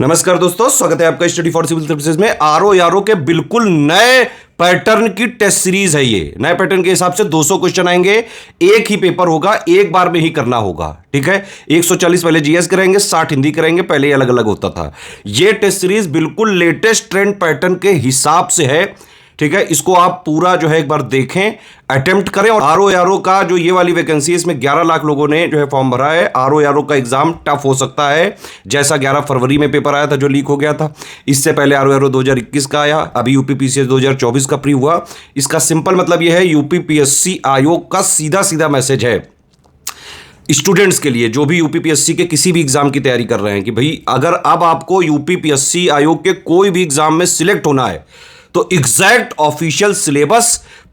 नमस्कार दोस्तों, स्वागत है आपका स्टडी फॉर सिविल सर्विसेज में। आरओ के बिल्कुल नए पैटर्न की टेस्ट सीरीज है ये। नए पैटर्न के हिसाब से 200 क्वेश्चन आएंगे, एक ही पेपर होगा, एक बार में ही करना होगा। ठीक है, 140 पहले जीएस करेंगे, 60 हिंदी करेंगे, पहले ही अलग अलग होता था। ये टेस्ट सीरीज बिल्कुल लेटेस्ट ट्रेंड पैटर्न के हिसाब से है। ठीक है, इसको आप पूरा जो है एक बार देखें, अटेम्प्ट करें। और आरओ का जो ये वाली वैकेंसी है, इसमें 11 लाख लोगों ने जो है फॉर्म भरा है। आरओ का एग्जाम टफ हो सकता है, जैसा 11 फरवरी में पेपर आया था जो लीक हो गया था। इससे पहले आरओ 2021 का आया, अभी यूपीपीएससी 2024 का प्री हुआ। इसका सिंपल मतलब यह है, यूपीपीएससी आयोग का सीधा सीधा मैसेज है स्टूडेंट्स के लिए, जो भी यूपीपीएससी के किसी भी एग्जाम की तैयारी कर रहे हैं, कि भाई अगर अब आपको यूपीपीएससी आयोग के कोई भी एग्जाम में सिलेक्ट होना है तो exact official syllabus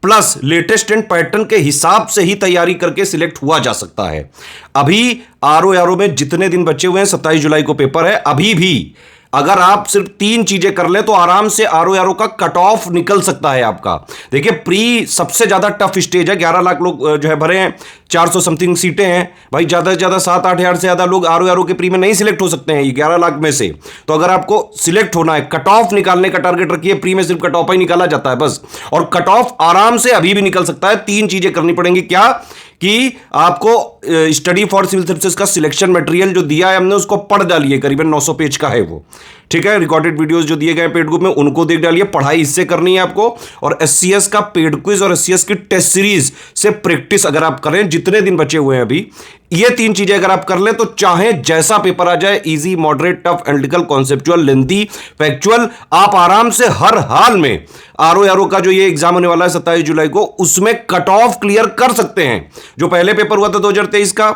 plus latest and pattern के हिसाब से ही तैयारी करके सिलेक्ट हुआ जा सकता है। अभी आरओ में जितने दिन बचे हुए हैं, 27 जुलाई को पेपर है, अभी भी अगर आप सिर्फ 3 चीजें कर ले तो आराम से आरओ का कट ऑफ निकल सकता है आपका। देखिए, प्री सबसे ज्यादा टफ स्टेज है। 11 लाख लोग जो है भरे हैं, 400 समथिंग सीटें हैं भाई। ज्यादा से ज्यादा 7-8 हजार से ज्यादा लोग आरओ के प्री में नहीं सिलेक्ट हो सकते हैं ये 11 लाख में से। तो अगर आपको सिलेक्ट होना है, कट ऑफ निकालने का टारगेट रखिए। प्री में सिर्फ कट ऑफ ही निकाला जाता है बस, और कट ऑफ आराम से अभी भी निकल सकता है। 3 चीजें करनी पड़ेंगी। क्या कि आपको स्टडी फॉर सिविल सर्विसेज का सिलेक्शन मटेरियल जो दिया है हमने, उसको पढ़ डालिए। करीबन 900 पेज का है वो। ठीक है, रिकॉर्डेड वीडियोस जो दिए गए पेड ग्रुप में, उनको देख डालिए। पढ़ाई इससे करनी है आपको। और एससीएस का पेड क्विज और एससीएस की टेस्ट सीरीज से प्रैक्टिस अगर आप करें, जितने दिन बचे हुए हैं अभी, ये 3 चीजें अगर आप कर लें तो चाहे जैसा पेपर आ जाए, easy, moderate, tough, analytical, conceptual, lengthy, factual, आप आराम से हर हाल में आरओ का जो ये एग्जाम होने वाला है 27 जुलाई को, उसमें कट ऑफ क्लियर कर सकते हैं। जो पहले पेपर हुआ था 2023 का,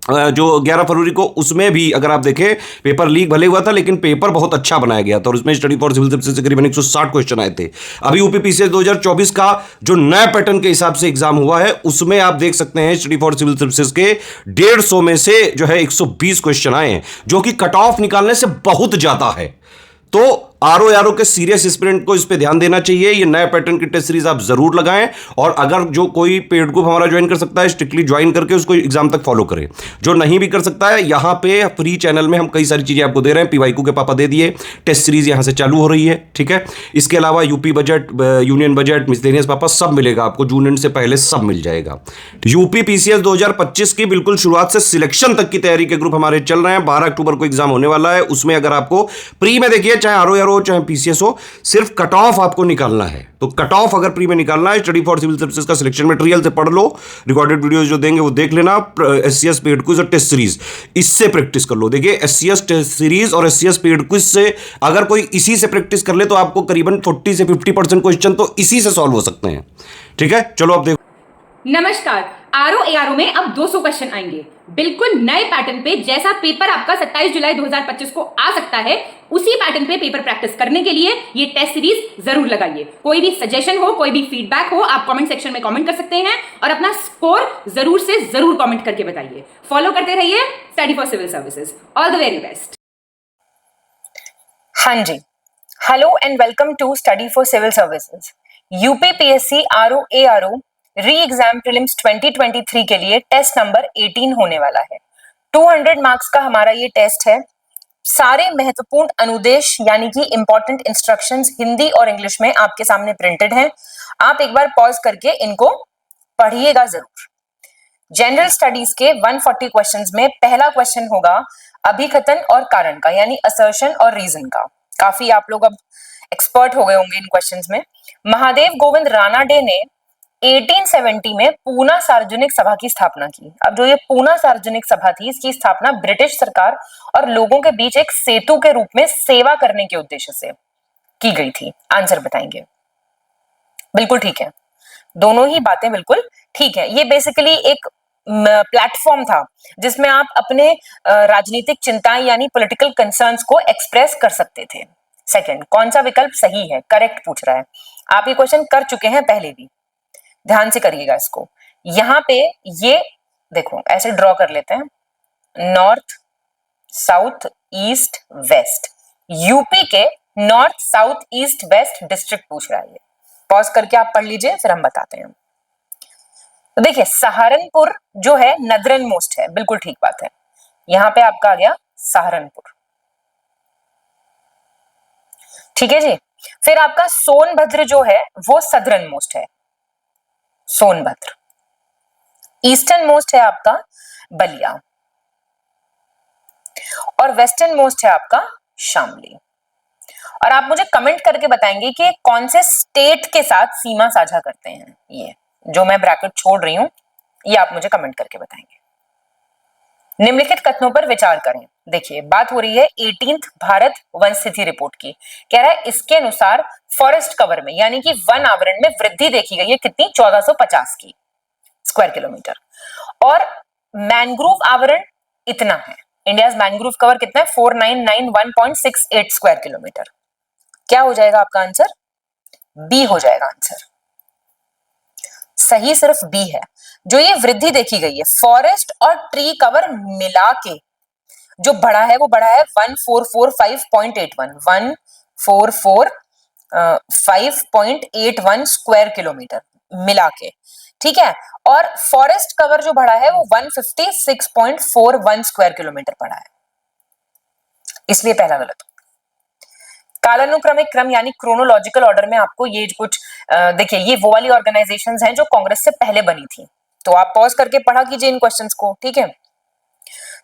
जो 11 फरवरी को, उसमें भी अगर आप देखें, पेपर लीक भले हुआ था लेकिन पेपर बहुत अच्छा बनाया गया था, और उसमें स्टडी फॉर सिविल सर्विसेज से करीबन 160 क्वेश्चन आए थे। अभी यूपीपीसीएस 2024 का जो नया पैटर्न के हिसाब से एग्जाम हुआ है, उसमें आप देख सकते हैं स्टडी फॉर सिविल सर्विसेज के 150 में से जो है 120 क्वेश्चन आए हैं, जो कि कट ऑफ निकालने से बहुत ज्यादा है। तो आरओ के सीरियस एस्पिरेंट को इस पे ध्यान देना चाहिए। ये नए पैटर्न की टेस्ट सीरीज आप जरूर लगाएं, और अगर जो कोई पेड ग्रुप हमारा ज्वाइन कर सकता है, स्ट्रिक्टली ज्वाइन करके उसको एग्जाम तक फॉलो करें। जो नहीं भी कर सकता है, यहां पे फ्री चैनल में हम कई सारी चीजें आपको दे रहे हैं। पीवाईक्यू के पापा दे दिए, टेस्ट सीरीज यहां से चालू हो रही है। ठीक है, इसके अलावा UP budget, union budget, miscellaneous पापा सब मिलेगा आपको। जून एंड से पहले सब मिल जाएगा। यूपी पीसीएस 2025 की बिल्कुल शुरुआत से सिलेक्शन तक की तैयारी के ग्रुप हमारे चल रहे हैं। 12 अक्टूबर को एग्जाम होने वाला है। उसमें अगर आपको प्री में, देखिए, चाहे आरओ चाहे पीसीएस हो, सिर्फ कट ऑफ आपको निकालना है। तो कट ऑफ अगर प्री में निकालना है, स्टडी फॉर सिविल सर्विसेज का सिलेक्शन मटेरियल से पढ़ लो। रिकॉर्डेड वीडियोस जो देंगे वो देख लेना। एससीएस पेड क्विज और टेस्ट सीरीज, इससे प्रैक्टिस कर लो। देखिए, एससीएस टेस्ट सीरीज और एससीएस पेड क्विज से अगर कोई इसी से प्रैक्टिस कर ले तो आपको करीबन 40 से 50% क्वेश्चन तो इसी से सॉल्व हो सकते हैं। ठीक है, चलो अब देखो। नमस्कार। आरओ में अब 200 क्वेश्चन आएंगे, बिल्कुल नए पैटर्न पे। जैसा पेपर आपका 27 जुलाई 2025 को आ सकता है, उसी पैटर्न पे पेपर प्रैक्टिस करने के लिए ये टेस्ट सीरीज जरूर लगाइए। कोई भी सजेशन हो, कोई भी फीडबैक हो, आप कमेंट सेक्शन में कमेंट कर सकते हैं, और अपना स्कोर जरूर से जरूर कमेंट करके बताइए। फॉलो करते रहिए study for civil services. All the very best. हाँ जी, hello and welcome to study for civil services. UPPSC RO re exam prelims 2023 के लिए टेस्ट नंबर 18 होने वाला है। 200 मार्क्स का हमारा ये टेस्ट है। सारे महत्वपूर्ण अनुदेश यानी कि इंपॉर्टेंट इंस्ट्रक्शंस हिंदी और इंग्लिश में आपके सामने प्रिंटेड हैं। आप एक बार पॉज करके इनको पढ़िएगा जरूर। जनरल स्टडीज के 140 क्वेश्चंस में पहला क्वेश्चन होगा अभिकथन और कारण का, यानी असर्शन और रीजन का। काफी आप लोग अब एक्सपर्ट हो गए होंगे इन क्वेश्चंस में। महादेव गोविंद रानाडे ने 1870 में पूना सार्वजनिक सभा की स्थापना की। अब जो ये पूना सार्वजनिक सभा थी, इसकी स्थापना ब्रिटिश सरकार और लोगों के बीच एक सेतु के रूप में सेवा करने के उद्देश्य से की गई थी। आंसर बताएंगे। बिल्कुल ठीक है, दोनों ही बातें बिल्कुल ठीक है। ये बेसिकली एक प्लेटफॉर्म था जिसमें आप अपने राजनीतिक चिंताएं यानी पॉलिटिकल कंसर्न्स को एक्सप्रेस कर सकते थे। सेकंड, कौन सा विकल्प सही है, करेक्ट पूछ रहा है। आप ये क्वेश्चन कर चुके हैं पहले भी, ध्यान से करिएगा इसको। यहां पे ये देखो, ऐसे ड्रॉ कर लेते हैं, north, south, east, west. UP के north, south, east, west district पूछ रहा है। ये पॉज करके आप पढ़ लीजिए, फिर हम बताते हैं। तो देखिए, सहारनपुर जो है नदरन मोस्ट है, बिल्कुल ठीक बात है। यहां पे आपका आ गया सहारनपुर। ठीक है जी। फिर आपका सोनभद्र जो है वो सदर्न मोस्ट है, सोनभद्र। ईस्टर्न मोस्ट है आपका बलिया, और वेस्टर्न मोस्ट है आपका शामली। और आप मुझे कमेंट करके बताएंगे कि कौन से स्टेट के साथ सीमा साझा करते हैं। ये जो मैं ब्रैकेट छोड़ रही हूं ये आप मुझे कमेंट करके बताएंगे। निम्नलिखित कथनों पर विचार करें। देखिए बात हो रही है 18th भारत वन स्थिति रिपोर्ट की। कह रहा है इसके अनुसार फॉरेस्ट कवर में यानी कि वन आवरण में वृद्धि देखी गई है कितनी, 1450 की स्क्वायर किलोमीटर। और मैंग्रोव आवरण इतना है, इंडिया मैंग्रोव कवर कितना है, 4991.68 स्क्वायर किलोमीटर। क्या हो जाएगा आपका आंसर, बी हो जाएगा आंसर। सही सिर्फ बी है। जो ये वृद्धि देखी गई है फॉरेस्ट और ट्री कवर मिला के जो बढ़ा है वो बढ़ा है 1445.81 1445.81 स्क्वायर किलोमीटर मिला के, ठीक है। और फॉरेस्ट कवर जो बढ़ा है वो 156.41 स्क्वायर किलोमीटर बढ़ा है, इसलिए पहला गलत। कालानुक्रमिक क्रम यानी क्रोनोलॉजिकल ऑर्डर में आपको ये कुछ देखिए ये वो वाली ऑर्गेनाइजेशंस हैं जो कांग्रेस से पहले बनी थी, तो आप पॉज करके पढ़ा कीजिए इन क्वेश्चंस को, ठीक है।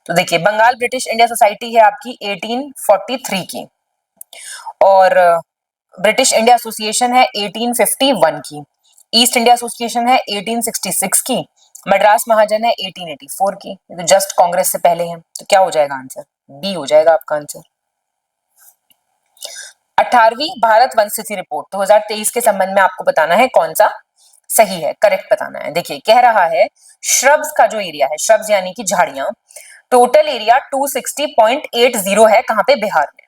तो देखिए बंगाल ब्रिटिश इंडिया सोसाइटी है आपकी 1843 की, और ब्रिटिश इंडिया एसोसिएशन है 1851 की, ईस्ट इंडिया एसोसिएशन है 1866 की, मद्रास महाजन है 1884 की। ये तो जस्ट कांग्रेस से पहले हैं, तो क्या हो जाएगा आंसर, बी हो जाएगा आपका आंसर। 18वीं भारत वन स्थिति रिपोर्ट 2023 के संबंध में आपको बताना है कौन सा सही है, करेक्ट बताना है। देखिए कह रहा है श्रब्स का जो एरिया है, श्रब्स यानी कि झाड़ियां, टोटल एरिया 260.80 है, कहां पे, बिहार में।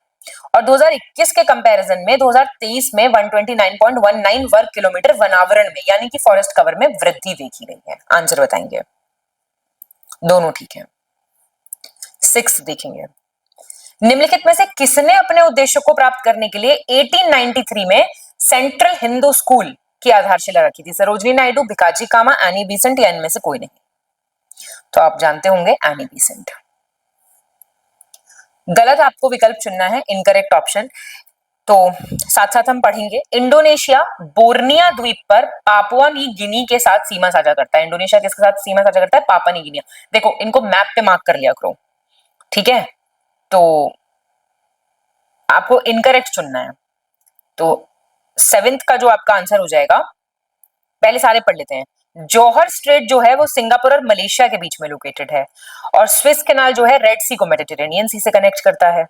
और 2021 के कंपैरिजन में 2023 में 129.19 वर्ग किलोमीटर वनावरण में यानी कि फॉरेस्ट कवर में वृद्धि देखी गई है। आंसर बताएंगे, दोनों ठीक है। 6 देखेंगे, निम्नलिखित में से किसने अपने उद्देश्य को प्राप्त करने के लिए 1893 में सेंट्रल हिंदू स्कूल की आधारशिला रखी थी, सरोजनी नायडू, भिकाजी कामा, एनी बेसेंट या इनमें से कोई नहीं। तो आप जानते होंगे एनी बेसेंट। गलत आपको विकल्प चुनना है, इनकरेक्ट ऑप्शन। तो साथ साथ हम पढ़ेंगे, इंडोनेशिया बोर्निया द्वीप पर पापुआ न्यू गिनी के साथ सीमा साझा करता है। इंडोनेशिया किसके साथ सीमा साझा करता है, पापुआ न्यू गिनी। देखो इनको मैप पे मार्क कर लिया करो, ठीक है। तो आपको इनकरेक्ट चुनना है, तो 7th का जो आपका आंसर हो जाएगा, पहले सारे पढ़ लेते हैं। जौहर स्ट्रेट जो है वो सिंगापुर और मलेशिया के बीच में लोकेटेड है, और स्विस कैनाल जो है रेड सी को मेडिटेरेनियन सी से कनेक्ट करता है,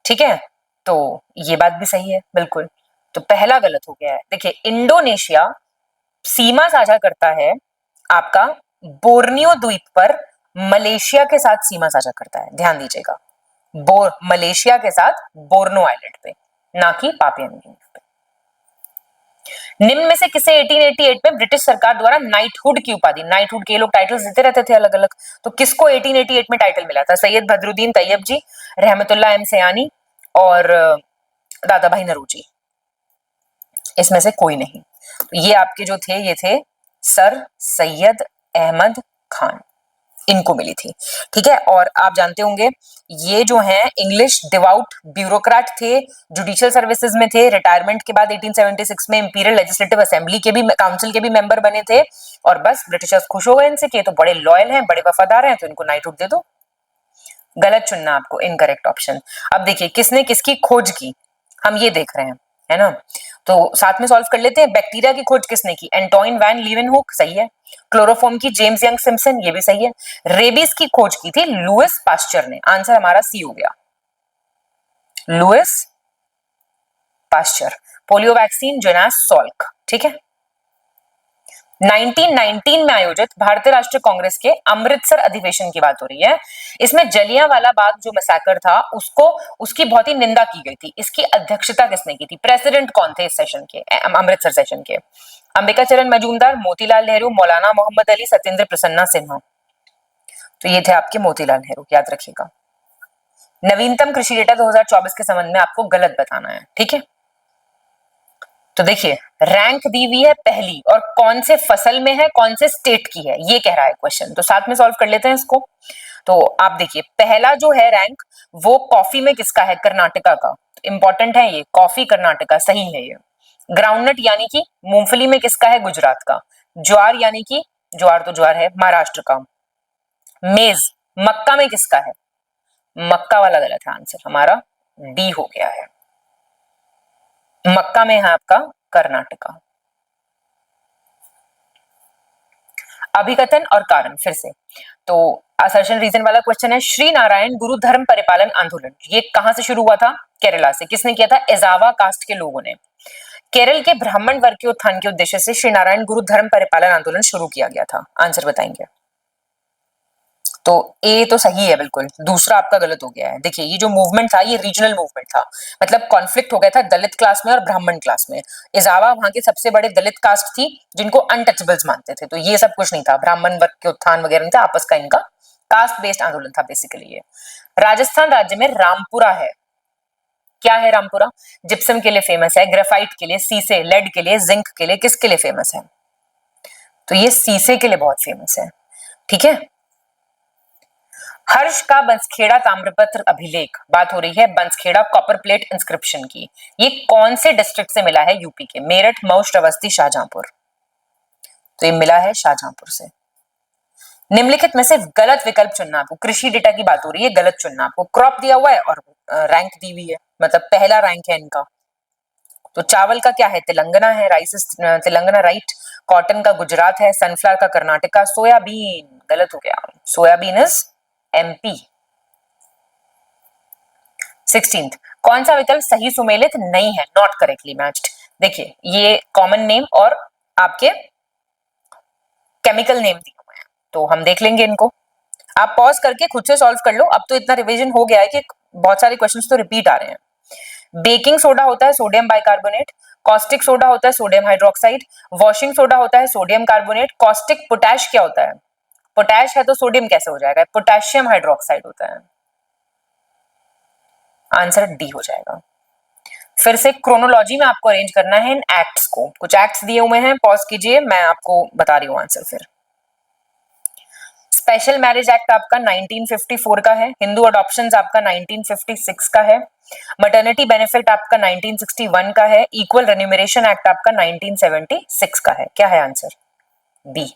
ठीक है। तो ये बात भी सही है बिल्कुल, तो पहला गलत हो गया है। देखिए इंडोनेशिया सीमा साझा करता है आपका बोर्नियो द्वीप पर, मलेशिया के साथ सीमा साझा करता है, ध्यान दीजिएगा, मलेशिया के साथ बोर्नो आइलैंड पे, ना कि पापुआ न्यू गिनी पे। निम्न में से किसे 1888 में ब्रिटिश सरकार द्वारा नाइटहुड की उपाधि, नाइटहुड के लोग टाइटल्स देते रहते थे अलग अलग, तो किसको 1888 में टाइटल मिला था, सैयद बदरुद्दीन तैयब जी, रहमतुल्लाह एम सयानी और दादा भाई नौरोजी, इसमें से कोई नहीं। ये आपके जो थे ये थे सर सैयद अहमद खान, इनको मिली थी, ठीक है। और आप जानते होंगे ये जो हैं इंग्लिश डिवाउट ब्यूरोक्रेट थे, जुडिशियल सर्विसेज में थे, रिटायरमेंट के बाद 1876 में इंपीरियल लेजिस्लेटिव असेंबली के भी काउंसिल के भी मेंबर बने थे, और बस ब्रिटिशर्स खुश हो गए इनसे कि तो बड़े लॉयल हैं, बड़े वफादार हैं, तो इनको नाइटहुड दे दो। गलत चुनना आपको, इनकरेक्ट ऑप्शन। अब देखिए किसने किसकी खोज की, हम ये देख रहे हैं, है ना। तो साथ में सॉल्व कर लेते हैं। बैक्टीरिया की खोज किसने की, एंटोइन वैन लीवेनहुक, सही है। क्लोरोफॉर्म की जेम्स यंग सिम्पसन, ये भी सही है। रेबीज की खोज की थी लुइस पास्चर ने, आंसर हमारा सी हो गया, Louis Pasteur. Polio vaccine Jonas Salk, ठीक है। 1919 में आयोजित भारतीय राष्ट्रीय कांग्रेस के अमृतसर अधिवेशन की बात हो रही है। इसमें जलियांवाला बाग जो मैसेकर था उसकी बहुत ही निंदा की गई थी। इसकी अध्यक्षता किसने की थी, प्रेसिडेंट कौन थे इस सेशन के, अमृतसर सेशन के, अंबिका चरण मजूमदार, मोतीलाल नेहरू, मौलाना मोहम्मद अली, सत्येंद्र प्रसन्ना सिन्हा। तो ये थे आपके मोतीलाल नेहरू, याद रखिएगा। नवीनतम कृषि डेटा 2024 के संबंध में आपको गलत बताना है, ठीक है। तो देखिए रैंक दी हुई है पहली, और कौन से फसल में है, कौन से स्टेट की है, ये कह रहा है क्वेश्चन, तो साथ में सॉल्व कर लेते हैं इसको। तो आप देखिए पहला जो है रैंक वो कॉफी में किसका है, कर्नाटका का। इंपॉर्टेंट है ये, कॉफी कर्नाटका सही है ये। ग्राउंडनट यानी कि मूंगफली में किसका है, गुजरात का। ज्वार यानी कि ज्वार तो ज्वार है, महाराष्ट्र का। मेज मक्का में किसका है, मक्का वाला गलत है, आंसर हमारा डी हो गया है। मक्का में है आपका कर्नाटका। अभिकथन और कारण फिर से, तो असर्शन रीजन वाला क्वेश्चन है। श्री नारायण गुरु धर्म परिपालन आंदोलन ये कहां से शुरू हुआ था, केरला से। किसने किया था, एजावा कास्ट के लोगों ने। केरल के ब्राह्मण वर्ग के उत्थान के उद्देश्य से श्री नारायण गुरु धर्म परिपालन आंदोलन शुरू किया गया था। आंसर बताएंगे। तो ए तो सही है बिल्कुल, दूसरा आपका गलत हो गया है। देखिए ये जो मूवमेंट था ये रीजनल मूवमेंट था, मतलब कॉन्फ्लिक्ट हो गया था दलित क्लास में और ब्राह्मण क्लास में। इजावा वहां के सबसे बड़े दलित कास्ट थी जिनको अनटचेबल्स मानते थे, तो ये सब कुछ नहीं था, ब्राह्मण वर्ग के उत्थान वगैरह नहीं था, आपस का इनका कास्ट बेस्ड आंदोलन था बेसिकली ये। राजस्थान राज्य में रामपुरा है, क्या है रामपुरा, जिप्सम के लिए फेमस है, ग्रेफाइट के लिए, सीसे लेड के लिए, जिंक के लिए, किसके लिए फेमस है, तो ये सीसे के लिए बहुत फेमस है। ठीक है। हर्ष का बंसखेड़ा ताम्रपत्र अभिलेख, बात हो रही है बंसखेड़ा कॉपर प्लेट इंस्क्रिप्शन की, ये कौन से डिस्ट्रिक्ट से मिला है, यूपी के, मेरठ, मऊ, श्रावस्ती, शाहजहांपुर। तो ये मिला है शाहजहांपुर से। निम्नलिखित में से गलत विकल्प चुनना आपको, कृषि डेटा की बात हो रही है, गलत चुनना आपको। क्रॉप दिया हुआ है और रैंक दी हुई है, मतलब पहला रैंक है इनका। तो चावल का क्या है, तेलंगाना है, राइस तेलंगाना राइट, कॉटन का गुजरात है, सनफ्लावर का कर्नाटका, सोयाबीन गलत हो गया, सोयाबीन इज एमपी। 16th कौन सा विकल्प सही सुमेलित नहीं है, नॉट करेक्टली मैच्ड। देखिए ये कॉमन नेम और आपके केमिकल नेम दिए हुए हैं, तो हम देख लेंगे इनको। आप पॉज करके खुद से सॉल्व कर लो, अब तो इतना रिवीजन हो गया है कि बहुत सारे क्वेश्चंस तो रिपीट आ रहे हैं। बेकिंग सोडा होता है सोडियम बाइकार्बोनेट, कॉस्टिक सोडा होता है सोडियम हाइड्रोक्साइड, वॉशिंग सोडा होता है सोडियम कार्बोनेट, कॉस्टिक पोटैश क्या होता है, पोटैश है तो सोडियम कैसे हो जाएगा, पोटेशियम हाइड्रोक्साइड होता है। आंसर डी हो जाएगा। फिर से क्रोनोलॉजी में आपको अरेंज करना है इन एक्ट्स को, कुछ एक्ट्स दिए हुए हैं, पॉज कीजिए, मैं आपको बता रही हूँ आंसर। फिर स्पेशल मैरिज एक्ट आपका 1954 का है, हिंदू अडॉप्शंस आपका 1956 का है, मैटरनिटी बेनिफिट आपका 1961 का है, इक्वल रेन्यूमरेशन एक्ट आपका 1976 का है। क्या है आंसर, बी।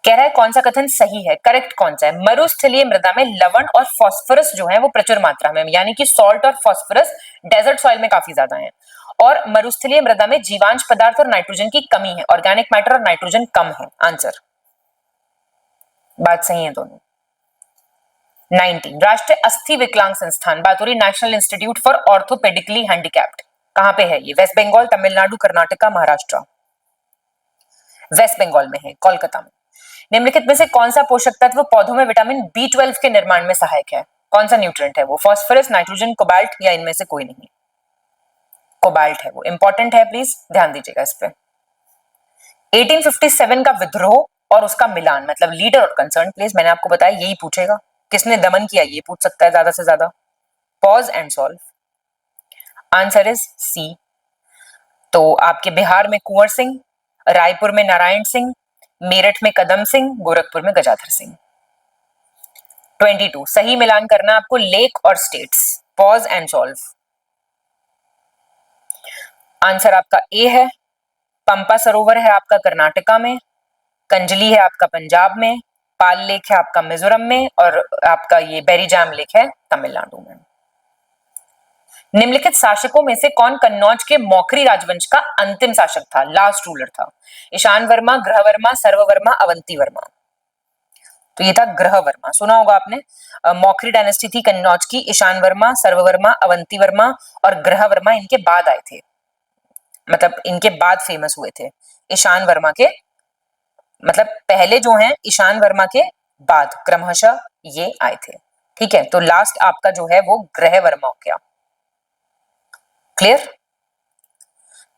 कह रहा है कौन सा कथन सही है, करेक्ट कौन सा है, मरुस्थलीय मृदा में लवण और फास्फोरस जो है वो प्रचुर मात्रा में, यानी कि सॉल्ट और फास्फोरस डेजर्ट सॉइल में काफी ज्यादा है, और मरुस्थलीय मृदा में जीवांश पदार्थ और नाइट्रोजन की कमी है, ऑर्गेनिक मैटर और नाइट्रोजन कम है। आंसर, बात सही है दोनों। 19 राष्ट्रीय अस्थि विकलांग संस्थान, बात हो रही national institute for orthopaedically handicapped, कहां पे है ये, वेस्ट बंगाल, तमिलनाडु, कर्नाटका, महाराष्ट्र। वेस्ट बंगाल में है, कोलकाता में। निम्नलिखित में से कौन सा पोषक तत्व पौधों में विटामिन B12 के निर्माण में सहायक है, कौन सा न्यूट्रिएंट है वो, फास्फोरस, नाइट्रोजन, कोबाल्ट या इनमें से कोई नहीं, कोबाल्ट है वो, इंपॉर्टेंट है, प्लीज ध्यान दीजिएगा इस पे। 1857 का विद्रोह और उसका मिलान, मतलब लीडर और कंसर्न प्लेस, मैंने आपको बताया यही पूछेगा, किसने दमन किया ये पूछ सकता है ज्यादा से ज्यादा। Pause and solve. Answer is C. तो आपके बिहार में कुंवर सिंह, रायपुर में नारायण सिंह, मेरठ में कदम सिंह, गोरखपुर में गजाधर सिंह। 22 सही मिलान करना आपको, लेक और states. Pause and solve. Answer आपका ए है, पंपा सरोवर है आपका कर्नाटका में, कंजली है आपका पंजाब में, पाल लेक है आपका मिजोरम में, और आपका ये बेरीजाम लेक है तमिलनाडु में। निम्नलिखित शासकों में से कौन कन्नौज के मौखरी राजवंश का अंतिम शासक था, लास्ट रूलर था, ईशान वर्मा, ग्रह वर्मा, सर्व वर्मा, अवंती वर्मा। तो ये था ग्रह वर्मा, सुना होगा आपने, मौखरी डायनेस्टी थी कन्नौज की, ईशान वर्मा, सर्व वर्मा, अवंती वर्मा और ग्रह वर्मा इनके बाद आए थे, मतलब इनके बाद फेमस हुए थे। ईशान वर्मा के, मतलब पहले जो हैं ईशान वर्मा के बाद क्रमशः ये आए थे। ठीक है, तो लास्ट आपका जो है वो ग्रह वर्मा हो गया। क्लियर।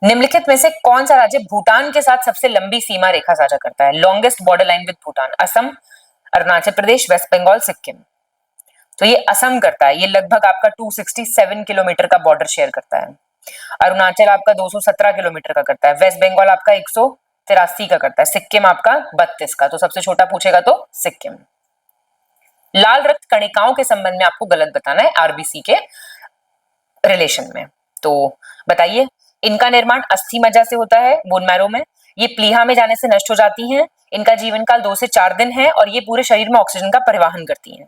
निम्नलिखित में से कौन सा राज्य भूटान के साथ सबसे लंबी सीमा रेखा साझा करता है, longest border line with Bhutan, Assam, Arunachal Pradesh, West Bengal, Sikkim. तो ये असम करता है, ये लगभग आपका 267 किलोमीटर का बॉर्डर शेयर करता है। अरुणाचल आपका 217 किलोमीटर का करता है, वेस्ट बंगाल आपका 83 का करता है, सिक्किम आपका 32 का, तो सबसे छोटा पूछेगा तो सिक्किम। लाल रक्त कणिकाओं के संबंध में आपको गलत बताना है आरबीसी के रिलेशन में। तो बताइए, इनका निर्माण अस्थि मज्जा से होता है, बोन मैरो में। ये प्लीहा में जाने से नष्ट हो जाती हैं। इनका जीवन काल 2 से 4 दिन है और ये पूरे शरीर में ऑक्सीजन का परिवहन करती हैं।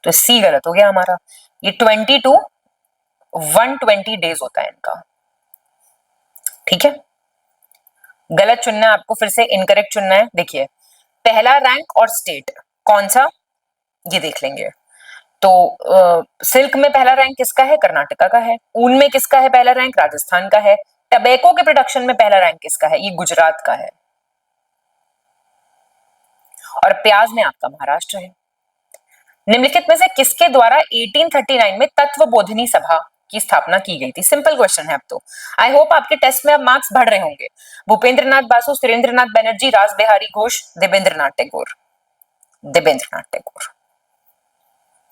तो सी गलत हो गया हमारा। ये 20 to 120 डेज होता है इनका। ठीक है, गलत चुनना है आपको, फिर से इनकरेक्ट चुनना है। देखिए, पहला रैंक और स्टेट कौन सा, ये देख लेंगे। तो सिल्क में पहला रैंक किसका है, कर्नाटका का है। ऊन में किसका है पहला रैंक, राजस्थान का है। टबैको के प्रोडक्शन में पहला रैंक किसका है, ये गुजरात का है। और प्याज में आपका महाराष्ट्र है। निम्नलिखित में से किसके द्वारा 1839 में तत्वबोधिनी सभा की स्थापना की गई थी। सिंपल क्वेश्चन है अब तो। आई होप आपके टेस्ट में अब मार्क्स बढ़ रहे होंगे। भूपेंद्रनाथ बासु, सुरेंद्रनाथ बनर्जी, रास बिहारी घोष, देवेंद्रनाथ टैगोर। देवेंद्रनाथ टैगोर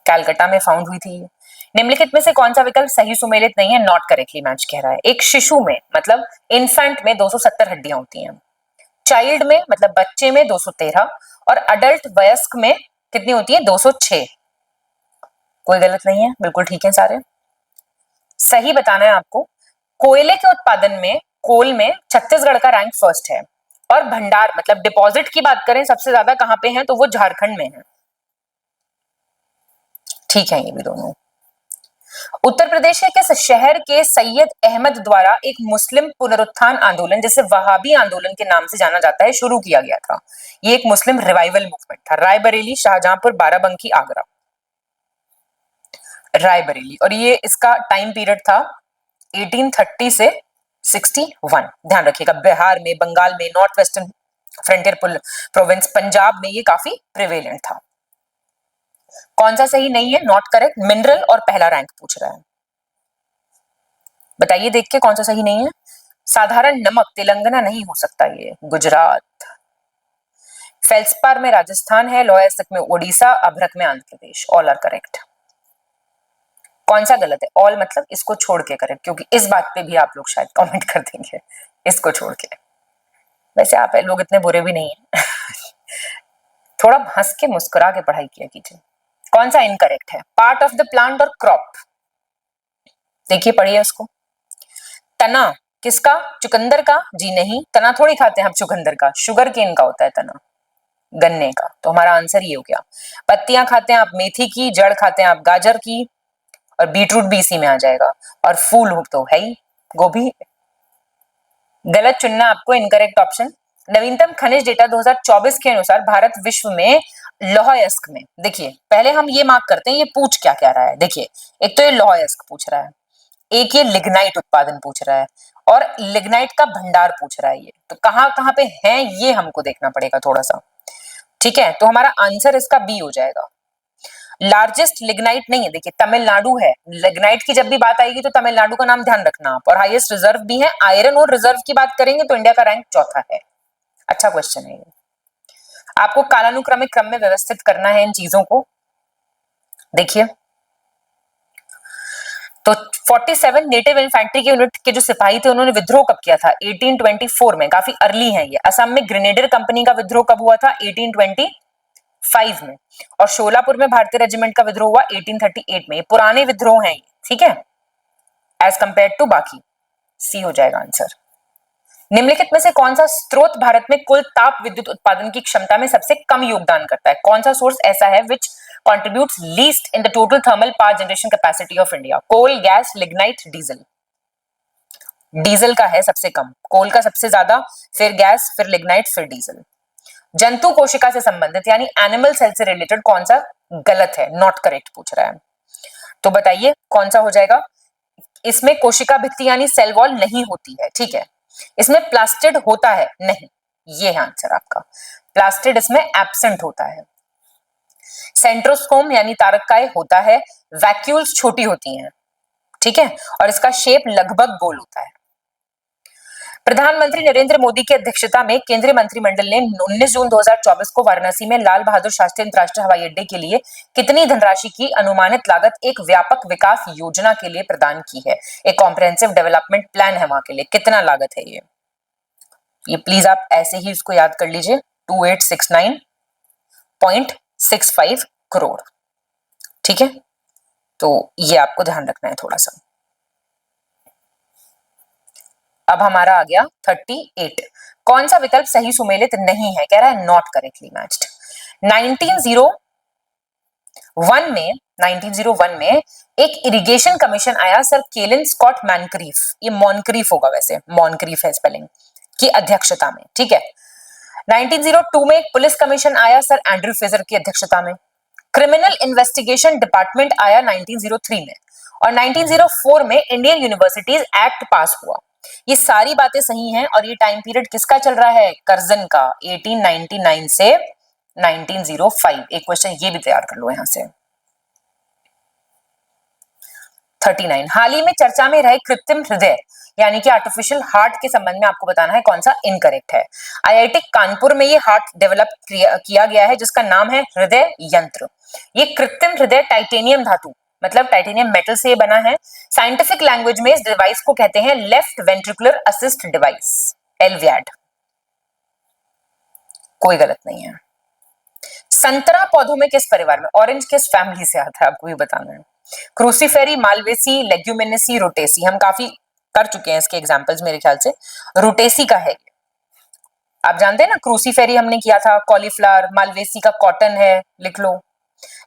कलकत्ता में फाउंड हुई थी। निम्नलिखित में से कौन सा विकल्प सही सुमेलित नहीं है, नॉट करेक्टली मैच कह रहा है। एक शिशु में मतलब इन्फेंट में 270 हड्डियां होती हैं। चाइल्ड में मतलब बच्चे में 213 और अडल्ट वयस्क में कितनी होती है, 206। कोई गलत नहीं है, बिल्कुल ठीक है सारे। सही बताना है आपको। कोयले के उत्पादन में कोल में छत्तीसगढ़ का रैंक फर्स्ट है और भंडार मतलब डिपॉजिट की बात करें सबसे ज्यादा कहां पे है, तो वो झारखंड में है। ठीक है ये भी दोनों। उत्तर प्रदेश के किस शहर के सैयद अहमद द्वारा एक मुस्लिम पुनरुत्थान आंदोलन, जिसे वहाबी आंदोलन के नाम से जाना जाता है, शुरू किया गया था। ये एक मुस्लिम रिवाइवल मूवमेंट था। रायबरेली, शाहजहांपुर, बाराबंकी, आगरा। रायबरेली। और ये इसका टाइम पीरियड था 1830 से 61। ध्यान रखिएगा, बिहार में, बंगाल में, north western frontier province, Punjab में ये काफी प्रिवेलेंट था। कौन सा सही नहीं है, नॉट करेक्ट। मिनरल और पहला रैंक पूछ रहा है, बताइए देख के कौन सा सही नहीं है। साधारण नमक तेलंगाना नहीं हो सकता, ये गुजरात। फेल्सपार में राजस्थान है, लोहयस्क में ओडिशा, अभ्रक में Andhra Pradesh. All are correct. कौन सा गलत है, ऑल मतलब इसको छोड़ के करेक्ट, क्योंकि इस बात पे भी आप लोग शायद कमेंट कर देंगे, इसको छोड़ के। वैसे आप लोग इतने बुरे भी नहीं है थोड़ा हंस के मुस्कुरा के पढ़ाई किया कीजिए। कौन सा इनकरेक्ट है, पार्ट ऑफ द प्लांट और क्रॉप। देखिए पढ़िए उसको। तना किसका, चुकंदर का, जी नहीं, तना थोड़ी खाते हैं आप चुकंदर का, शुगर केन का होता है तना, गन्ने का। तो हमारा आंसर ये हो गया। पत्तियां खाते हैं आप मेथी की, जड़ खाते हैं आप गाजर की, और बीटरूट भी इसी में आ जाएगा, और फूल हो तो है ही गोभी। गलत चुनना आपको, इनकरेक्ट ऑप्शन। नवीनतम खनिज डेटा 2024 के अनुसार भारत विश्व में लौह अयस्क में, देखिए पहले हम ये मार्क करते हैं ये पूछ क्या क्या रहा है। देखिए एक तो ये लौह अयस्क पूछ रहा है, एक ये लिग्नाइट उत्पादन पूछ रहा है, और लिग्नाइट का भंडार पूछ रहा है। ये तो कहां कहां पे है ये हमको देखना पड़ेगा थोड़ा सा। ठीक है, तो हमारा आंसर इसका बी हो जाएगा। लार्जेस्ट लिग्नाइट नहीं है, देखिए तमिलनाडु है। लिग्नाइट की जब भी बात आएगी तो तमिलनाडु का नाम ध्यान रखना आप। और हाईएस्ट रिजर्व भी है, आयरन और रिजर्व की बात करेंगे तो इंडिया का रैंक चौथा है। अच्छा क्वेश्चन है ये। आपको कालानुक्रमिक क्रम में व्यवस्थित करना है इन चीजों को। देखिए तो 47 नेटिव इन्फेंट्री के यूनिट के जो सिपाही थे उन्होंने विद्रोह कब किया था, 1824 में, काफी अर्ली है ये। असम में ग्रेनेडियर कंपनी का विद्रोह कब हुआ था, 1825 में। और शोलापुर में भारतीय रेजिमेंट का विद्रोह हुआ 1838 में। ये पुराने विद्रोह हैं, ठीक है, एज कंपेयर टू बाकी। सी हो जाएगा आंसर। निम्नलिखित में से कौन सा स्रोत भारत में कुल ताप विद्युत उत्पादन की क्षमता में सबसे कम योगदान करता है। कौन सा सोर्स ऐसा है विच contributes least in the total thermal power generation capacity of India? Coal, gas, lignite, diesel. Diesel का है सबसे कम, कोल का सबसे ज्यादा, फिर गैस, फिर लिग्नाइट, फिर डीजल। जंतु कोशिका से संबंधित यानी एनिमल सेल से रिलेटेड कौन सा गलत है, नॉट करेक्ट पूछ रहा है। तो बताइए कौन सा हो जाएगा। इसमें कोशिका भित्ति यानी सेल वॉल नहीं होती है, ठीक है। इसमें प्लास्टिड होता है, नहीं, ये है आंसर आपका। प्लास्टिड इसमें एब्सेंट होता है। सेंट्रोस्कोम यानी तारककाय होता है। वैक्यूल्स छोटी होती हैं, ठीक है, और इसका शेप लगभग गोल होता है। प्रधानमंत्री नरेंद्र मोदी की अध्यक्षता में केंद्रीय मंत्रिमंडल ने 19 जून 2024 को वाराणसी में लाल बहादुर शास्त्री अंतरराष्ट्रीय हवाई अड्डे के लिए कितनी धनराशि की अनुमानित लागत एक व्यापक विकास योजना के लिए प्रदान की है। एक कॉम्प्रिहेंसिव डेवलपमेंट प्लान है वहां के लिए, कितना लागत है ये। ये प्लीज आप ऐसे ही इसको याद कर लीजिए, 2869.65 करोड़। ठीक है, तो ये आपको ध्यान रखना है थोड़ा सा। अब हमारा आ गया 38। कौन सा विकल्प सही सुमेलित नहीं है? कह रहा है नॉट करेक्टली मैच्ड। 1901 में एक इरिगेशन कमीशन आया सर केलिन स्कॉट मैनक्रीफ, ये मॉनक्रीफ होगा वैसे, मॉनक्रीफ है स्पेलिंग, की अध्यक्षता में। ठीक है। 1902 में एक पुलिस कमीशन आया सर एंड्रयू फ्रेजर की अध्यक्षता में। क्रिमिनल इन्वेस्टिगेशन डिपार्टमेंट आया 1903 में, और 1904 में इंडियन यूनिवर्सिटीज एक्ट पास हुआ। ये सारी बातें सही हैं, और ये टाइम पीरियड किसका चल रहा है? कर्जन का, 1899 से 1905। एक क्वेश्चन ये भी तैयार कर लो यहां से। 39, हाल ही में चर्चा में रहे कृत्रिम हृदय यानी कि आर्टिफिशियल हार्ट के संबंध में आपको बताना है कौन सा इनकरेक्ट है। आईआईटी कानपुर में ये हार्ट डेवलप किया गया है जिसका नाम है हृदय यंत्र। ये कृत्रिम हृदय टाइटेनियम धातु मतलब टाइटेनियम मेटल से बना है। साइंटिफिक लैंग्वेज में इस डिवाइस को कहते हैं लेफ्ट वेंट्रिकुलर असिस्ट डिवाइस, एलवीएडी। कोई गलत नहीं है। संतरा पौधों में किस परिवार में, ऑरेंज किस फैमिली से आता है आपको भी बताना है। क्रूसीफेरी, मालवेसी, लेग्यूमिनेसी, रोटेसी। हम काफी कर चुके हैं इसके एग्जांपल्स मेरे ख्याल से। रोटेसी का है, आप जानते हैं ना, क्रूसीफेरी हमने किया था, कॉलीफ्लावर, मालवेसी का कॉटन है, लिख लो।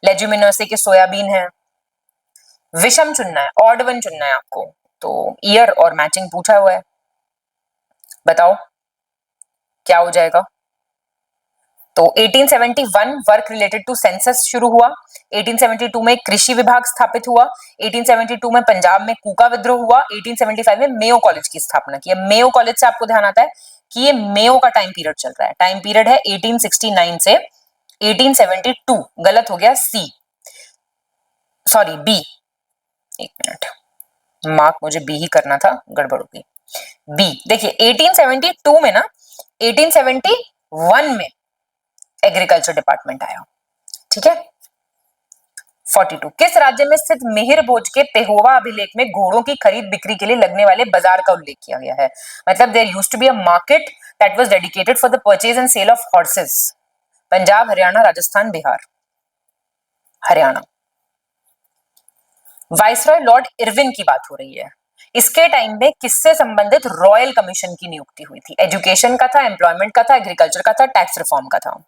लेग्यूमिनेसी के सोयाबीन है। विषम चुनना है, ऑड वन चुनना है आपको, तो ईयर और मैचिंग पूछा हुआ है, बताओ क्या हो जाएगा। तो 1871 वर्क रिलेटेड टू सेंसस शुरू हुआ। 1872 में कृषि विभाग स्थापित हुआ। 1872 में पंजाब में कूका विद्रोह हुआ। 1875 में मेयो कॉलेज की स्थापना की। मेयो कॉलेज से आपको ध्यान आता है कि ये मेयो का टाइम पीरियड चल रहा है। टाइम पीरियड है 1869 से 1872। गलत हो गया, सी, सॉरी बी। एक मिनट, मार्क मुझे बी ही करना था, गड़बड़ हो गई। बी देखिए, 1872 में ना 1871 में एग्रीकल्चर डिपार्टमेंट आया। ठीक है। 42, किस राज्य में स्थित मिहिर भोज के पेहोवा अभिलेख में घोड़ों की खरीद बिक्री के लिए लगने वाले बाजार का उल्लेख किया गया है? मतलब there used to be a market that was dedicated for the purchase and sale of horses. Punjab, Haryana, Rajasthan, Bihar. Haryana. Viceroy Lord Irwin की बात हो रही है। इसके टाइम में किससे संबंधित रॉयल कमीशन की नियुक्ति हुई थी? एजुकेशन का था, एम्प्लॉयमेंट का था, एग्रीकल्चर का था, टैक्स रिफॉर्म का था?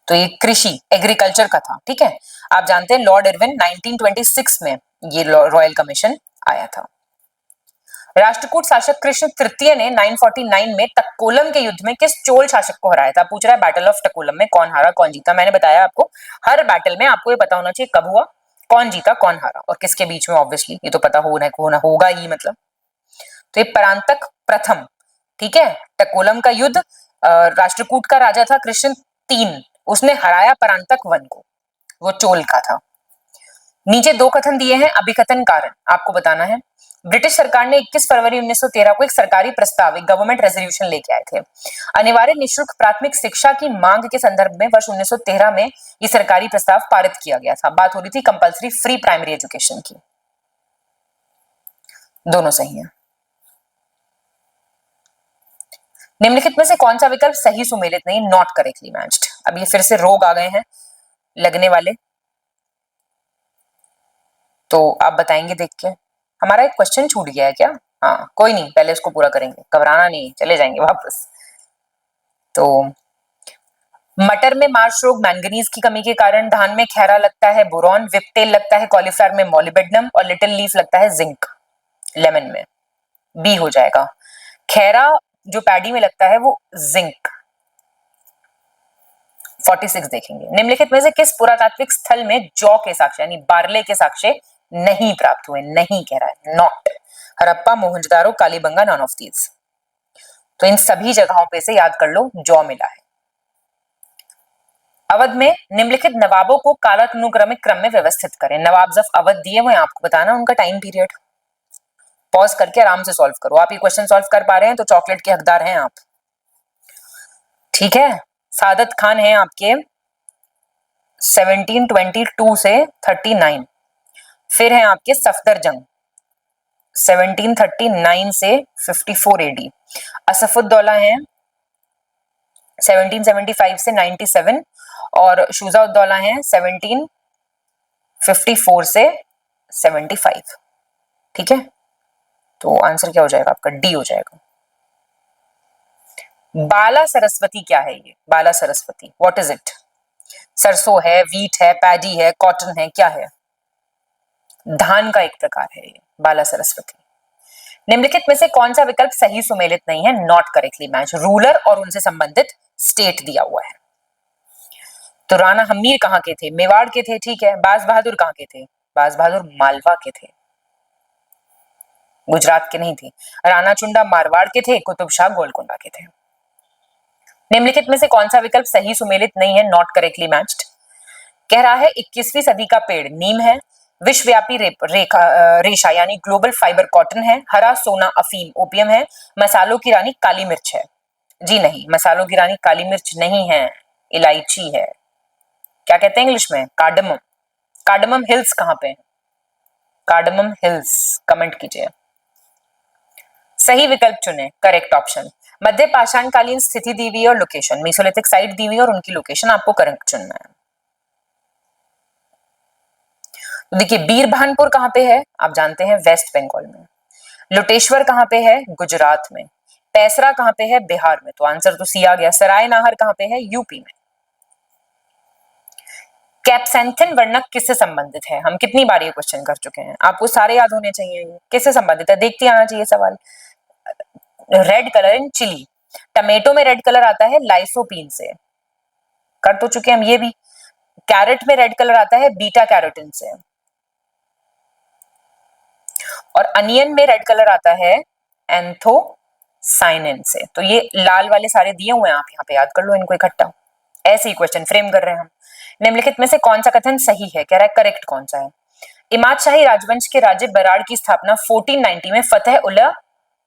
तो ये कृषि एग्रीकल्चर का था। ठीक है। आप जानते हैं लॉर्ड इरविन 1926 में ये रॉयल कमीशन आया था। राष्ट्रकूट शासक कृष्ण तृतीय ने 949 में तक्कोलम के युद्ध में किस चोल शासक को हराया था? पूछ रहा है बैटल ऑफ तक्कोलम में कौन हारा कौन जीता। मैंने बताया आपको हर बैटल में आपको ये पता होना चाहिए कब हुआ, कौन जीता, कौन हारा और किसके बीच में। ऑब्वियसली ये तो पता होगा ही, मतलब। तो ये परांतक प्रथम, ठीक है। तक्कोलम का युद्ध, राष्ट्रकूट का राजा था कृष्ण 3, उसने हराया परांतक 1 को, वो चोल का था। नीचे 2 कथन दिए हैं, अभिकथन कारण आपको बताना है। ब्रिटिश सरकार ने 21 फरवरी 1913 को एक सरकारी प्रस्ताव, एक गवर्नमेंट रेजोल्यूशन लेके आए थे। अनिवार्य निःशुल्क प्राथमिक शिक्षा की मांग के संदर्भ में वर्ष 1913 में ये सरकारी प्रस्ताव पारित किया गया था। बात हो रही थी कंपलसरी फ्री प्राइमरी एजुकेशन की। दोनों सही है। निम्नलिखित में से कौन सा विकल्प सही सुमेलित नहीं, नॉट करेक्टली मैच्ड। अब ये फिर से रोग आ गए हैं लगने वाले, तो आप बताएंगे देख के। हमारा एक क्वेश्चन छूट गया है क्या? हाँ कोई नहीं, पहले इसको पूरा करेंगे, घबराना नहीं, चले जाएंगे वापस। तो मटर में मार्श रोग मैंगनीज की कमी के कारण, धान में खैरा लगता है बोरॉन, विपटेल लगता है कॉलीफ्लावर में मॉलिबेडनम, और लिटिल लीफ लगता है जिंक लेमन में। बी हो जाएगा। खैरा जो पैडी में लगता है वो जिंक। 46 देखेंगे, निम्नलिखित में से किस पुरातात्विक स्थल में जौ के साक्ष्य यानी बार्ले के साक्ष्य नहीं प्राप्त हुए? नहीं कह रहा है, not. Harappa, Mohenjodaro, Kalibanga, none of these. तो इन सभी जगहों पे से याद कर लो जौ मिला है। अवध में निम्नलिखित नवाबों को कालानुक्रमिक क्रम में व्यवस्थित करें। नवाब जब अवध दिए हुए आपको बताना उनका टाइम पीरियड। पॉज करके आराम से सॉल्व करो। आप ये क्वेश्चन सॉल्व कर पा रहे हैं तो चॉकलेट के हकदार हैं आप, ठीक है। सादत खान हैं आपके 1722 से 39। फिर हैं आपके सफदरजंग 1739 से 54 एडी। असफुद्दौला हैं 1775 से 97 और शुजा-उद-दौला हैं 1754 से 75। ठीक है, तो आंसर क्या हो जाएगा आपका? डी हो जाएगा। बाला सरस्वती क्या है? ये बाला सरस्वती व्हाट इज इट? सरसों है, वीट है, पैडी है, कॉटन है, क्या है? धान का एक प्रकार है ये बाला सरस्वती। निम्नलिखित में से कौन सा विकल्प सही सुमेलित नहीं है? Not correctly match. रूलर और उनसे संबंधित स्टेट दिया हुआ है। तो राणा हमीर कहां के थे? मेवाड़ के थे, ठीक है। बाज बहादुर कहां के थे? बाज बहादुर मालवा के थे, गुजरात के नहीं थे। राणा चुंडा मारवाड़ के थे, कुतुब शाह गोलकोंडा के थे। निम्नलिखित में से कौन सा विकल्प सही सुमेलित नहीं है? Not correctly matched. कह रहा है 21वीं सदी का पेड़ नीम है, विश्वव्यापी रेशा यानी ग्लोबल फाइबर कॉटन है, हरा सोना अफीम ओपियम है, मसालों की रानी काली मिर्च है। जी नहीं, मसालों की रानी काली मिर्च नहीं है, इलायची है। क्या कहते हैं इंग्लिश में? कार्डमम। कार्डमम हिल्स कहां पे है? कार्डमम हिल्स, कमेंट कीजिए। सही विकल्प चुने, करेक्ट ऑप्शन। मध्य पाषाणकालीन स्थिति दी हुई और लोकेशन, मेसोलिथिक साइट दी हुई और उनकी लोकेशन आपको करेक्ट चुनना है। तो देखिए बीरभानपुर कहां पे है? आप जानते हैं वेस्ट बंगाल में। लोटेश्वर कहां पे है? गुजरात में। पैसरा कहां पे है? बिहार में। तो आंसर तो सी आ गया। सराय नाहर कहां पे है? यूपी में। कैप्सेंथिन वर्णक किससे संबंधित है? हम कितनी बार ये क्वेश्चन कर चुके हैं, आपको सारे याद होने चाहिए। किससे संबंधित है देखते आना चाहिए सवाल। Red colour in chilli, tomato में रेड कलर आता है लाइसोपीन से, कर तो चुके हम ये भी। कैरेट में रेड कलर आता है बीटा कैरोटीन से, और अनियन में रेड कलर आता है एंथोसाइनिन से। तो ये लाल वाले सारे दिए हुए हैं, आप यहाँ पे याद कर लो इनको इकट्ठा। ऐसे ही क्वेश्चन फ्रेम कर रहे हैं हम। निम्नलिखित में से कौन सा कथन सही है? कह रहा है करेक्ट कौन सा है? इमाद शाही राजवंश के राज्य बराड़ की स्थापना 1490 में फतेह उल्ला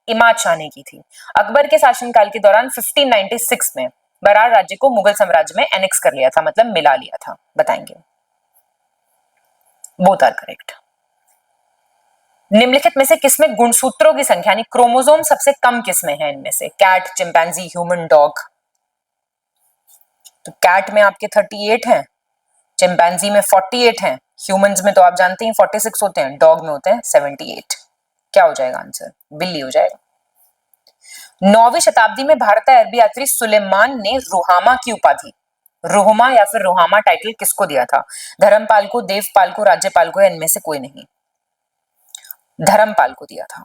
इमाद शाह ने की थी। अकबर के शासनकाल के दौरान 1596 में बराड़ राज्य को मुगल साम्राज्य में एनेक्स कर लिया था, मतलब मिला लिया था। बताएंगे। Both are correct. निम्नलिखित में से किसमें गुणसूत्रों की संख्या यानी क्रोमोसोम सबसे कम किसमें है? इनमें से कैट, चिंपैंजी, ह्यूमन, डॉग। तो कैट में आपके 38 हैं, चिंपैंजी में 48 हैं, ह्यूमंस में तो आप जानते हैं 46 होते हैं, डॉग में होते हैं 78। क्या हो जाएगा आंसर? बिल्ली हो जाएगा। 9वीं शताब्दी में भारतीय अरबी यात्री सुलेमान ने रुहामा की उपाधि, रुहमा या फिर रुहामा टाइटल किसको दिया था? धर्मपाल को, देवपाल को, राज्यपाल को, या इनमें से कोई नहीं? धर्मपाल को दिया था।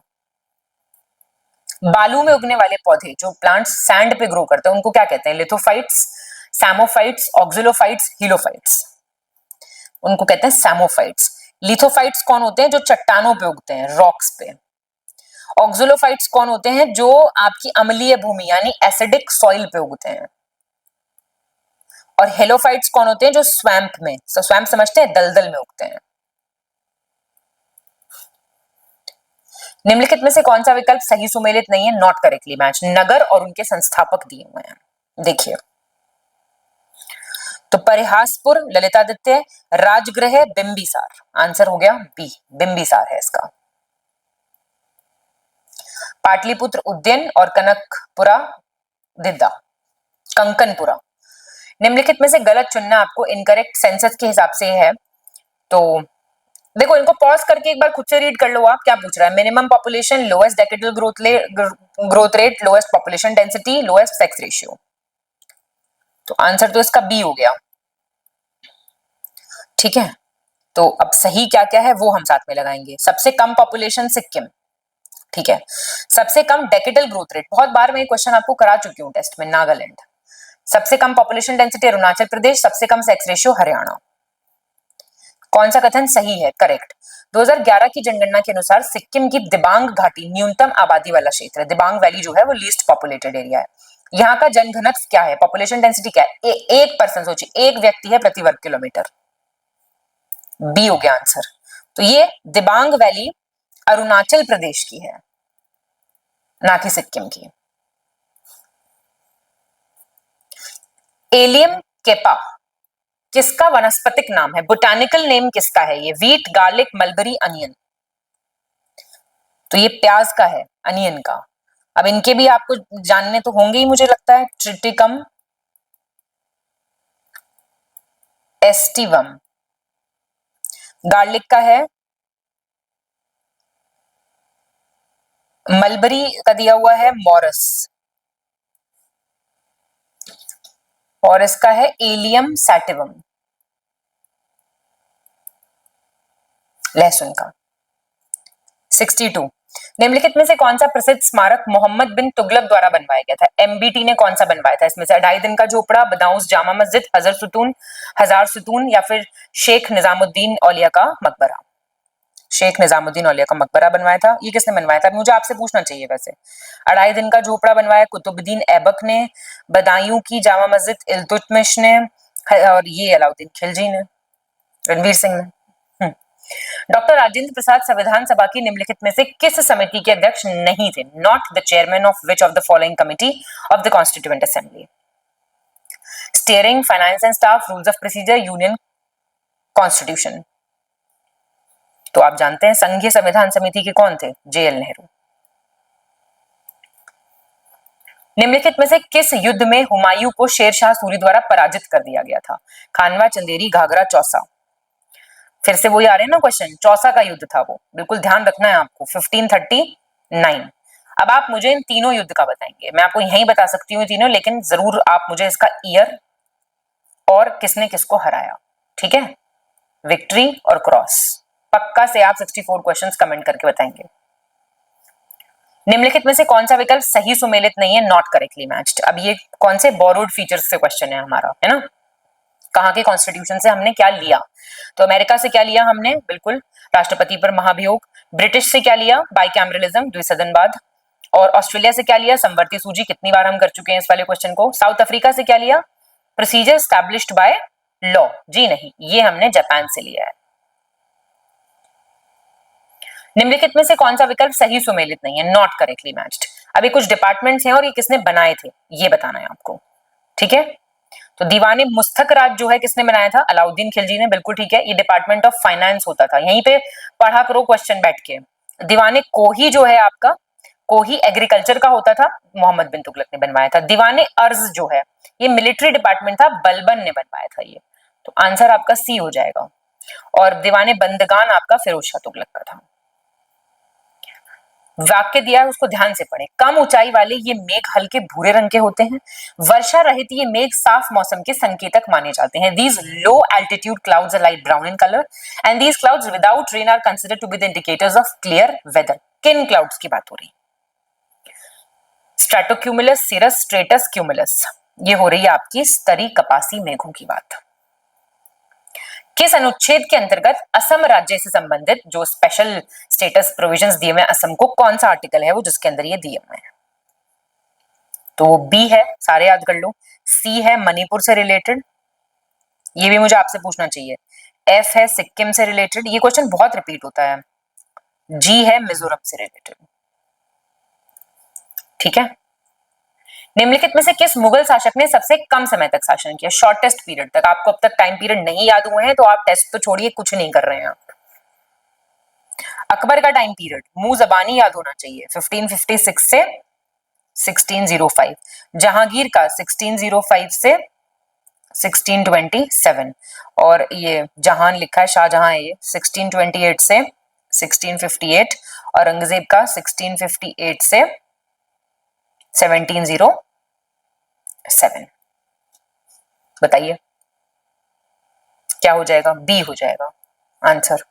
बालू में उगने वाले पौधे जो प्लांट्स सैंड पे ग्रो करते हैं उनको क्या कहते हैं? लिथोफाइट्स, सैमोफाइट्स, ऑक्सिलोफाइट्स, हीलोफाइट्स। उनको कहते हैं सैमोफाइट्स। लिथोफाइट्स कौन होते हैं? जो चट्टानों पे उगते हैं, रॉक्स पे। ऑक्सिलोफाइट्स कौन होते हैं? जो आपकी अम्लीय भूमि यानी एसिडिक सॉइल पे उगते हैं। और हेलोफाइट्स कौन होते हैं? जो स्वैम्प में, स्वैम्प समझते हैं, दलदल में उगते हैं। निम्नलिखित में से कौन सा विकल्प सही सुमेलित नहीं है? Not correctly match. नगर और उनके संस्थापक दिए हुए हैं, देखिए। तो परिहासपुर ललितादित्य, राजगृह बिंबिसार। आंसर हो गया बी, बिंबिसार है इसका। पाटलिपुत्र उद्यन और कनकपुरा दिद्दा, कंकनपुरा। निम्नलिखित में से गलत चुनना आपको इनकरेक्ट सेंसस के हिसाब से है। तो देखो इनको पॉज करके एक बार खुद से रीड कर लो आप क्या पूछ रहा है। Minimum population, lowest decadal growth rate, lowest population density, lowest sex ratio. तो आंसर तो इसका बी हो गया। ठीक है, तो अब सही क्या क्या है वो हम साथ में लगाएंगे। सबसे कम पॉपुलेशन सिक्किम, ठीक है। सबसे कम डेकेडल ग्रोथ रेट, बहुत बार मैं ये क्वेश्चन आपको करा चुकी हूं टेस्ट में, नागालैंड। सबसे कम पॉपुलेशन डेंसिटी अरुणाचल प्रदेश, सबसे कम सेक्स रेशियो हरियाणा। कौन सा कथन सही है? करेक्ट। 2011 की जनगणना के अनुसार सिक्किम की दिबांग घाटी न्यूनतम आबादी वाला क्षेत्र है। दिबांग वैली जो है वो लीस्ट पॉपुलेटेड एरिया है। यहाँ का जनघनत्व क्या है? पॉपुलेशन डेंसिटी क्या है? एक पर्सन, सोचिए एक व्यक्ति है प्रति वर्ग किलोमीटर। बी हो गया आंसर। तो ये दिबांग वैली अरुणाचल प्रदेश की है, ना कि सिक्किम की। एलियम केपा किसका वनस्पतिक नाम है? बोटानिकल नेम किसका है ये? Wheat, garlic, mulberry, onion. तो ये प्याज का है, अनियन का। अब इनके भी आपको जानने तो होंगे ही मुझे लगता है। Triticum aestivum. गार्लिक का है मलबरी का दिया हुआ है मॉरस, और इसका है एलियम सैटिवम, लहसुन का। 62 निम्नलिखित में से कौन सा प्रसिद्ध स्मारक मोहम्मद बिन तुगलक द्वारा बनवाया गया था? एमबीटी ने कौन सा बनवाया था इसमें से? 2.5 दिन का झोपड़ा, बदाऊस जामा मस्जिद, हजार सुतून या फिर शेख निजामुद्दीन औलिया का मकबरा? शेख निजामुद्दीन औलिया का मकबरा बनवाया था। ये किसने बनवाया था? मुझे आपसे पूछना चाहिए वैसे। 2.5 दिन का झोपड़ा बनवाया कुतुबुद्दीन ऐबक ने, बदायूं की जामा मस्जिद इल्तुतमिश ने, और ये अलाउद्दीन खिलजी ने, रणवीर सिंह ने। डॉक्टर राजेंद्र प्रसाद संविधान सभा की निम्नलिखित में से किस समिति के अध्यक्ष नहीं थे? Not the chairman of which of the following committee of the constituent assembly? Steering, finance and staff, rules of procedure, union, constitution. तो आप जानते हैं संघीय संविधान समिति के कौन थे? जेएल नेहरू। निम्नलिखित में से किस युद्ध में हुमायूं को शेरशाह सूरी द्वारा पराजित कर दिया गया था? खानवा, चंदेरी, घाघरा, चौसा। फिर से वही आ रहे हैं ना क्वेश्चन, चौसा का युद्ध था वो, बिल्कुल ध्यान रखना है आपको। 1539। अब आप मुझे इन तीनों युद्ध का बताएंगे। मैं आपको यही बता सकती हूँ तीनों, लेकिन जरूर आप मुझे इसका ईयर और किसने किसको हराया, ठीक है? विक्ट्री और क्रॉस। पक्का से आप 64 क्वेश्चंस कमेंट करके बताएंगे। निम्नलिखित में से कौन सा विकल्प सही सुमेलित नहीं है? Not correctly matched. अब ये कौन से बोरोड फीचर्स से क्वेश्चन है हमारा, है ना? कहाँ के कॉन्स्टिट्यूशन से हमने क्या लिया? तो अमेरिका से क्या लिया हमने? बिल्कुल राष्ट्रपति पर महाभियोग। ब्रिटिश से क्या लिया? बाइकैमरलिज्म, द्विसदनवाद। और ऑस्ट्रेलिया से क्या लिया? समवर्ती सूची। कितनी बार हम कर चुके हैं इस वाले क्वेश्चन को। साउथ अफ्रीका से क्या लिया? Procedure established by law. जी नहीं, ये हमने जापान से लिया है। निम्नलिखित में से कौन सा विकल्प सही सुमेलित नहीं है? Not correctly matched. अभी कुछ डिपार्टमेंट्स हैं और ये किसने बनाए थे ये बताना है आपको, ठीक है? तो दीवाने मुस्तक राज जो है किसने बनाया था? अलाउद्दीन खिलजी ने, बिल्कुल ठीक है। ये डिपार्टमेंट ऑफ फाइनेंस होता था, यहीं पे पढ़ा करो क्वेश्चन बैठ के। दीवाने कोही जो है आपका, कोही एग्रीकल्चर का होता था, मोहम्मद बिन तुगलक ने बनवाया था। दीवाने अर्ज जो है ये मिलिट्री डिपार्टमेंट था, बलबन ने बनवाया था ये। तो आंसर आपका सी हो जाएगा। और दीवाने बंदगान आपका फिरोज शाह तुगलक का था। वाक्य दिया है उसको ध्यान से पढ़ें। कम ऊंचाई वाले ये मेघ हल्के भूरे रंग के होते हैं। वर्षा रहित ये मेघ साफ मौसम के संकेतक माने जाते हैं। These low altitude clouds are light brown in color and these clouds without rain are considered to be the indicators of clear weather. किन क्लाउड्स की बात हो रही? स्ट्रेटोक्यूमुलस, सिरस, स्ट्रेटस क्यूमुलस। ये हो रही है आपकी स्तरी कपासी मेघों की बात। किस अनुच्छेद के अंतर्गत असम राज्य से संबंधित जो स्पेशल स्टेटस प्रोविजंस दिए हुए असम को, कौन सा आर्टिकल है वो जिसके अंदर ये दिए हुए हैं? तो बी है, सारे याद कर लो। सी है मणिपुर से रिलेटेड, ये भी मुझे आपसे पूछना चाहिए। एफ है सिक्किम से रिलेटेड, ये क्वेश्चन बहुत रिपीट होता है। जी है मिजोरम से रिलेटेड, ठीक है? निम्नलिखित में से किस मुगल शासक ने सबसे कम समय तक शासन किया? शॉर्टेस्ट पीरियड तक। आपको अब तक टाइम पीरियड नहीं याद हुए हैं तो आप टेस्ट तो छोड़िए, कुछ नहीं कर रहे हैं आप। अकबर का टाइम पीरियड मुंह जबानी याद होना चाहिए, 1556 से 1605। जहांगीर का 1605 से 1627। और ये जहान लिखा है, शाहजहां है ये, 1628 से 1658। औरंगजेब का 1658 से 1707। बताइए क्या हो जाएगा? बी हो जाएगा आंसर।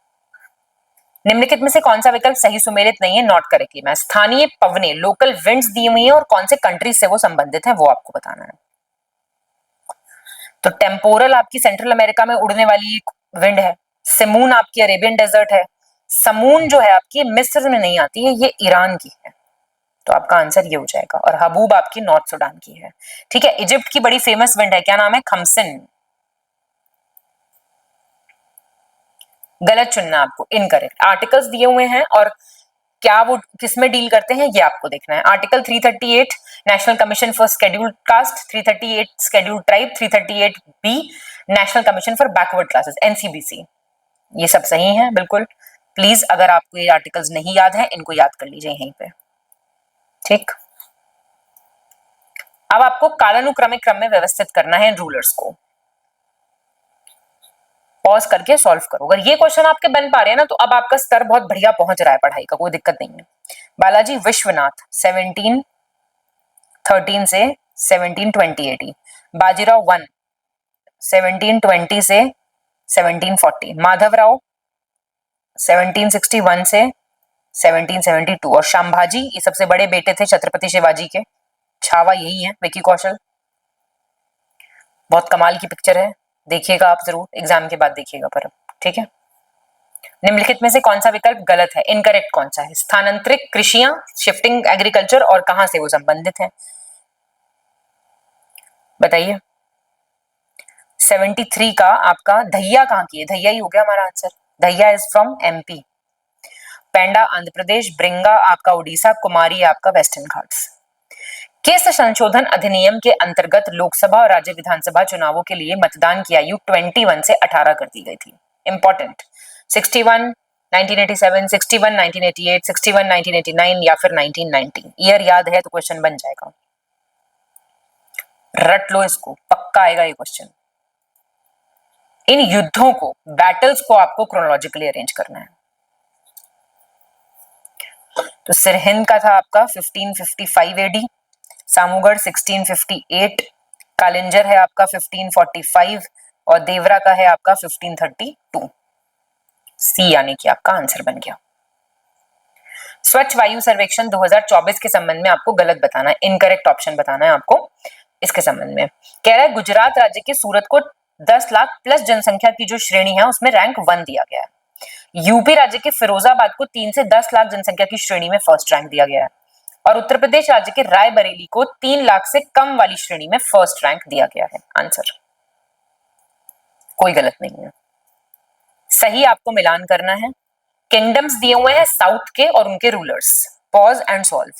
निम्नलिखित में से कौन सा विकल्प सही सुमेलित नहीं है? Not correctly match. स्थानीय पवने, लोकल विंड्स दी हुई है और कौन से कंट्री से वो संबंधित है वो आपको बताना है। तो टेम्पोरल आपकी सेंट्रल अमेरिका में उड़ने वाली एक विंड है। सिमून आपकी अरेबियन डेजर्ट है। समून जो है आपकी मिस्र में नहीं आती है, ये ईरान की है। तो आपका आंसर ये हो जाएगा। और हबूब आपकी नॉर्थ सूडान की है, ठीक है? इजिप्ट की बड़ी फेमस विंड है, क्या नाम है? खमसिन। गलत चुनना आपको, इनकरेक्ट। आर्टिकल्स दिए हुए हैं और क्या वो किसमें डील करते हैं ये आपको देखना है। Article 338 national commission for scheduled caste, 338 scheduled tribe, 338 B national commission for backward classes, NCBC. ये सब सही है बिल्कुल। प्लीज अगर आपको ये आर्टिकल्स नहीं याद है इनको याद कर लीजिए यहीं पे, ठीक। अब आपको कालानुक्रमिक क्रम में व्यवस्थित करना है रूलर्स को। पॉज करके सॉल्व करो। अगर ये क्वेश्चन आपके बन पा रहे हैं ना तो अब आपका स्तर बहुत बढ़िया पहुंच रहा है पढ़ाई का, कोई दिक्कत नहीं है। बालाजी विश्वनाथ 1713 से 1720 बाजीराव 1 1720 से 1740, माधवराव 1761 से 1772 और संभाजी, ये सबसे बड़े बेटे थे छत्रपति शिवाजी के, छावा यही है, विकी कौशल। बहुत कमाल की पिक्चर है, देखिएगा आप जरूर, एग्जाम के बाद देखिएगा पर, ठीक है। निम्नलिखित में से कौन सा विकल्प गलत है, इनकरेक्ट कौन सा है? स्थानांतरित कृषियां, शिफ्टिंग एग्रीकल्चर, और कहां से वो संबंधित है बताइए। 73 का आपका धैया कहां की है? धैया ही हो गया हमारा आंसर। धैया इज फ्रॉम एमपी। पेंडा आंध्र प्रदेश, ब्रिंगा आपका उड़ीसा, कुमारी आपका वेस्टर्न घाट्स। किस संशोधन अधिनियम के अंतर्गत लोकसभा और राज्य विधानसभा चुनावों के लिए मतदान की आयु 21 से 18 कर दी गई थी? इंपॉर्टेंट। 61 1987, 61 1988, 61 1989 या फिर 1990? ईयर याद है तो क्वेश्चन बन जाएगा, रट लो इसको, पक्का आएगा ये क्वेश्चन। इन युद्धों को, बैटल्स को आपको क्रोनोलॉजिकली अरेंज करना है। तो सिरहिंद का था आपका 1555 एडी, सामूगढ़ 1658, कालिंजर है आपका 1545 और देवरा का है आपका 1532। सी यानी कि आपका आंसर बन गया। स्वच्छ वायु सर्वेक्षण 2024 के संबंध में आपको गलत बताना है, इनकरेक्ट ऑप्शन बताना है आपको इसके संबंध में। कह रहा है गुजरात राज्य के सूरत को 10 लाख प्लस जनसंख्या की जो श्रेणी है उसमें रैंक 1 दिया गया है। यूपी राज्य के फिरोजाबाद को 3 से 10 लाख जनसंख्या की श्रेणी में फर्स्ट रैंक दिया गया है और उत्तर प्रदेश राज्य के रायबरेली को 3 लाख से कम वाली श्रेणी में फर्स्ट रैंक दिया गया है। आंसर कोई गलत नहीं है, सही आपको मिलान करना है। किंगडम्स दिए हुए हैं साउथ के और उनके rulers. Pause and solve.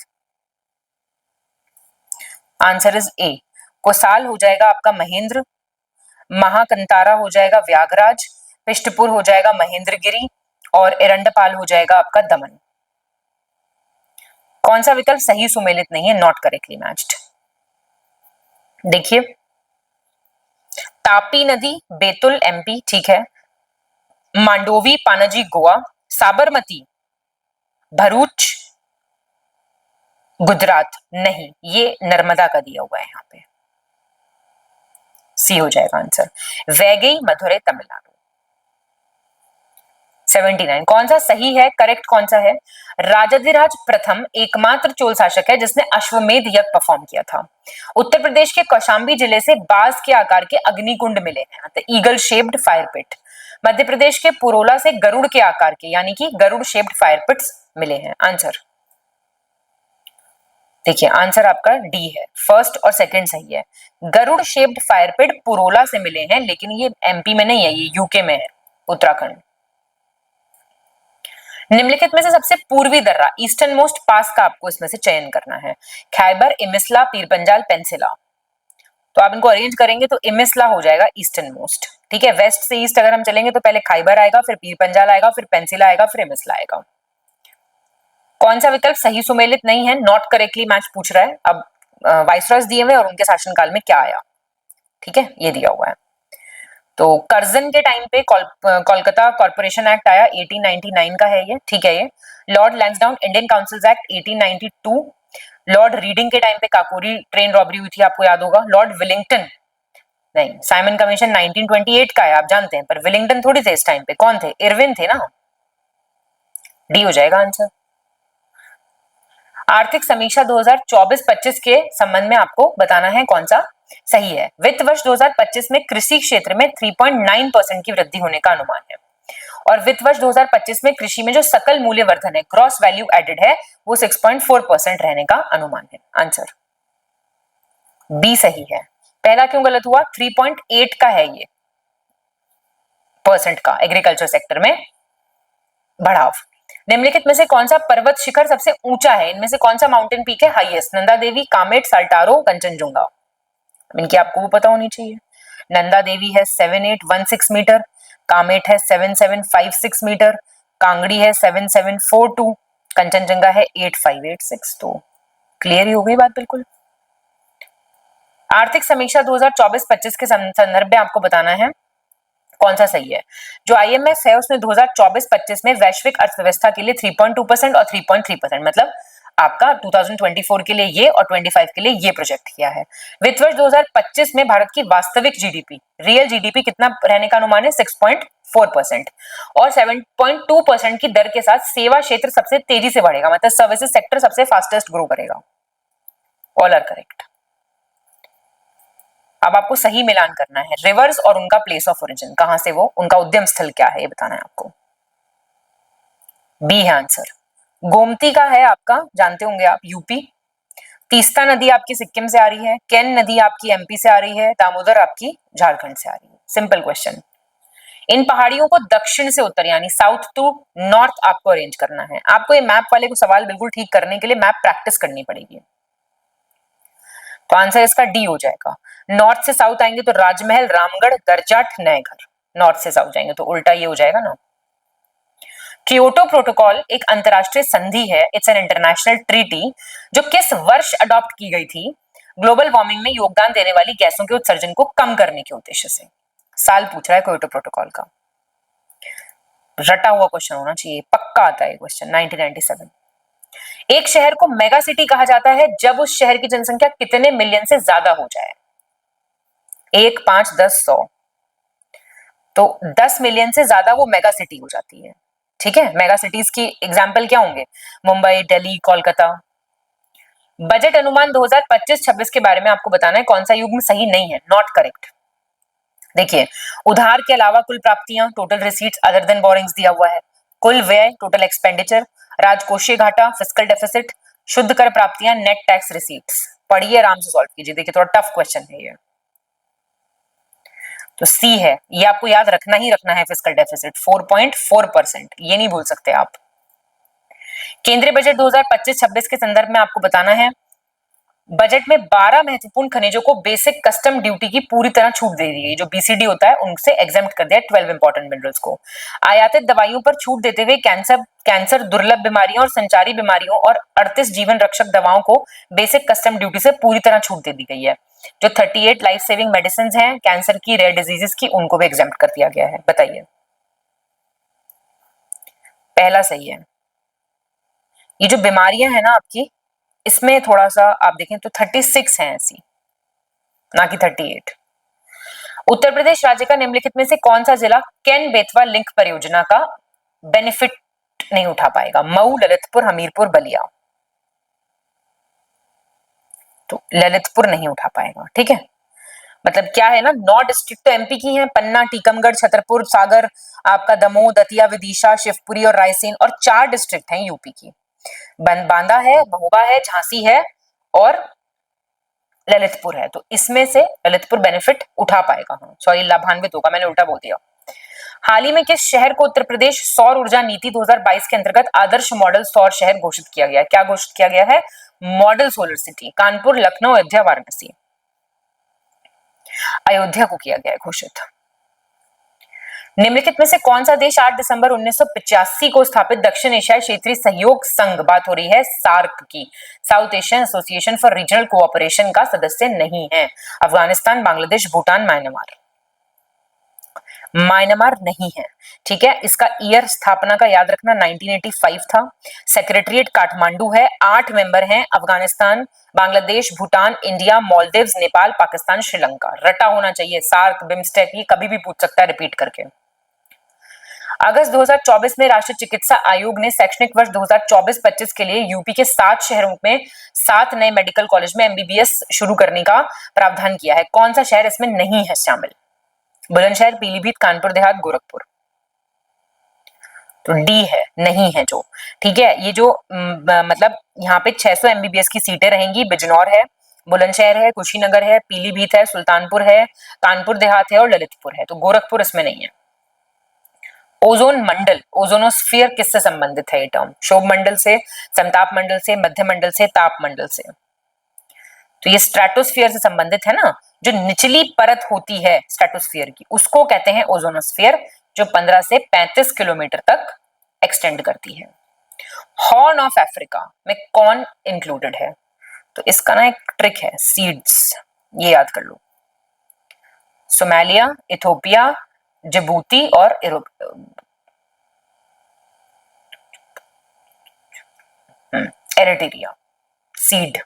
Answer is A. कोसाल हो जाएगा आपका महेंद्र, महाकंतारा हो जाएगा व्यागराज, पिष्टपुर हो जाएगा महेंद्रगिरी और एरंडपाल हो जाएगा आपका दमन। कौन सा विकल्प सही सुमेलित नहीं है, नॉट करेक्टली मैच्ड? देखिए, तापी नदी बैतुल एमपी, ठीक है, मांडोवी पानाजी गोवा, साबरमती भरूच गुजरात नहीं, ये नर्मदा का दिया हुआ है यहाँ पे, सी हो जाएगा आंसर। वैगई मधुरै तमिलनाडु। 79 कौन सा सही है, करेक्ट कौन सा है? राजाधिराज प्रथम एकमात्र चोल शासक है जिसने अश्वमेध यज्ञ परफॉर्म किया था। उत्तर प्रदेश के कौशांबी जिले से बाज के आकार के अग्निकुंड मिले हैं, द ईगल शेप्ड फायर पिट। मध्य प्रदेश के पुरोला से गरुड़ के आकार के यानी कि गरुड़ शेप्ड फायर पिट्स मिले हैं। आंसर देखिए, आंसर आपका डी है, फर्स्ट और सेकंड सही है। गरुड़ शेप्ड फायर पिट पुरोला से मिले हैं, लेकिन ये एमपी में नहीं है, ये यूके में है, उत्तराखंड। निम्नलिखित में से सबसे पूर्वी दर्रा, ईस्टर्न मोस्ट पास का आपको इसमें से चयन करना है। खैबर, इमिस्ला, पीरपंजाल, पेंसिला। तो आप इनको अरेंज करेंगे तो इमिस्ला हो जाएगा ईस्टर्न मोस्ट, ठीक है। वेस्ट से ईस्ट अगर हम चलेंगे तो पहले खैबर आएगा, फिर पीरपंजाल आएगा, फिर पेंसिला आएगा, फिर इमिस्ला आएगा। कौन सा विकल्प सही सुमेलित नहीं है, नॉट करेक्टली मैच पूछ रहा है। अब वाइसरॉयज दिए हुए और उनके शासनकाल में क्या आया, ठीक है, ये दिया हुआ है। तो कर्जन के टाइम पे कोलकाता कॉर्पोरेशन एक्ट आया, 1899 का है ये, ठीक है। ये Lord Lansdowne Indian councils act 1892, Lord reading के टाइम पे काकोरी ट्रेन रॉबरी हुई थी, आपको याद होगा। लॉर्ड विलिंगटन नहीं, साइमन कमीशन 1928 का है, आप जानते हैं, पर विलिंगटन थोड़ी थे इस टाइम पे, कौन थे? इरविन थे ना, डी हो जाएगा आंसर। आर्थिक समीक्षा 2024-25 के संबंध में आपको बताना है कौन सा सही है। वित्त वर्ष 2025 में कृषि क्षेत्र में 3.9% की वृद्धि होने का अनुमान है और वित्त वर्ष 2025 में कृषि में जो सकल मूल्य वर्धन है, ग्रॉस वैल्यू एडेड है, वो 6.4% रहने का अनुमान है। आंसर बी सही है। पहला क्यों गलत हुआ? 3.8 का है ये परसेंट का एग्रीकल्चर सेक्टर में बढ़ाव। निम्नलिखित में से कौन सा पर्वत शिखर सबसे ऊंचा है? इनमें से कौन सा माउंटेन पीक है हाईएस्ट? नंदा देवी, कामेट, साल्टारो, कंचनजुंगा। इनकी आपको पता होनी चाहिए। नंदा देवी है 7816 मीटर, कामेट है 7756 मीटर, कांगड़ी है 7742, कंचनजंगा है 8586। तो क्लियर ही हो गई बात बिल्कुल। आर्थिक समीक्षा 2024-25 के संदर्भ में आपको बताना है कौन सा सही है। जो आईएमएफ है उसने 2024-25 में वैश्विक अर्थव्यवस्था के लिए 3.2% और 3.3%, मतलब आपका 2024 के लिए ये और 25 के लिए ये प्रोजेक्ट किया है। वित्त वर्ष 2025 में भारत की वास्तविक जीडीपी, रियल जीडीपी कितना रहने का अनुमान है? 6.4%, और 7.2% की दर के साथ सेवा क्षेत्र सबसे तेजी से बढ़ेगा, मतलब सर्विसेज सेक्टर सबसे फास्टेस्ट ग्रो करेगा। All are correct. अब आपको सही मिलान करना है रिवर्स और उनका प्लेस ऑफ ओरिजिन, कहां से वो, उनका उद्यम स्थल क्या है ये बताना है आपको। बी है आंसर। गोमती का है आपका, जानते होंगे आप, यूपी। तीस्ता नदी आपकी सिक्किम से आ रही है, केन नदी आपकी एमपी से आ रही है, दामोदर आपकी झारखंड से आ रही है। Simple question. इन पहाड़ियों को दक्षिण से उत्तर यानी साउथ टू नॉर्थ आपको अरेंज करना है। आपको ये मैप वाले को सवाल बिल्कुल ठीक करने के लिए मैप प्रैक्टिस करनी पड़ेगी। तो आंसर इसका डी हो जाएगा। नॉर्थ से साउथ आएंगे तो राजमहल, रामगढ़, गरजाट, नए घर। नॉर्थ से साउथ जाएंगे तो उल्टा ये हो जाएगा ना। क्योटो प्रोटोकॉल एक अंतरराष्ट्रीय संधि है, इट्स एन इंटरनेशनल ट्रीटी, जो किस वर्ष अडॉप्ट की गई थी ग्लोबल वार्मिंग में योगदान देने वाली गैसों के उत्सर्जन को कम करने के उद्देश्य से। साल पूछ रहा है क्योटो प्रोटोकॉल का, रटा हुआ क्वेश्चन होना चाहिए, पक्का आता है क्वेश्चन। 1997। एक शहर को मेगा सिटी कहा जाता है जब उस शहर की जनसंख्या कितने मिलियन से ज्यादा हो जाए? 1, 5, 10, 100। तो 10 मिलियन से ज्यादा वो मेगा सिटी हो जाती है। ठीक है, मेगा सिटीज की एग्जाम्पल क्या होंगे? मुंबई, दिल्ली, कोलकाता। बजट अनुमान 2025-26 के बारे में आपको बताना है कौन सा युग्म सही नहीं है, नॉट करेक्ट। देखिए, उधार के अलावा कुल प्राप्तियां, total receipts other than borings दिया हुआ है, कुल व्यय, टोटल एक्सपेंडिचर, राजकोषीय घाटा, फिस्कल डेफिसिट, शुद्ध कर प्राप्तियां, नेट टैक्स रिसीट्स। पढ़िए, आराम से सॉल्व कीजिए, देखिए थोड़ा टफ क्वेश्चन है ये। तो सी है, ये आपको याद रखना ही रखना है, फिस्कल डेफिसिट 4.4%, ये नहीं भूल सकते आप। केंद्रीय बजट 2025-26 के संदर्भ में आपको बताना है, बजट में 12 महत्वपूर्ण खनिजों को बेसिक कस्टम ड्यूटी की पूरी तरह छूट दे दी गई, जो बीसीडी होता है उनसे एग्जेम्प्ट कर दिया 12 इंपॉर्टेंट मिनरल्स को। आयातित दवाइयों पर छूट देते हुए कैंसर, दुर्लभ बीमारियों और संचारी बीमारियों और 38 जीवन रक्षक दवाओं को बेसिक कस्टम ड्यूटी से पूरी तरह छूट दे दी गई है। जो 38 लाइफ सेविंग मेडिसिन हैं, कैंसर की, रेयर डिजीजेस की, उनको भी एग्जेम्प्ट कर दिया गया है। बताइए, पहला सही है। ये जो बीमारियां हैं ना आपकी, इसमें थोड़ा सा आप देखें तो 36 हैं ऐसी, ना कि 38। उत्तर प्रदेश राज्य का निम्नलिखित में से कौन सा जिला केन बेतवा लिंक परियोजना का बेनिफिट नहीं उठा पाएगा? मऊ, ललितपुर, हमीरपुर, बलिया। तो ललितपुर नहीं उठा पाएगा। ठीक है, मतलब क्या है ना, 9 डिस्ट्रिक्ट तो एमपी की हैं, पन्ना, टीकमगढ़, छतरपुर, सागर, आपका दमोह, दतिया, विदिशा, शिवपुरी और रायसेन, और 4 डिस्ट्रिक्ट हैं यूपी की, बांदा है, महोबा है, झांसी है और ललितपुर है। तो इसमें से ललितपुर बेनिफिट उठा पाएगा, हाँ सॉरी लाभान्वित होगा, मैंने उल्टा बोल दिया। हाल ही में किस शहर को उत्तर प्रदेश सौर ऊर्जा नीति 2022 के अंतर्गत आदर्श मॉडल सौर शहर घोषित किया गया है? क्या घोषित किया गया है? Model solar city. Kanpur, Lucknow, Ayodhya, Varanasi. Ayodhya को किया गया है घोषित। निम्नलिखित में से कौन सा देश 8 दिसंबर 1985 को स्थापित दक्षिण एशियाई क्षेत्रीय सहयोग संघ, बात हो रही है सार्क की, south Asian association for regional cooperation का सदस्य नहीं है? अफगानिस्तान, बांग्लादेश, भूटान, म्यांमार। म्यांमार नहीं है। ठीक है, इसका ईयर स्थापना का याद रखना 1985 था। सेक्रेटरीट काठमांडू है। 8 मेंबर हैं, अफगानिस्तान, बांग्लादेश, भूटान, इंडिया, मालदीव्स, नेपाल, पाकिस्तान, श्रीलंका। रटा होना चाहिए, सार्क, बिम्स्टेक, ये कभी भी पूछ सकता है रिपीट करके। अगस्त 2024 में राष्ट्रीय चिकित्सा आयोग ने शैक्षणिक वर्ष 2024-25 के लिए यूपी के 7 शहरों में 7 नए मेडिकल कॉलेज में एमबीबीएस शुरू करने का प्रावधान किया है। कौन सा शहर इसमें नहीं है शामिल? बुलंदशहर, पीलीभीत, कानपुर देहात, गोरखपुर। तो डी है, नहीं है जो। ठीक है, ये जो मतलब यहाँ पे 600 एमबीबीएस की सीटें रहेंगी। बिजनौर है, बुलंदशहर है, कुशीनगर है, पीलीभीत है, सुल्तानपुर है, कानपुर देहात है और ललितपुर है। तो गोरखपुर इसमें नहीं है। ओजोन मंडल, ओजोनोस्फीयर किससे संबंधित है? ये टर्म शोभ मंडल से, समताप मंडल से, मध्य मंडल से, ताप मंडल से। तो ये स्ट्रेटोस्फीयर से संबंधित है ना, जो निचली परत होती है स्ट्रेटोस्फीयर की, उसको कहते हैं ओजोनोस्फीयर, जो 15 से 35 किलोमीटर तक एक्सटेंड करती है। हॉर्न ऑफ अफ्रीका में कौन इंक्लूडेड है? तो इसका ना एक ट्रिक है, सीड्स, ये याद कर लो। सोमालिया, इथोपिया, जिबूती और एरिट्रिया, सीड,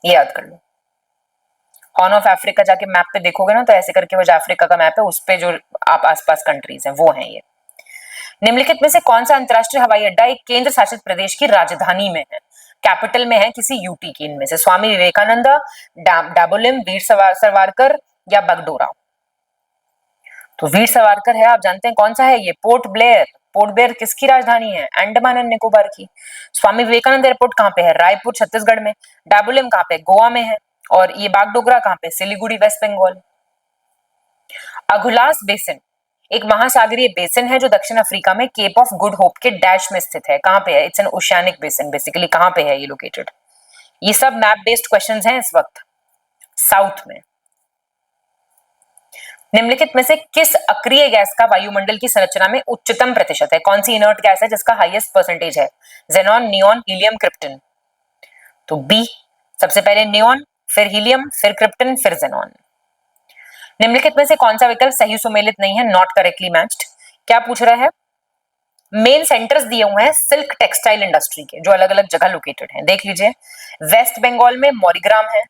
ये याद कर लो। हॉर्न ऑफ अफ्रीका जाके मैप पे देखोगे ना, तो ऐसे करके वो जो अफ्रीका का मैप है उस पे जो आप आसपास कंट्रीज हैं वो हैं ये। निम्नलिखित में से कौन सा अंतरराष्ट्रीय हवाई अड्डा एक केंद्र शासित प्रदेश की राजधानी में है, कैपिटल में है किसी यूटी की? इनमें से स्वामी विवेकानंद, डाबोलिम, वीर सावरकर या बगडोरा? तो वीर सावरकर है, आप जानते हैं कौन सा है ये? Port Blair. पोर्ट ब्लेयर किसकी राजधानी है? अंडमान एंड निकोबार की। स्वामी विवेकानंद एयरपोर्ट कहाँ पे है? रायपुर, छत्तीसगढ़ में। डाबोलिम कहाँ पे? गोवा में है। और ये बागडोगरा कहाँ पे? सिलीगुड़ी, वेस्ट बंगाल। अगुलास बेसिन एक महासागरीय बेसिन है जो दक्षिण अफ्रीका में केप ऑफ गुड होप के डैश में स्थित है। कहां पे है? It's an oceanic basin. Basically कहां पे है ये लोकेटेड? ये सब मैप बेस्ड क्वेश्चंस हैं इस वक्त। साउथ में। निम्नलिखित में से किस अक्रिय गैस का वायुमंडल की संरचना में उच्चतम प्रतिशत है? कौन सी इनर्ट गैस है जिसका हाईएस्ट परसेंटेज है? Xenon, neon, helium, krypton? तो बी, सबसे पहले नियोन, फिर हीलियम, फिर क्रिप्टन, फिर जेनॉन। निम्नलिखित में से कौन सा विकल्प सही सुमेलित नहीं है? Not correctly matched. क्या पूछ रहा है? मेन सेंटर्स दिए हुए हैं सिल्क टेक्सटाइल इंडस्ट्री के, जो अलग अलग जगह लोकेटेड हैं। देख लीजिए, वेस्ट बंगाल में मौरीग्राम है,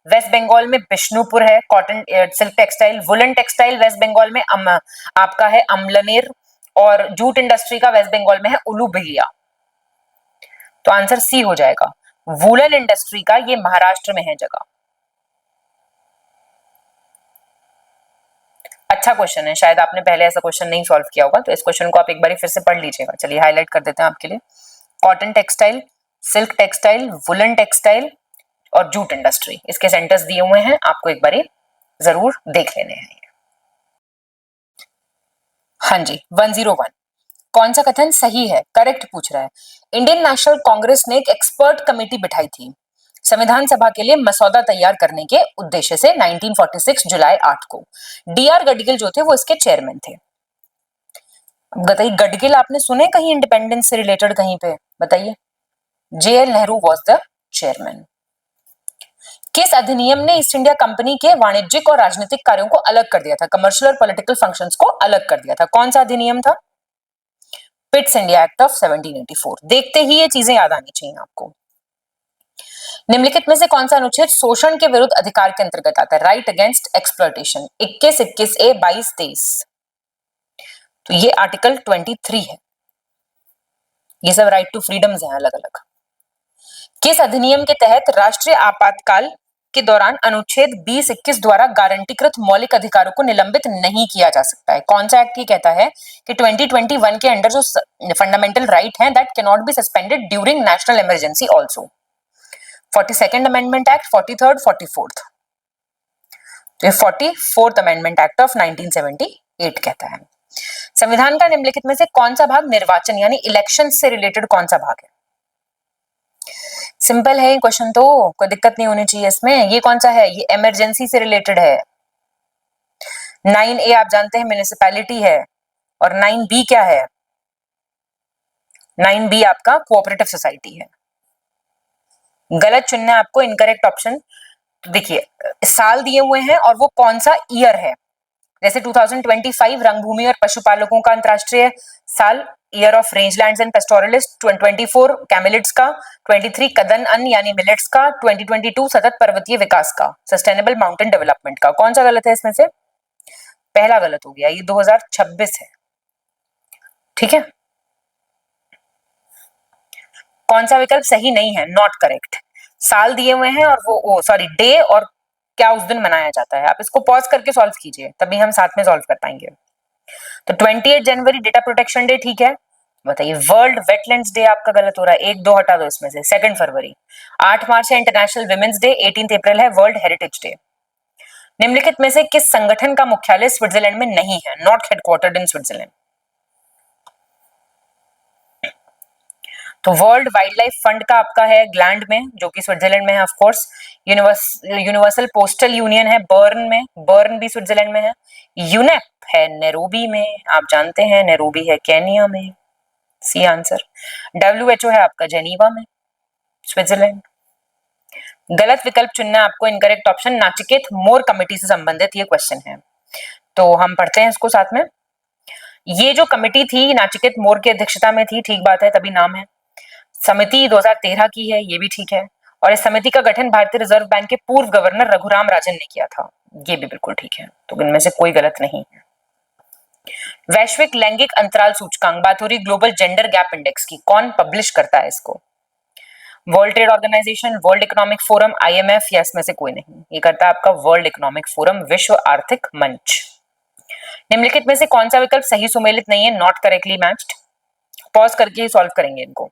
वेस्ट बंगाल में बिष्णुपुर है cotton silk textile, woollen textile West Bengal में आपका है अम्लनेर, और जूट इंडस्ट्री का वेस्ट बंगाल में है उलूबेड़िया। तो आंसर सी हो जाएगा। वुलन इंडस्ट्री का ये महाराष्ट्र में है जगह। अच्छा क्वेश्चन है, शायद आपने पहले ऐसा क्वेश्चन नहीं सॉल्व किया होगा, तो इस क्वेश्चन को आप एक बार फिर से पढ़ लीजिएगा। चलिए हाईलाइट कर देते हैं आपके लिए। Cotton textile, silk textile, woollen textile और जूट इंडस्ट्री, इसके सेंटर्स दिए हुए हैं, आपको एक बार जरूर देख लेने हैं। हाँ जी, 101 कौन सा कथन सही है? करेक्ट पूछ रहा है। इंडियन नेशनल कांग्रेस ने एक एक्सपर्ट कमेटी बिठाई थी संविधान सभा के लिए मसौदा तैयार करने के उद्देश्य से 1946 जुलाई 8 को। डीआर गडगिल जो थे वो इसके चेयरमैन थे। बताइए, गडगिल आपने सुने कहीं इंडिपेंडेंस से रिलेटेड कहीं पे? बताइए। JL Nehru was the chairman. किस अधिनियम ने ईस्ट इंडिया कंपनी के वाणिज्यिक और राजनीतिक कार्यों को अलग कर दिया था? कमर्शियल और पॉलिटिकल फंक्शंस को अलग कर दिया था। कौन सा अधिनियम था? Pitt's India act of 1784। देखते ही ये चीजें याद आनी चाहिए आपको। निम्नलिखित में से कौन सा अनुच्छेद शोषण के विरुद्ध अधिकार के अंतर्गत आता है? Right against exploitation. 21, 21A, 22, 23। तो ये आर्टिकल 23 है। ये सब राइट टू फ्रीडम्स हैं अलग अलग। किस अधिनियम के तहत राष्ट्रीय आपातकाल के दौरान अनुच्छेद 20, 21 द्वारा गारंटीकृत मौलिक अधिकारों को निलंबित नहीं किया जा सकता है? कौन सा एक्ट ये कहता है कि 2021 के अंडर जो फंडामेंटल राइट है that can not be suspended during national emergency also? 42nd amendment act, 43rd, 44th। तो 44th अमेंडमेंट एक्ट ऑफ 1978 कहता है। संविधान का निम्नलिखित में से कौन सा भाग निर्वाचन यानी इलेक्शन से रिलेटेड कौन सा भाग है? सिंपल है क्वेश्चन, तो कोई दिक्कत नहीं होनी चाहिए इसमें। ये कौन सा है? ये इमरजेंसी से रिलेटेड है। 9A आप जानते हैं म्युनिसिपैलिटी है, और 9B क्या है? 9B आपका कोऑपरेटिव सोसाइटी है। गलत चुनना है आपको, इनकरेक्ट ऑप्शन। तो देखिए, साल दिए हुए हैं और वो कौन सा ईयर है। जैसे 2025 रंगभूमि और पशुपालकों का अंतरराष्ट्रीय साल, ईयर ऑफ रेंजलैंड्स एंड पेस्टोरलिस्ट, 24 कैमिलिट्स का, 23 कदन अन्न यानी मिलेट्स का, 2022 सतत पर्वतीय विकास का, सस्टेनेबल माउंटेन डेवलपमेंट का। कौन सा गलत है इसमें से? पहला गलत हो गया, ये 2026 है। ठीक है, कौन सा विकल्प सही नहीं है? Not correct. साल दिए हुए हैं और वो सॉरी डे और क्या उस दिन मनाया जाता है। आप इसको पॉज करके सॉल्व कीजिए, तभी हम साथ में सॉल्व कर पाएंगे। तो 28 जनवरी डेटा प्रोटेक्शन डे ठीक है। बताइए, वर्ल्ड वेटलैंड्स डे आपका गलत हो रहा है, 1, 2 हटा दो इसमें से। 2 फरवरी। 8 मार्च है इंटरनेशनल विमेंस डे, 18 अप्रैल है वर्ल्ड हेरिटेज डे। निम्नलिखित में से किस संगठन का मुख्यालय स्विट्जरलैंड में नहीं है? Not headquartered in Switzerland. तो वर्ल्ड वाइल्ड लाइफ फंड का आपका है ग्लैंड में, जो कि स्विट्जरलैंड में है of course. Universal postal union है बर्न में, बर्न भी स्विट्जरलैंड में है। यूनेप है नैरोबी में, आप जानते हैं नैरोबी है केनिया में। C answer. WHO है आपका जेनीवा में, स्विट्जरलैंड। गलत विकल्प चुनना है आपको, इनकरेक्ट ऑप्शन नाचिकेत मोर कमेटी से संबंधित ये क्वेश्चन है, तो हम पढ़ते हैं इसको साथ में। ये जो कमेटी थी नाचिकेत मोर की अध्यक्षता में थी, ठीक बात है, तभी नाम है। समिति 2013 की है, ये भी ठीक है। और इस समिति का गठन भारतीय रिजर्व बैंक के पूर्व गवर्नर रघुराम राजन ने किया था, ये भी बिल्कुल ठीक है, तो इनमें से कोई गलत नहीं है। वैश्विक लैंगिक अंतराल सूचकांक, बात हो रही ग्लोबल जेंडर गैप इंडेक्स की, कौन पब्लिश करता है इसको? World Trade Organization, World Economic Forum, IMF, या इसमें से कोई नहीं? ये करता है आपका वर्ल्ड इकोनॉमिक फोरम, विश्व आर्थिक मंच। निम्नलिखित में से कौन सा विकल्प सही सुमेलित नहीं है, नॉट करेक्टली मैच्ड? पॉज करके ही सॉल्व करेंगे इनको।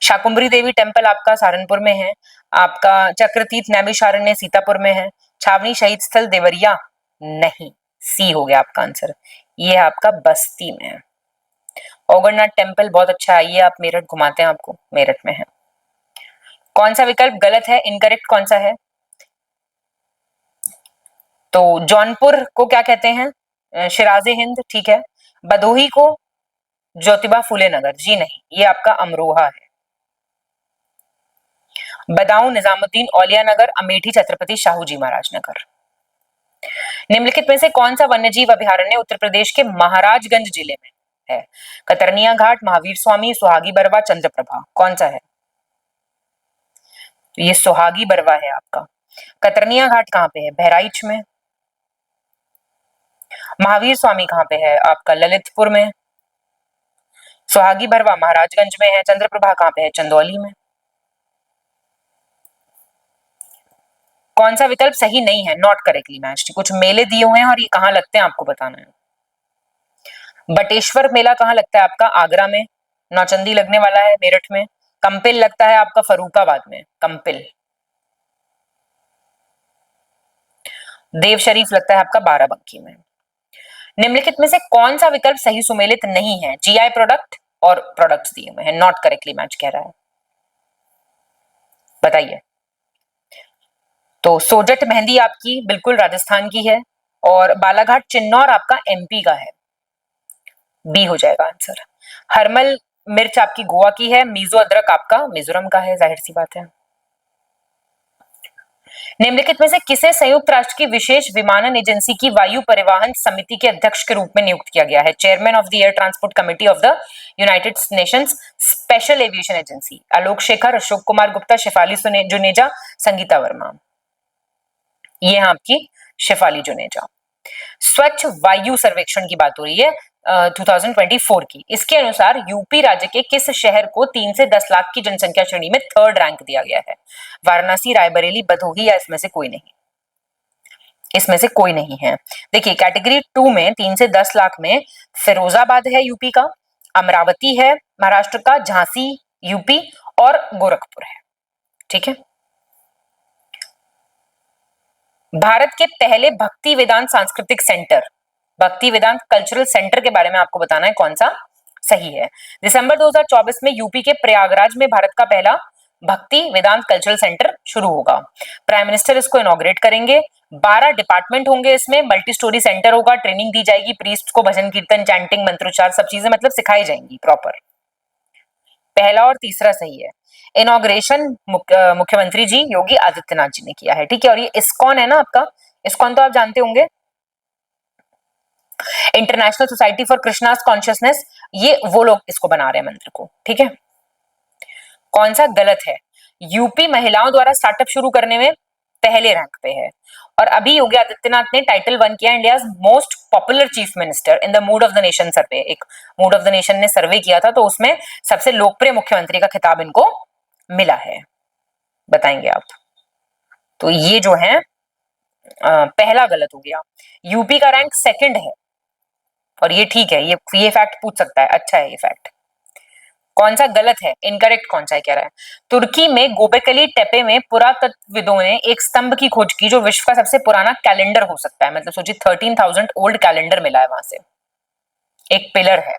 शाकुंभरी देवी टेम्पल आपका सहारनपुर में है, आपका चक्रतीर्थ नैमिषारण्य सीतापुर में है, छावनी शहीद स्थल देवरिया नहीं, सी हो गया आपका आंसर, ये है आपका बस्ती में है। ओगरनाथ टेम्पल बहुत अच्छा है, आइए आप मेरठ घुमाते हैं आपको, मेरठ में है। कौन सा विकल्प गलत है, इनकरेक्ट कौन सा है? तो जौनपुर को क्या कहते हैं, शिराजे हिंद, ठीक है। बदोही को ज्योतिबा फूले नगर, जी नहीं, ये आपका अमरोहा है। बदाऊं निजामुद्दीन औलिया नगर, अमेठी छत्रपति शाहू जी महाराज नगर। निम्नलिखित में से कौन सा वन्यजीव अभयारण्य उत्तर प्रदेश के महाराजगंज जिले में है? कतरनिया घाट, महावीर स्वामी, सुहागी बरवा, चंद्रप्रभा, कौन सा है? तो ये सुहागी बरवा है आपका। कतरनिया घाट कहाँ पे है? बहराइच में। महावीर स्वामी कहाँ पे है? आपका ललितपुर में। सुहागी बरवा महाराजगंज में है। चंद्रप्रभा कहाँ पे है? चंदौली में। कौन सा विकल्प सही नहीं है, नॉट करेक्टली मैच्ड? कुछ मेले दिए हुए हैं और ये कहाँ लगते हैं आपको बताना है। बटेश्वर मेला कहाँ लगता है आपका? आगरा में। नौचंदी लगने वाला है मेरठ में। कंपिल लगता है आपका फर्रुखाबाद में, कंपिल। देव शरीफ लगता है आपका बाराबंकी में। निम्नलिखित में से कौन सा विकल्प सही सुमेलित नहीं है? GI प्रोडक्ट और प्रोडक्ट्स दिए हुए हैं, नॉट करेक्टली मैच कह रहा है, बताइए। तो सोजट मेहंदी आपकी बिल्कुल राजस्थान की है, और बालाघाट चिन्नौर आपका MP का है, बी हो जाएगा आंसर। हरमल मिर्च आपकी गोवा की है, मीजो अदरक आपका मिजोरम का है, जाहिर सी बात है। निम्नलिखित में से किसे संयुक्त राष्ट्र की विशेष विमानन एजेंसी की वायु परिवहन समिति के अध्यक्ष के रूप में नियुक्त किया गया है? Chairman of the air transport committee of the United Nations special aviation agency, Alok Shekhar, Ashok Kumar Gupta, Shefali Juneja, Sangeeta Verma. ये है आपकी शेफाली जुनेजा। स्वच्छ वायु सर्वेक्षण की बात हो रही है 2024 की। इसके अनुसार यूपी राज्य के किस शहर को 3 से 10 लाख की जनसंख्या श्रेणी में 3rd रैंक दिया गया है? वाराणसी, रायबरेली, भदोही, या इसमें से कोई नहीं? इसमें से कोई नहीं है। देखिए कैटेगरी 2 में 3 से 10 लाख में फिरोजाबाद है यूपी का, अमरावती है महाराष्ट्र का, झांसी यूपी, और गोरखपुर है, ठीक है। भारत के पहले भक्ति वेदांत सांस्कृतिक सेंटर, भक्ति वेदांत कल्चरल सेंटर के बारे में आपको बताना है कौन सा सही है। दिसंबर 2024 में यूपी के प्रयागराज में भारत का पहला भक्ति वेदांत कल्चरल सेंटर शुरू होगा। प्राइम मिनिस्टर इसको इनॉग्रेट करेंगे। 12 डिपार्टमेंट होंगे इसमें, मल्टी स्टोरी सेंटर होगा, ट्रेनिंग दी जाएगी प्रीस्ट को, भजन कीर्तन, चैंटिंग, मंत्रोच्चार, सब चीजें मतलब सिखाई जाएंगी प्रॉपर। पहला और तीसरा सही है। इनॉग्रेशन मुख्यमंत्री जी योगी आदित्यनाथ जी ने किया है, ठीक है। और ये इस्कॉन है ना आपका, इस्कॉन तो आप जानते होंगे, international society for Krishna's consciousness, ये वो लोग इसको बना रहे हैं मंदिर को, ठीक है। कौन सा गलत है? यूपी महिलाओं द्वारा स्टार्टअप शुरू करने में पहले रैंक पे है, और अभी योगी आदित्यनाथ ने टाइटल 1 किया India most popular chief minister in the mood off the nation सर्वे। एक मूड ऑफ द नेशन ने सर्वे किया था, तो उसमें सबसे लोकप्रिय मुख्यमंत्री का खिताब इनको मिला है, बताएंगे आप। तो ये जो है पहला गलत हो गया। यूपी का रैंक 2nd है, और ये ठीक है, ये फैक्ट पूछ सकता है, अच्छा है ये फैक्ट। कौन सा गलत है, इनकरेक्ट कौन सा है कह रहा है? तुर्की में गोबेकली टेपे में पुरातत्वविदों ने एक स्तंभ की खोज की जो विश्व का सबसे पुराना कैलेंडर हो सकता है, मतलब सोचिए 13,000 ओल्ड कैलेंडर मिला है वहां से, एक पिलर है।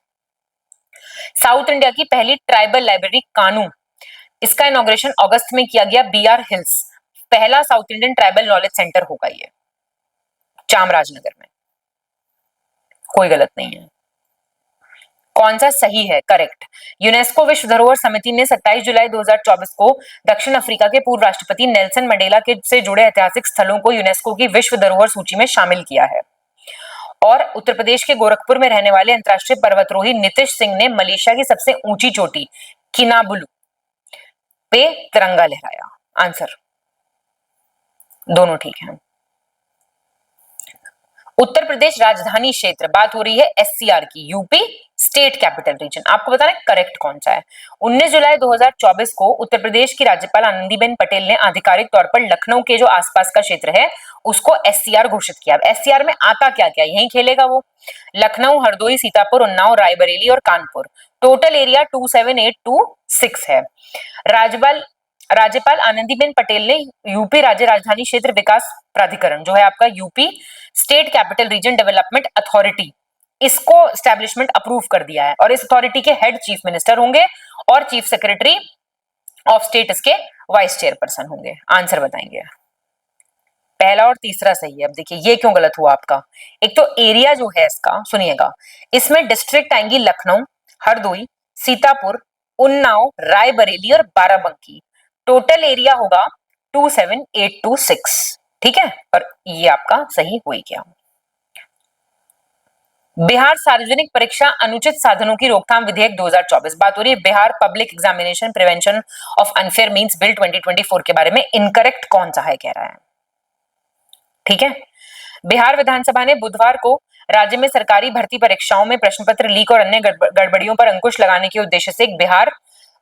साउथ इंडिया की पहली ट्राइबल लाइब्रेरी कानू, इसका इनॉग्रेशन अगस्त में किया गया BR हिल्स, पहला south Indian tribal knowledge centre होगा ये, चामराजनगर में, कोई गलत नहीं है। कौन सा सही है? करेक्ट। यूनेस्को विश्व धरोहर समिति ने 27 जुलाई 2024 को दक्षिण अफ्रीका के पूर्व राष्ट्रपति नेल्सन मंडेला के से जुड़े ऐतिहासिक स्थलों को यूनेस्को की विश्व धरोहर सूची में शामिल किया है। और उत्तर प्रदेश के गोरखपुर में रहने वाले अंतर्राष्ट्रीय पर्वतरोही नीतीश सिंह ने मलेशिया की सबसे ऊंची चोटी किनाबुलु पे तिरंगा लहराया। आंसर दोनों ठीक है। उत्तर प्रदेश राजधानी क्षेत्र, बात हो रही है एससीआर की, यूपी स्टेट कैपिटल रीजन, आपको बताना है करेक्ट कौन सा है। 19 जुलाई 2024 को उत्तर प्रदेश की राज्यपाल आनंदीबेन पटेल ने आधिकारिक तौर पर लखनऊ के जो आसपास का क्षेत्र है उसको एससीआर घोषित किया। एससीआर में आता क्या क्या, यही खेलेगा वो। लखनऊ, हरदोई, सीतापुर, उन्नाव, रायबरेली और कानपुर। टोटल एरिया 27826 है। राज्यपाल आनंदीबेन पटेल ने यूपी राज्य राजधानी क्षेत्र विकास प्राधिकरण, जो है आपका UP state capital region development authority, इसको एस्टैब्लिशमेंट अप्रूव कर दिया है। और इस अथॉरिटी के हेड चीफ मिनिस्टर होंगे और चीफ सेक्रेटरी ऑफ स्टेट इसके वाइस चेयरपर्सन होंगे। आंसर बताएंगे। पहला और तीसरा सही है। अब देखिए ये क्यों गलत हुआ आपका। एक तो एरिया जो है इसका, सुनिएगा, इसमें डिस्ट्रिक्ट आएंगी लखनऊ, हरदोई, सीतापुर, उन्नाव, रायबरेली और बाराबंकी। टोटल एरिया होगा 27826, ठीक है। और ये आपका सही हो ही गया। बिहार सार्वजनिक परीक्षा अनुचित साधनों की रोकथाम विधेयक 2024, बात हो रही है Bihar public examination prevention of unfair means bill 2024 के बारे में। इनकरेक्ट कौन सा है कह रहा है, ठीक है। बिहार विधानसभा ने बुधवार को राज्य में सरकारी भर्ती परीक्षाओं में प्रश्न पत्र लीक और अन्य गड़बड़ियों पर अंकुश लगाने के उद्देश्य से एक बिहार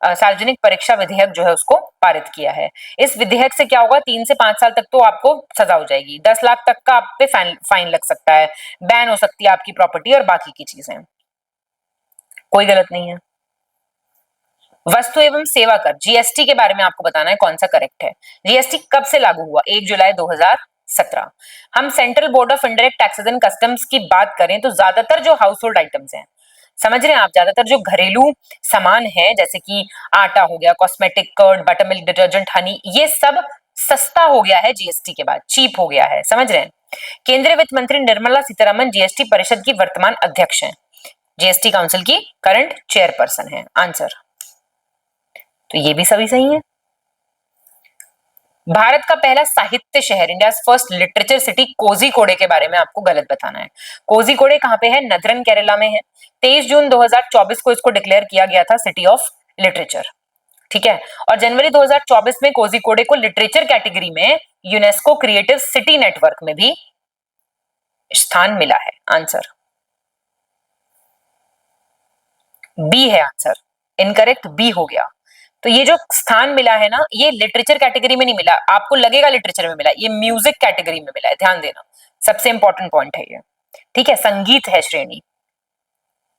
सार्वजनिक परीक्षा विधेयक जो है उसको पारित किया है। इस विधेयक से क्या होगा, 3 से 5 साल तक तो आपको सजा हो जाएगी, 10 लाख तक का आप पे फाइन लग सकता है, बैन हो सकती है आपकी प्रॉपर्टी और बाकी की चीजें। कोई गलत नहीं है। वस्तु एवं सेवा कर जीएसटी के बारे में आपको बताना है कौन सा करेक्ट है। जीएसटी कब से लागू हुआ? 1 जुलाई 2017। हम central board of indirect taxes and customs की बात करें तो ज्यादातर जो हाउस होल्ड आइटम्स हैं, समझ रहे हैं आप, ज्यादातर जो घरेलू सामान है जैसे कि आटा हो गया, cosmetic, curd, butter milk, detergent, honey, ये सब सस्ता हो गया है जीएसटी के बाद, चीप हो गया है, समझ रहे हैं। केंद्रीय वित्त मंत्री निर्मला सीतारमण जीएसटी परिषद की वर्तमान अध्यक्ष हैं, जीएसटी काउंसिल की करंट चेयरपर्सन है। आंसर तो ये भी सभी सही है। भारत का पहला साहित्य शहर, India first literature city, Kozhikode के बारे में आपको गलत बताना है। कोझिकोडे कहां पे है? नदरन केरला में है। 23 जून 2024 को इसको डिक्लेयर किया गया था सिटी ऑफ लिटरेचर, ठीक है। और जनवरी 2024 में कोझिकोडे को लिटरेचर कैटेगरी में यूनेस्को क्रिएटिव सिटी नेटवर्क में भी स्थान मिला है। आंसर बी है। आंसर इनकरेक्ट, बी हो गया। तो ये जो स्थान मिला है ना, ये लिटरेचर कैटेगरी में नहीं मिला, आपको लगेगा लिटरेचर में मिला, ये म्यूजिक कैटेगरी में मिला है, ध्यान देना, सबसे इंपॉर्टेंट पॉइंट है ये, ठीक है। संगीत है श्रेणी,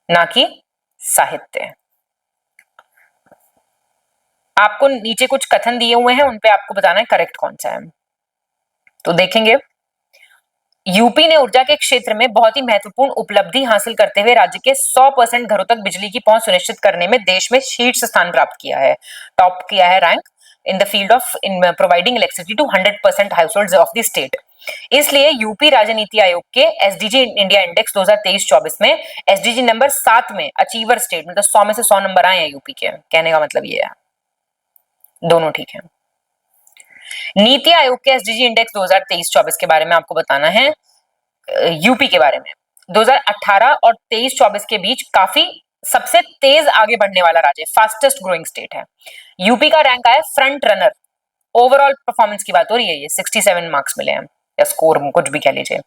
ना कि साहित्य। आपको नीचे कुछ कथन दिए हुए हैं, उनपे आपको बताना है करेक्ट कौन सा है। तो देखेंगे, यूपी ने ऊर्जा के क्षेत्र में बहुत ही महत्वपूर्ण उपलब्धि हासिल करते हुए राज्य के 100% घरों तक बिजली की पहुंच सुनिश्चित करने में देश में शीर्ष स्थान प्राप्त किया है, टॉप किया है rank in the field of in providing electricity to 100% households of the state. इसलिए यूपी राज्य नीति आयोग के एसडीजी इंडिया इंडेक्स 2023-24 में एसडीजी नंबर 7 में अचीवर स्टेट, मतलब 100 में से 100 नंबर आए हैं यूपी के, कहने का मतलब ये है। दोनों ठीक है। नीति आयोग के एसडीजी इंडेक्स 2023-24 के बारे में आपको बताना है, यूपी के बारे में। 2018 और 23-24 के बीच काफी सबसे तेज आगे बढ़ने वाला राज्य, फास्टेस्ट ग्रोइंग स्टेट है। यूपी का रैंक आया फ्रंट रनर, ओवरऑल परफॉर्मेंस की बात हो रही है, ये 67 मार्क्स मिले हैं, या स्कोर कुछ भी कह लीजिए।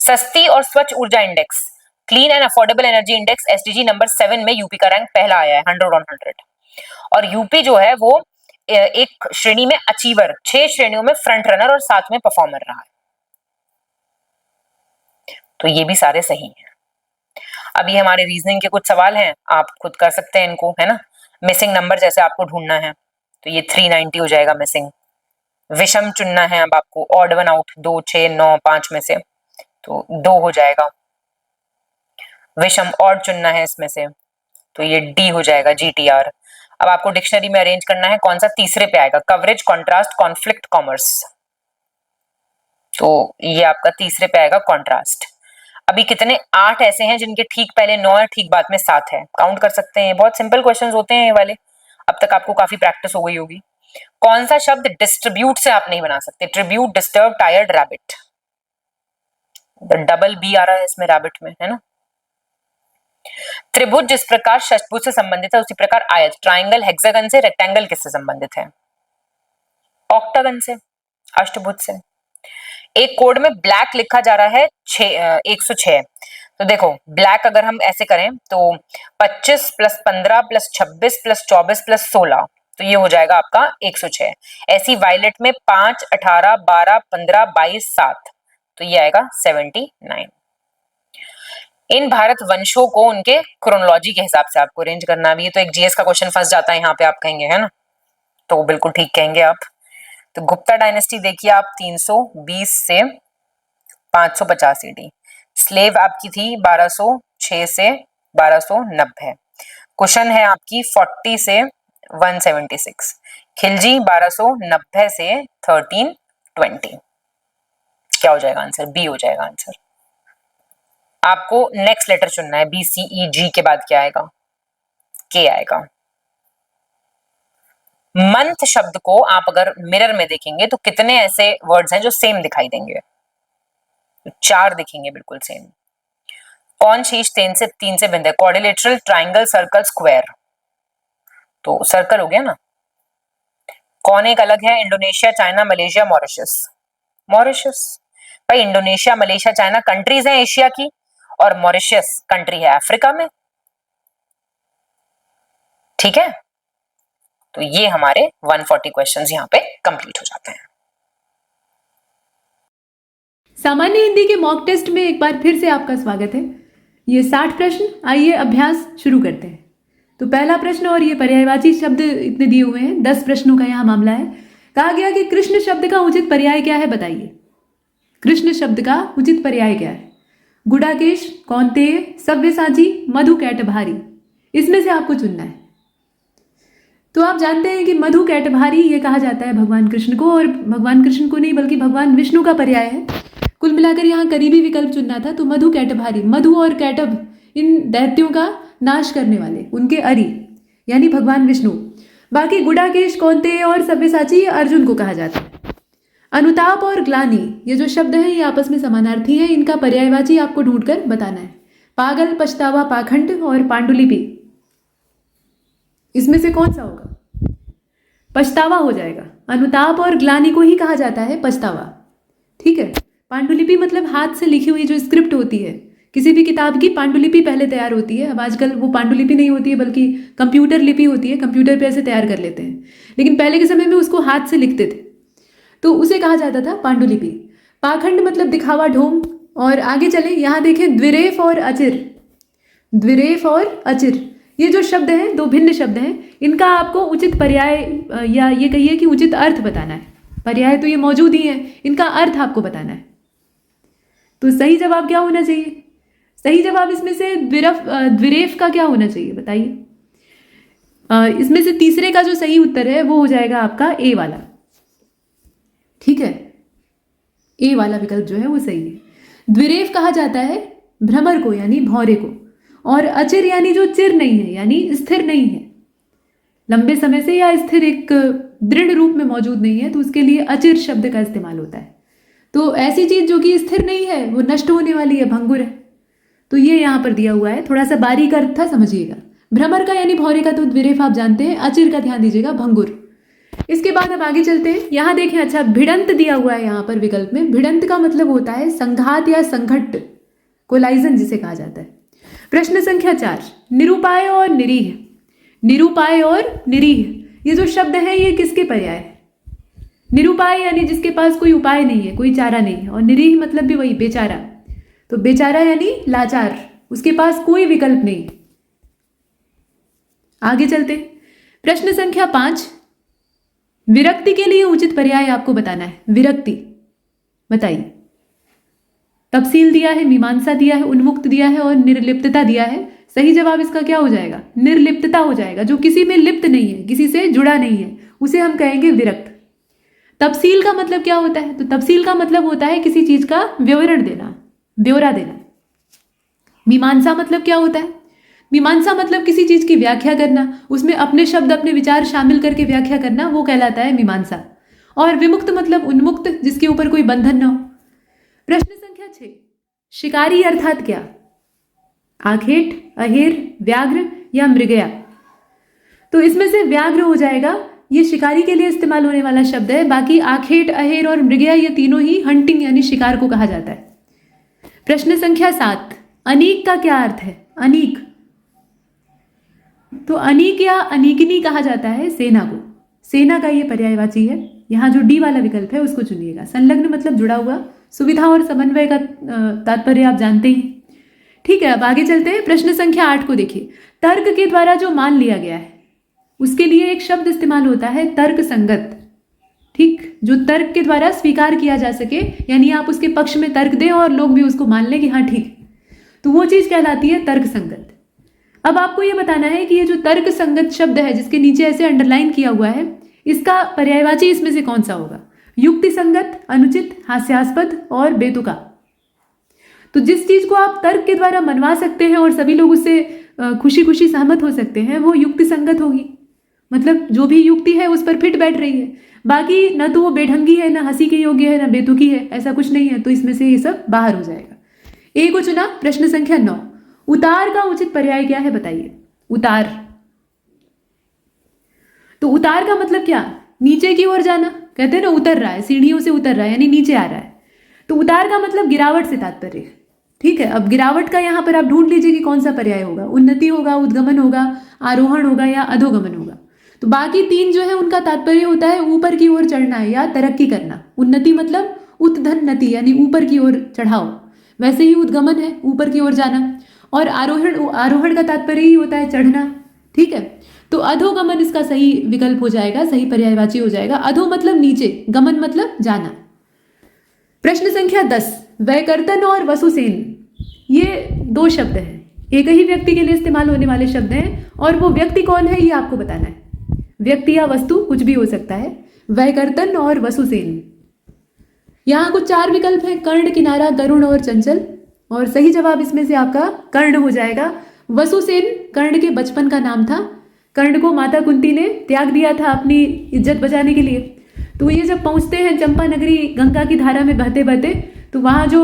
सस्ती और स्वच्छ ऊर्जा index, clean and affordable energy index SDG number 7 में यूपी का रैंक पहला आया है, 100 on 100। और यूपी जो है वो एक श्रेणी में अचीवर, 6 श्रेणियों में फ्रंट रनर और 7 में परफॉर्मर रहा है। तो ये भी सारे सही हैं। अभी हमारे रीजनिंग के कुछ सवाल हैं, आप खुद कर सकते हैं इनको, है ना। मिसिंग नंबर जैसे आपको ढूंढना है, तो ये 390 हो जाएगा मिसिंग। विषम चुनना है अब आपको, ऑड वन आउट, 2, 6, 9, 5 में से, तो 2 हो जाएगा। विषम ऑड चुनना है इसमें से, तो ये डी हो जाएगा, GTR। अब आपको डिक्शनरी में अरेंज करना है कौन सा तीसरे पे आएगा, कवरेज, कॉन्ट्रास्ट, कॉन्फ्लिक्ट, कॉमर्स, तो ये आपका तीसरे पे आएगा कॉन्ट्रास्ट। अभी कितने 8 ऐसे हैं जिनके ठीक पहले 9 है, ठीक बाद में 7 है, काउंट कर सकते हैं। बहुत सिंपल क्वेश्चंस होते हैं ये वाले, अब तक आपको काफी प्रैक्टिस हो गई होगी। कौन सा शब्द डिस्ट्रीब्यूट से आप नहीं बना सकते? Tribute, disturb, tired, rabbit. Double B आ रहा है इसमें रैबिट में, है ना। त्रिभुज जिस प्रकार षटभुज से संबंधित है उसी प्रकार आयत, ट्राइंगल, हेक्सागन से, रेक्टेंगल किससे संबंधित है? ऑक्टागन से, अष्टभुज से। एक कोड में ब्लैक लिखा जा रहा है 106, तो देखो ब्लैक अगर हम ऐसे करें तो 25 + 15 + 26 + 24 + 16, तो ये हो जाएगा आपका 106। ऐसी वायलेट में 5, 18, 12, 15, 22, 7, तो ये आएगा 79। इन भारत वंशों को उनके क्रोनोलॉजी के हिसाब से आपको अरेंज करना भी है, तो एक जीएस का क्वेश्चन फंस जाता है यहाँ पे, आप कहेंगे, है ना, तो बिल्कुल ठीक कहेंगे आप। तो गुप्ता डायनेस्टी देखिए आप 320 से 550 ईडी, स्लेव आपकी थी 1206 से 1290, कुशन है आपकी 40 से 176, खिलजी 1290 से 1320। क्या हो जाएगा आंसर? बी हो जाएगा आंसर। आपको नेक्स्ट लेटर चुनना है, बी, सी, ई, जी के बाद क्या आएगा? के आएगा। मंथ शब्द को आप अगर मिरर में देखेंगे तो कितने ऐसे वर्ड्स हैं जो सेम दिखाई देंगे? 4 दिखेंगे बिल्कुल सेम। कौन शीर्ष 3 से भिन्न है? क्वाड्रिलेटरल, ट्राइंगल, सर्कल, स्क्वायर, तो सर्कल हो गया ना। कौन एक अलग है? Indonesia, China, Malaysia, Mauritius. Mauritius भाई, इंडोनेशिया, मलेशिया, चाइना कंट्रीज हैं एशिया की, और मॉरिशस कंट्री है अफ्रीका में, ठीक है। तो ये हमारे 140 क्वेश्चंस यहाँ पे कंप्लीट हो जाते हैं। सामान्य हिंदी के मॉक टेस्ट में एक बार फिर से आपका स्वागत है। ये 60 प्रश्न, आइए अभ्यास शुरू करते हैं। तो पहला प्रश्न, और ये पर्यायवाची शब्द इतने दिए हुए हैं, 10 प्रश्नों का यहाँ मामला है। कहा गया कि कृष्ण शब्द का उचित पर्याय क्या है, बताइए। कृष्ण शब्द का उचित पर्याय क्या है? गुडाकेश, कौन्तेय, सव्यसाची, मधु कैटभारी, इसमें से आपको चुनना है। तो आप जानते हैं कि मधु कैटभारी ये कहा जाता है भगवान कृष्ण को, और भगवान कृष्ण को नहीं बल्कि भगवान विष्णु का पर्याय है। कुल मिलाकर यहाँ करीबी विकल्प चुनना था, तो मधु कैटभारी, मधु और कैटभ इन दैत्यों का नाश करने वाले, उनके अरि यानी भगवान विष्णु। बाकी गुडाकेश, कौन्तेय और सव्यसाची ये अर्जुन को कहा जाता है। अनुताप और ग्लानि ये जो शब्द हैं ये आपस में समानार्थी हैं, इनका पर्यायवाची आपको ढूंढकर बताना है। पागल, पछतावा, पाखंड और पांडुलिपि, इसमें से कौन सा होगा? पछतावा हो जाएगा। अनुताप और ग्लानि को ही कहा जाता है पछतावा, ठीक है। पांडुलिपि मतलब हाथ से लिखी हुई जो स्क्रिप्ट होती है, किसी भी किताब की पांडुलिपि पहले तैयार होती है। अब आजकल वो पांडुलिपि नहीं होती है बल्कि कंप्यूटर लिपि होती है, कंप्यूटर पे ऐसे तैयार कर लेते हैं, लेकिन पहले के समय में उसको हाथ से लिखते थे, तो उसे कहा जाता था पांडुलिपि। पाखंड मतलब दिखावा, ढोंग। और आगे चले, यहाँ देखें द्विरेफ और अचिर, द्विरेफ और अचिर ये जो शब्द हैं, दो भिन्न शब्द हैं, इनका आपको उचित पर्याय या ये कहिए कि उचित अर्थ बताना है। पर्याय तो ये मौजूद ही है, इनका अर्थ आपको बताना है। तो सही जवाब क्या होना चाहिए? सही जवाब इसमें से द्विरेफ का क्या होना चाहिए, बताइए। इसमें से तीसरे का जो सही उत्तर है वो हो जाएगा आपका ए वाला, ठीक है। ए वाला विकल्प जो है वो सही है। द्विरेफ कहा जाता है भ्रमर को यानी भौरे को, और अचिर यानी जो चिर नहीं है यानी स्थिर नहीं है, लंबे समय से या स्थिर एक दृढ़ रूप में मौजूद नहीं है, तो उसके लिए अचिर शब्द का इस्तेमाल होता है। तो ऐसी चीज जो कि स्थिर नहीं है, वो नष्ट होने वाली है, भंगुर है। तो ये यहाँ पर दिया हुआ है, थोड़ा सा बारीक अर्थ था, समझिएगा। भ्रमर का यानी भौरे का तो द्विरेफ आप जानते हैं, अचिर का ध्यान दीजिएगा, भंगुर। इसके बाद अब आगे चलते हैं। यहाँ देखें, अच्छा भिड़ंत दिया हुआ है यहाँ पर विकल्प में। भिड़ंत का मतलब होता है संघात या संघट्ट, कोलाइजन जिसे कहा जाता है। प्रश्न संख्या 4, निरूपाय और निरीह। निरूपाय और निरीह ये जो शब्द है ये किसके पर्याय है? निरूपाय यानी जिसके पास कोई उपाय नहीं है, कोई चारा नहीं है, और निरीह मतलब भी वही बेचारा। तो बेचारा यानी लाचार, उसके पास कोई विकल्प नहीं। आगे चलते, प्रश्न संख्या 5, विरक्ति के लिए उचित पर्याय आपको बताना है। विरक्ति बताइए। तफसील दिया है, मीमांसा दिया है, उन्मुक्त दिया है और निर्लिप्तता दिया है। सही जवाब इसका क्या हो जाएगा? निर्लिप्तता हो जाएगा। जो किसी में लिप्त नहीं है, किसी से जुड़ा नहीं है, उसे हम कहेंगे विरक्त। तफसील का मतलब क्या होता है? तो तफसील का मतलब होता है किसी चीज का विवरण देना, ब्यौरा देना। मीमांसा मतलब क्या होता है? मीमांसा मतलब किसी चीज की व्याख्या करना, उसमें अपने शब्द अपने विचार शामिल करके व्याख्या करना, वो कहलाता है मीमांसा। और विमुक्त मतलब उन्मुक्त, जिसके ऊपर कोई बंधन न हो। प्रश्न संख्या 6, शिकारी अर्थात क्या? आखेट, अहेर, व्याघ्र या मृगया? तो इसमें से व्याघ्र हो जाएगा, ये शिकारी के लिए इस्तेमाल होने वाला शब्द है। बाकी आखेट, अहेर और मृगया ये तीनों ही हंटिंग यानी शिकार को कहा जाता है। प्रश्न संख्या 7, अनीक का क्या अर्थ है? अनीक, तो अनीक या अनीकिनी कहा जाता है सेना को। सेना का ये पर्यायवाची है। यहाँ जो डी वाला विकल्प है उसको चुनिएगा। संलग्न मतलब जुड़ा हुआ, सुविधा और समन्वय का तात्पर्य आप जानते ही। ठीक है, अब आगे चलते हैं। प्रश्न संख्या 8 को देखिए। तर्क के द्वारा जो मान लिया गया है उसके लिए एक शब्द इस्तेमाल होता है तर्क संगत। ठीक, जो तर्क के द्वारा स्वीकार किया जा सके, यानी आप उसके पक्ष में तर्क दें और लोग भी उसको मान लें कि हाँ ठीक, तो वो चीज कहलाती है तर्क संगत। अब आपको ये बताना है कि ये जो तर्क संगत शब्द है जिसके नीचे ऐसे अंडरलाइन किया हुआ है, इसका पर्यायवाची इसमें से कौन सा होगा? युक्ति संगत, अनुचित, हास्यास्पद और बेतुका। तो जिस चीज को आप तर्क के द्वारा मनवा सकते हैं और सभी लोग उससे खुशी खुशी सहमत हो सकते हैं, वो युक्ति संगत होगी। मतलब जो भी युक्ति है उस पर फिट बैठ रही है। बाकी न तो वो बेढंगी है, न हंसी के योग्य है, न बेतुकी है, ऐसा कुछ नहीं है। तो इसमें से ये सब बाहर हो जाएगा। ए को चुना। प्रश्न संख्या 9, उतार का उचित पर्याय क्या है बताइए? उतार, तो उतार का मतलब क्या? नीचे की ओर जाना। कहते हैं ना उतर रहा है, सीढ़ियों से उतर रहा है यानी नीचे आ रहा है। तो उतार का मतलब गिरावट से तात्पर्य है। ठीक है, अब गिरावट का यहाँ पर आप ढूंढ लीजिए कि कौन सा पर्याय होगा। उन्नति होगा, उद्गमन होगा, आरोहण होगा या अधोगमन होगा। तो बाकी तीन जो है उनका तात्पर्य होता है ऊपर की ओर चढ़ना है या तरक्की करना। उन्नति मतलब उत्धन्नति यानी ऊपर की ओर चढ़ाओ, वैसे ही उद्गमन है ऊपर की ओर जाना। और आरोहण का तात्पर्य ही होता है चढ़ना। ठीक है, तो अधोगमन इसका सही विकल्प हो जाएगा, सही पर्यायवाची हो जाएगा। अधो मतलब नीचे, गमन मतलब जाना। प्रश्न संख्या 10, वैकर्तन और वसुसेन, ये दो शब्द हैं, एक ही व्यक्ति के लिए इस्तेमाल होने वाले शब्द हैं। और वो व्यक्ति कौन है ये आपको बताना है। व्यक्ति या वस्तु कुछ भी हो सकता है। वैकर्तन और वसुसेन, यहाँ कुछ 4 विकल्प हैं, कर्ण, किनारा, गरुण और चंचल। और सही जवाब इसमें से आपका कर्ण हो जाएगा। वसुसेन कर्ण के बचपन का नाम था। कर्ण को माता कुंती ने त्याग दिया था अपनी इज्जत बचाने के लिए। तो ये जब पहुंचते हैं चंपा नगरी गंगा की धारा में बहते बहते, तो वहाँ जो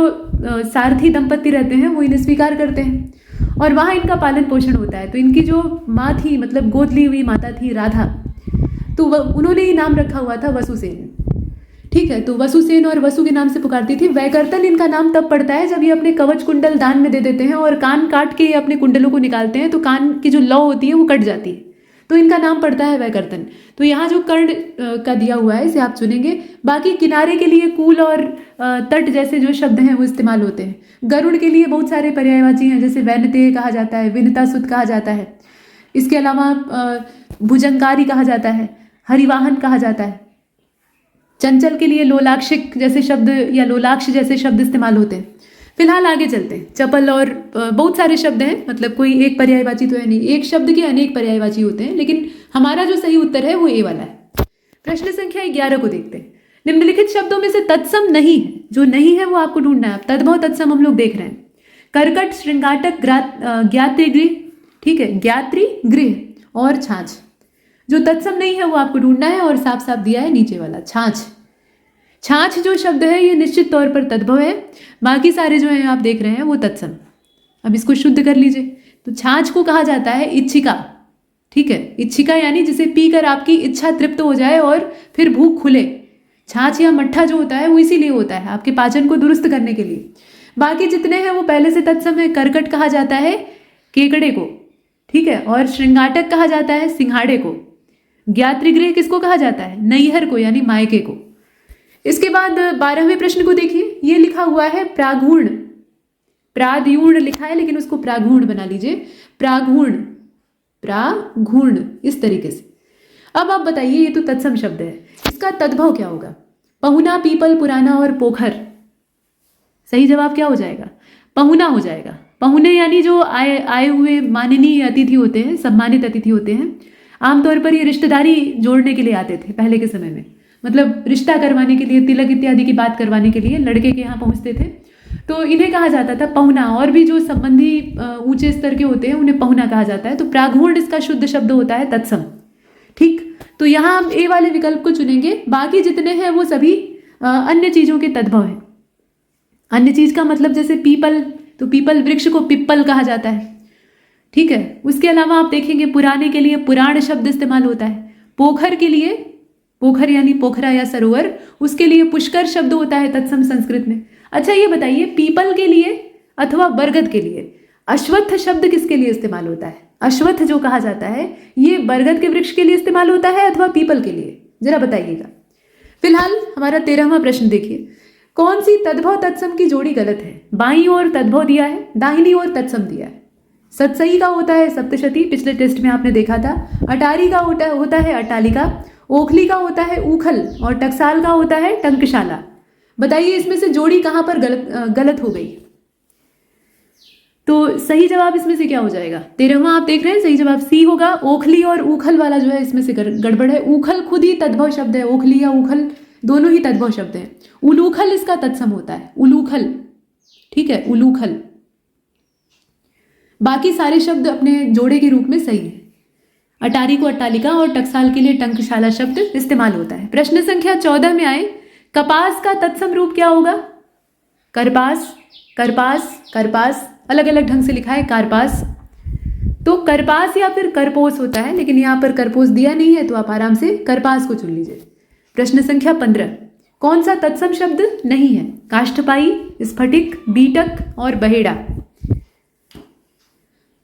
सारथी दंपत्ति रहते हैं वो इन्हें स्वीकार करते हैं और वहाँ इनका पालन पोषण होता है। तो इनकी जो माँ थी, मतलब गोद ली हुई माता थी राधा, तो उन्होंने ही नाम रखा हुआ था वसुसेन। ठीक है, तो वसुसेन और वसु के नाम से पुकारती थी। वैकर्तन इनका नाम तब पड़ता है जब ये अपने कवच कुंडल दान में दे देते हैं और कान काट के अपने कुंडलों को निकालते हैं, तो कान की जो लौ होती है वो कट जाती है, तो इनका नाम पड़ता है वैकर्तन। तो यहाँ जो कर्ण का दिया हुआ है इसे आप चुनेंगे। बाकी किनारे के लिए कूल और तट जैसे जो शब्द हैं वो इस्तेमाल होते हैं। गरुड़ के लिए बहुत सारे पर्यायवाची हैं, जैसे वैनते कहा जाता है, विनतासुत कहा जाता है। इसके अलावा भुजंकारी कहा जाता है, हरिवाहन कहा जाता है। चंचल के लिए लोलाक्षिक जैसे शब्द या लोलाक्ष जैसे शब्द इस्तेमाल होते हैं। फिलहाल आगे चलते हैं। चपल और बहुत सारे शब्द हैं, मतलब कोई एक पर्यायवाची तो है नहीं, एक शब्द के अनेक पर्यायवाची होते हैं, लेकिन हमारा जो सही उत्तर है वो ए वाला है। प्रश्न संख्या 11 को देखते हैं। निम्नलिखित शब्दों में से तत्सम नहीं है, जो नहीं है वो आपको ढूंढना है। तद्भव तत्सम हम लोग देख रहे हैं। करकट, श्रृंगाटक, ज्ञातृगृह, ठीक है, ज्ञातृगृह और छाछ। जो तत्सम नहीं है वो आपको ढूंढना है और साफ साफ दिया है नीचे वाला छाछ। छाछ जो शब्द है ये निश्चित तौर पर तद्भव है, बाकी सारे जो हैं आप देख रहे हैं वो तत्सम। अब इसको शुद्ध कर लीजिए। तो छाछ को कहा जाता है इच्छिका। ठीक है, इच्छिका यानी जिसे पीकर आपकी इच्छा तृप्त हो जाए और फिर भूख खुले। छाछ या मट्ठा जो होता है वो इसीलिए होता है, आपके पाचन को दुरुस्त करने के लिए। बाकी जितने हैं वो पहले से तत्सम है। करकट कहा जाता है केकड़े को, ठीक है, और श्रृंगाटक कहा जाता है सिंघाड़े को। ज्ञातृगृह किसको कहा जाता है? नैहर को यानी मायके को। इसके बाद 12वें प्रश्न को देखिए। ये लिखा हुआ है प्रागूण, प्राद्यूण लिखा है लेकिन उसको प्रागूण बना लीजिए। प्रागूण, प्रागूण, इस तरीके से। अब आप बताइए, ये तो तत्सम शब्द है, इसका तद्भव क्या होगा? पहुना, पीपल, पुराना और पोखर। सही जवाब क्या हो जाएगा? पहुना हो जाएगा। पहुने यानी जो आए हुए माननीय अतिथि होते हैं, सम्मानित अतिथि होते हैं। आमतौर पर ये रिश्तेदारी जोड़ने के लिए आते थे पहले के समय में, मतलब रिश्ता करवाने के लिए, तिलक इत्यादि की बात करवाने के लिए लड़के के यहाँ पहुँचते थे। तो इन्हें कहा जाता था पहुना, और भी जो संबंधी ऊंचे स्तर के होते हैं उन्हें पहुना कहा जाता है। तो प्रागूर्ण इसका शुद्ध शब्द होता है तत्सम। ठीक, तो यहाँ हम ए वाले विकल्प को चुनेंगे। बाकी जितने हैं वो सभी अन्य चीजों के तद्भव हैं। अन्य चीज का मतलब जैसे पीपल, तो पीपल वृक्ष को पिप्पल कहा जाता है। ठीक है, उसके अलावा आप देखेंगे पुराने के लिए पुराण शब्द इस्तेमाल होता है। पोखर के लिए, पोखर यानी पोखरा या सरोवर, उसके लिए पुष्कर शब्द होता है तत्सम संस्कृत में। अच्छा ये बताइए, पीपल के लिए अथवा बरगद के लिए अश्वत्थ शब्द किसके लिए इस्तेमाल होता है? अश्वत्थ जो कहा जाता है ये बरगद के वृक्ष के लिए इस्तेमाल होता है अथवा पीपल के लिए, जरा बताइएगा। फिलहाल हमारा 13वां प्रश्न देखिए, कौन सी तद्भव तत्सम की जोड़ी गलत है? बाईं ओर तद्भव दिया है, दाहिनी ओर तत्सम दिया है। सतसई का होता है सप्तशती, पिछले टेस्ट में आपने देखा था। अटारी का होता है अटालिका, ओखली का होता है ऊखल, और टकसाल का होता है टंकशाला। बताइए इसमें से जोड़ी कहां पर गलत हो गई? तो सही जवाब इसमें से क्या हो जाएगा? 13वां आप देख रहे हैं, सही जवाब सी होगा। ओखली और ऊखल वाला जो है इसमें से गड़बड़ है। ऊखल खुद ही तद्भव शब्द है, ओखली या ऊखल दोनों ही तद्भव शब्द हैं। उलूखल इसका तत्सम होता है, उलूखल। ठीक है, उलूखल। बाकी सारे शब्द अपने जोड़े के रूप में सही है। अटारी को अट्टालिका और टकसाल के लिए टंकशाला शब्द इस्तेमाल होता है। प्रश्न संख्या 14 में आए, कपास का तत्सम रूप क्या होगा? करपास, करपास, करपास, अलग अलग ढंग से लिखा है कारपास। तो करपास या फिर करपोस होता है, लेकिन यहाँ पर करपोस दिया नहीं है तो आप आराम से करपास को चुन लीजिए। प्रश्न संख्या 15, कौन सा तत्सम शब्द नहीं है? काष्ठपाई, स्फटिक, बीटक और बहेड़ा।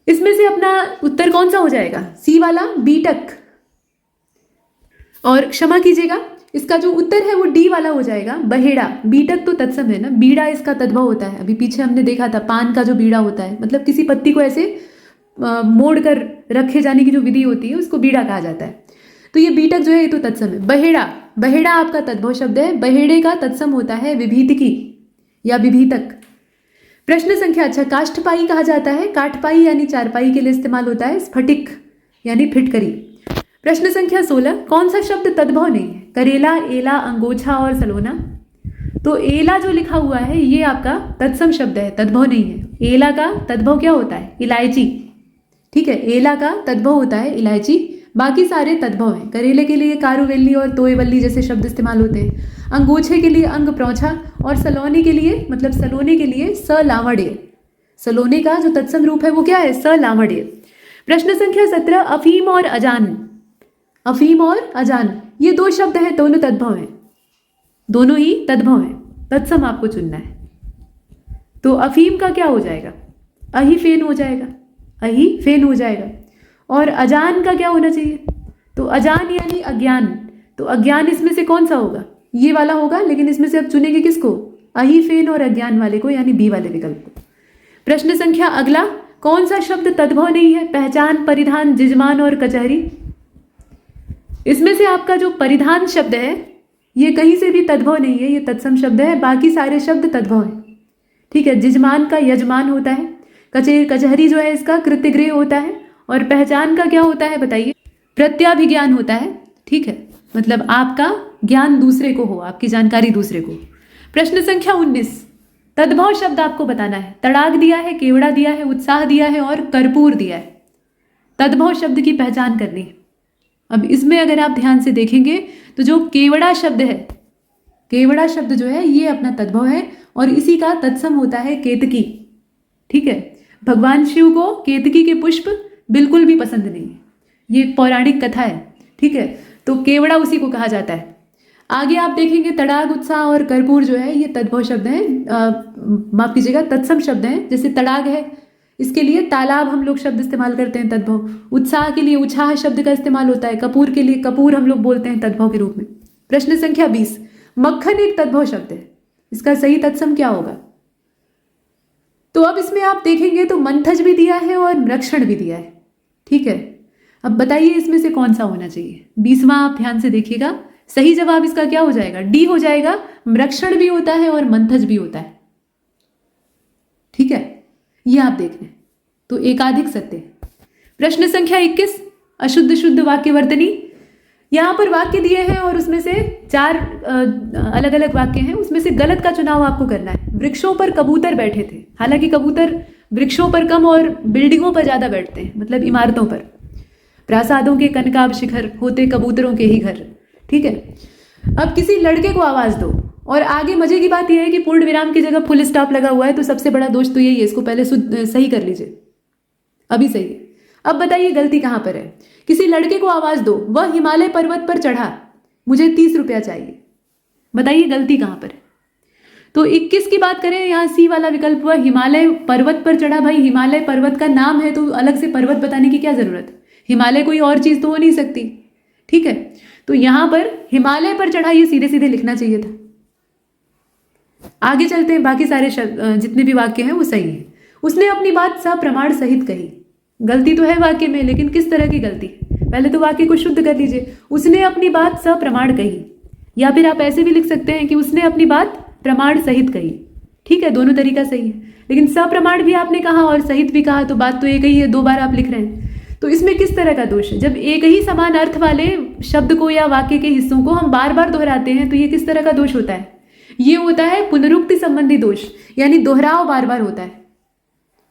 इसमें से अपना उत्तर कौन सा हो जाएगा? सी वाला, बीटक। और क्षमा कीजिएगा, इसका जो उत्तर है वो डी वाला हो जाएगा, बहेड़ा। बीटक तो तत्सम है ना, बीड़ा इसका तद्भव होता है। अभी पीछे हमने देखा था पान का जो बीड़ा होता है, मतलब किसी पत्ती को ऐसे मोड़ कर रखे जाने की जो विधि होती है उसको बीड़ा कहा जाता है। तो ये बीटक जो है ये तो तत्सम है। बहेड़ा, बहेड़ा आपका तद्भव शब्द है। बहेड़े का तत्सम होता है विभीतकी या विभीतक। प्रश्न संख्या, अच्छा, काष्ठपाई कहा जाता है, काठपाई यानी चारपाई के लिए इस्तेमाल होता है। स्फटिक यानी फिटकरी। प्रश्न संख्या 16, कौन सा शब्द तद्भव नहीं है? करेला, एला, अंगोछा और सलोना। तो एला जो लिखा हुआ है ये आपका तत्सम शब्द है, तद्भव नहीं है। एला का तद्भव क्या होता है? इलायची। ठीक है, एला का तद्भव होता है इलायची। बाकी सारे तद्भव हैं। करेले के लिए कारुवेल्ली और तोयवल्ली जैसे शब्द इस्तेमाल होते हैं। अंगोछे के लिए अंग प्रौछा, और सलोने के लिए मतलब सलोने के लिए सलावड़े। सलोने का जो तत्सम रूप है वो क्या है? सलावड़े। प्रश्न संख्या 17, अफीम और अजान। अफीम और अजान ये दो शब्द हैं, दोनों तद्भव हैं, दोनों ही तद्भव हैं। तत्सम आपको चुनना है। तो अफीम का क्या हो जाएगा? अही फेन हो जाएगा, अही फेन हो जाएगा। और अजान का क्या होना चाहिए? तो अजान यानी अज्ञान। तो अज्ञान इसमें से कौन सा होगा? ये वाला होगा, लेकिन इसमें से अब चुनेंगे किसको? अही फेन और अज्ञान वाले को, यानी बी वाले विकल्प को। प्रश्न संख्या अगला, कौन सा शब्द तद्भव नहीं है? पहचान, परिधान, जिजमान और कचहरी। इसमें से आपका जो परिधान शब्द है ये कहीं से भी तद्भव नहीं है, ये तत्सम शब्द है। बाकी सारे शब्द तद्भव हैं। ठीक है, जिजमान का यजमान होता है। कचहरी जो है इसका कृत्यगृह होता है। और पहचान का क्या होता है बताइए? प्रत्याभिज्ञान होता है। ठीक है, मतलब आपका ज्ञान दूसरे को हो, आपकी जानकारी दूसरे को। प्रश्न संख्या 19, तद्भव शब्द आपको बताना है। तड़ाक दिया है, केवड़ा दिया है, उत्साह दिया है और कर्पूर दिया है। तद्भव शब्द की पहचान करनी है। अब इसमें अगर आप ध्यान से देखेंगे तो जो केवड़ा शब्द है, केवड़ा शब्द जो है ये अपना तद्भव है और इसी का तत्सम होता है केतकी। ठीक है, भगवान शिव को केतकी के पुष्प बिल्कुल भी पसंद नहीं है, ये पौराणिक कथा है। ठीक है, तो केवड़ा उसी को कहा जाता है। आगे आप देखेंगे तड़ाक, उत्साह और कर्पूर जो है ये तद्भव शब्द हैं, माफ कीजिएगा तत्सम शब्द हैं। जैसे तड़ाक है, इसके लिए तालाब हम लोग शब्द इस्तेमाल करते हैं तद्भव। उत्साह के लिए उछाह शब्द का इस्तेमाल होता है। कपूर के लिए कपूर हम लोग बोलते हैं तद्भव के रूप में। प्रश्न संख्या 20, मक्खन एक तद्भव शब्द है, इसका सही तत्सम क्या होगा? तो अब इसमें आप देखेंगे तो मंथज भी दिया है और मृक्षण भी दिया है। ठीक है, अब बताइए इसमें से कौन सा होना चाहिए? 20वां आप ध्यान से देखिएगा, सही जवाब इसका क्या हो जाएगा? डी हो जाएगा। मृक्षण भी होता है और मंथज भी होता है। ठीक है, ये आप देख लें, तो एकाधिक सत्य। प्रश्न संख्या 21, अशुद्ध शुद्ध वाक्य वर्तनी। यहाँ पर वाक्य दिए हैं और उसमें से 4 अलग अलग वाक्य हैं, उसमें से गलत का चुनाव आपको करना है। वृक्षों पर कबूतर बैठे थे, हालांकि कबूतर वृक्षों पर कम और बिल्डिंगों पर ज़्यादा बैठते हैं, मतलब इमारतों पर। प्रासादों के कनकाब शिखर होते कबूतरों के ही घर, ठीक है। अब किसी लड़के को आवाज़ दो, और आगे मजे की बात यह है कि पूर्ण विराम की जगह फुल स्टॉप लगा हुआ है, तो सबसे बड़ा दोष तो यही है। इसको पहले सही कर लीजिए, अभी सही है। अब बताइए गलती कहाँ पर है। किसी लड़के को आवाज़ दो, वह हिमालय पर्वत पर चढ़ा, मुझे 30 रुपया चाहिए। बताइए गलती कहाँ पर है। तो 21 की बात करें, यहाँ सी वाला विकल्प हुआ, हिमालय पर्वत पर चढ़ा। भाई हिमालय पर्वत का नाम है तो अलग से पर्वत बताने की क्या जरूरत है, हिमालय कोई और चीज तो हो नहीं सकती, ठीक है। तो यहां पर हिमालय पर चढ़ा ये सीधे सीधे लिखना चाहिए था। आगे चलते हैं, बाकी सारे जितने भी वाक्य हैं वो सही है। उसने अपनी बात सप्रमाण सहित कही, गलती तो है वाक्य में, लेकिन किस तरह की गलती। पहले तो वाक्य को शुद्ध कर लीजिए, उसने अपनी बात सप्रमाण कही, या फिर आप ऐसे भी लिख सकते हैं कि उसने अपनी बात प्रमाण सहित कही, ठीक है, दोनों तरीका सही है। लेकिन सप्रमाण भी आपने कहा और सहित भी कहा, तो बात तो एक ही है, 2 बार आप लिख रहे हैं। तो इसमें किस तरह का दोष है। जब एक ही समान अर्थ वाले शब्द को या वाक्य के हिस्सों को हम बार बार दोहराते हैं तो ये किस तरह का दोष होता है। ये होता है पुनरुक्ति संबंधी दोष, यानी दोहराव बार बार होता है,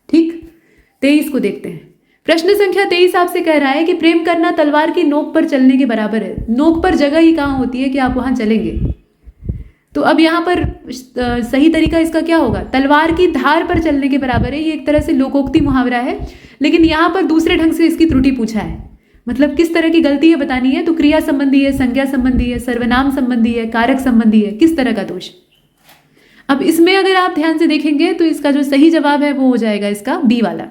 ठीक। 23 को देखते हैं। प्रश्न संख्या 23 आपसे कह रहा है कि प्रेम करना तलवार की नोक पर चलने के बराबर है। नोक पर जगह ही कहाँ होती है कि आप वहां चलेंगे। तो अब यहाँ पर सही तरीका इसका क्या होगा, तलवार की धार पर चलने के बराबर है। ये एक तरह से लोकोक्ति मुहावरा है, लेकिन यहाँ पर दूसरे ढंग से इसकी त्रुटि पूछा है। मतलब किस तरह की गलती है बतानी है, तो क्रिया संबंधी है, संज्ञा संबंधी है, सर्वनाम संबंधी है, कारक संबंधी है, किस तरह का दोष। अब इसमें अगर आप ध्यान से देखेंगे तो इसका जो सही जवाब है वो हो जाएगा इसका बी वाला।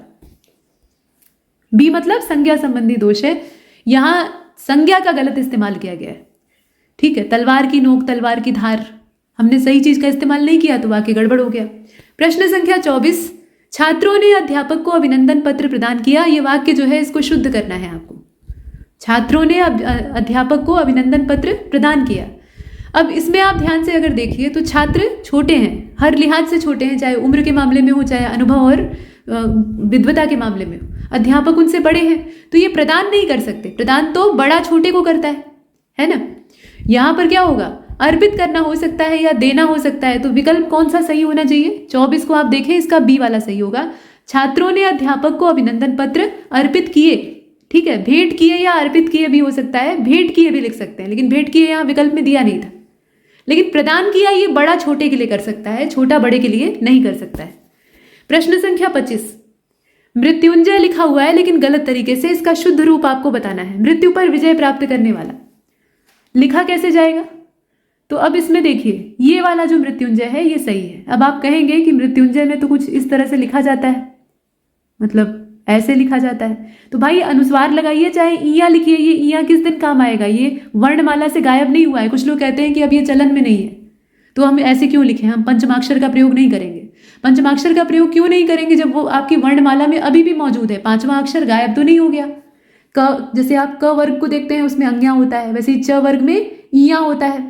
बी मतलब संज्ञा संबंधी दोष है, यहाँ संज्ञा का गलत इस्तेमाल किया गया है, ठीक है। तलवार की नोक, तलवार की धार, हमने सही चीज का इस्तेमाल नहीं किया तो वाक्य गड़बड़ हो गया। प्रश्न संख्या 24, छात्रों ने अध्यापक को अभिनंदन पत्र प्रदान किया। ये वाक्य जो है इसको शुद्ध करना है आपको। छात्रों ने अध्यापक को अभिनंदन पत्र प्रदान किया। अब इसमें आप ध्यान से अगर देखिए तो छात्र छोटे हैं, हर लिहाज से छोटे हैं, चाहे उम्र के मामले में हो, चाहे अनुभव और विद्वता के मामले में हो। अध्यापक उनसे बड़े हैं तो ये प्रदान नहीं कर सकते, प्रदान तो बड़ा छोटे को करता है ना। यहाँ पर क्या होगा, अर्पित करना हो सकता है या देना हो सकता है। तो विकल्प कौन सा सही होना चाहिए, 24 को आप देखें, इसका बी वाला सही होगा। छात्रों ने अध्यापक को अभिनंदन पत्र अर्पित किए, ठीक है। भेंट किए या अर्पित किए भी हो सकता है, भेंट किए भी लिख सकते हैं, लेकिन भेंट किए यहाँ विकल्प में दिया नहीं था। लेकिन प्रदान किया ये बड़ा छोटे के लिए कर सकता है, छोटा बड़े के लिए नहीं कर सकता है। प्रश्न संख्या 25, मृत्युंजय लिखा हुआ है लेकिन गलत तरीके से, इसका शुद्ध रूप आपको बताना है। मृत्यु पर विजय प्राप्त करने वाला लिखा कैसे जाएगा, तो अब इसमें देखिए ये वाला जो मृत्युंजय है ये सही है। अब आप कहेंगे कि मृत्युंजय में तो कुछ इस तरह से लिखा जाता है, मतलब ऐसे लिखा जाता है, तो भाई अनुस्वार लगाइए, चाहे ईया लिखिए। ये ईया किस दिन काम आएगा, ये वर्णमाला से गायब नहीं हुआ है। कुछ लोग कहते हैं कि अब ये चलन में नहीं है तो हम ऐसे क्यों लिखें, हम पंचमाक्षर का प्रयोग नहीं करेंगे। पंचमाक्षर का प्रयोग क्यों नहीं करेंगे जब वो आपकी वर्णमाला में अभी भी मौजूद है। 5वां अक्षर गायब तो नहीं हो गया। क, जैसे आप क वर्ग को देखते हैं उसमें अंग्या होता है, वैसे ही च वर्ग में ईया होता है।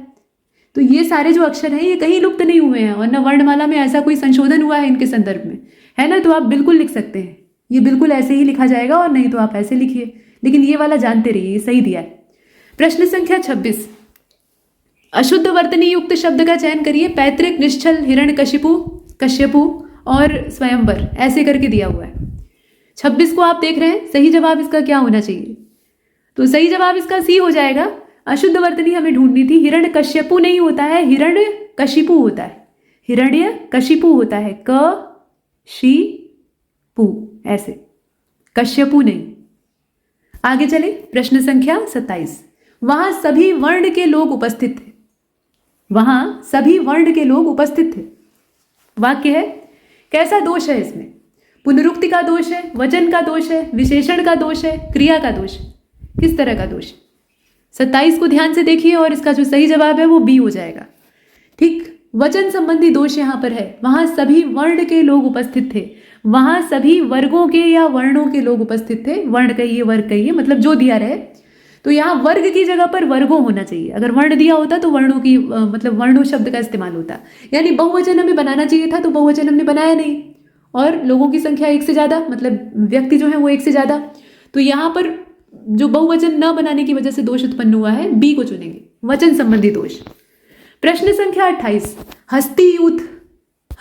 तो ये सारे जो अक्षर हैं ये कहीं लुप्त नहीं हुए हैं और न वर्णमाला में ऐसा कोई संशोधन हुआ है इनके संदर्भ में, है ना। तो आप बिल्कुल लिख सकते हैं, ये बिल्कुल ऐसे ही लिखा जाएगा, और नहीं तो आप ऐसे लिखिए, लेकिन ये वाला जानते रहिए, ये सही दिया है। प्रश्न संख्या 26, अशुद्ध वर्तनी युक्त शब्द का चयन करिए। पैतृक, निश्चल, हिरण्यकशिपु, कश्यपु और स्वयंवर, ऐसे करके दिया हुआ है। 26 को आप देख रहे हैं, सही जवाब इसका क्या होना चाहिए, तो सही जवाब इसका सी हो जाएगा। अशुद्ध वर्तनी हमें ढूंढनी थी, हिरण्यकश्यपु नहीं होता है, हिरण्यकशिपु होता है, हिरण्यकशिपु होता है, क शी पु, ऐसे, कश्यपु नहीं। आगे चले, प्रश्न संख्या 27, वहां सभी वर्ण के लोग उपस्थित थे। वहां सभी वर्ण के लोग उपस्थित थे, वाक्य है। कैसा दोष है इसमें, पुनरुक्ति का दोष है, वचन का दोष है, विशेषण का दोष है, क्रिया का दोष, किस तरह का दोष। 27 को ध्यान से देखिए और इसका जो सही जवाब है वो बी हो जाएगा, ठीक। वचन संबंधी दोष यहाँ पर है, वहां सभी वर्ण के लोग उपस्थित थे, वहां सभी वर्गों के या वर्णों के लोग उपस्थित थे। वर्ण कहिए, वर्ग कहिए, मतलब जो दिया रहे। तो यहाँ वर्ग की जगह पर वर्गों होना चाहिए। अगर वर्ण दिया होता तो वर्णों की मतलब वर्णों शब्द का इस्तेमाल होता, यानी बहुवचन हमें बनाना चाहिए था, तो बहुवचन हमने बनाया नहीं। और लोगों की संख्या 1 से ज्यादा, मतलब व्यक्ति जो है वो 1 से ज्यादा, तो यहाँ पर जो बहुवचन न बनाने की वजह से दोष उत्पन्न हुआ है, बी को चुनेंगे, वचन संबंधी दोष। प्रश्न संख्या 28, हस्ती यूथ।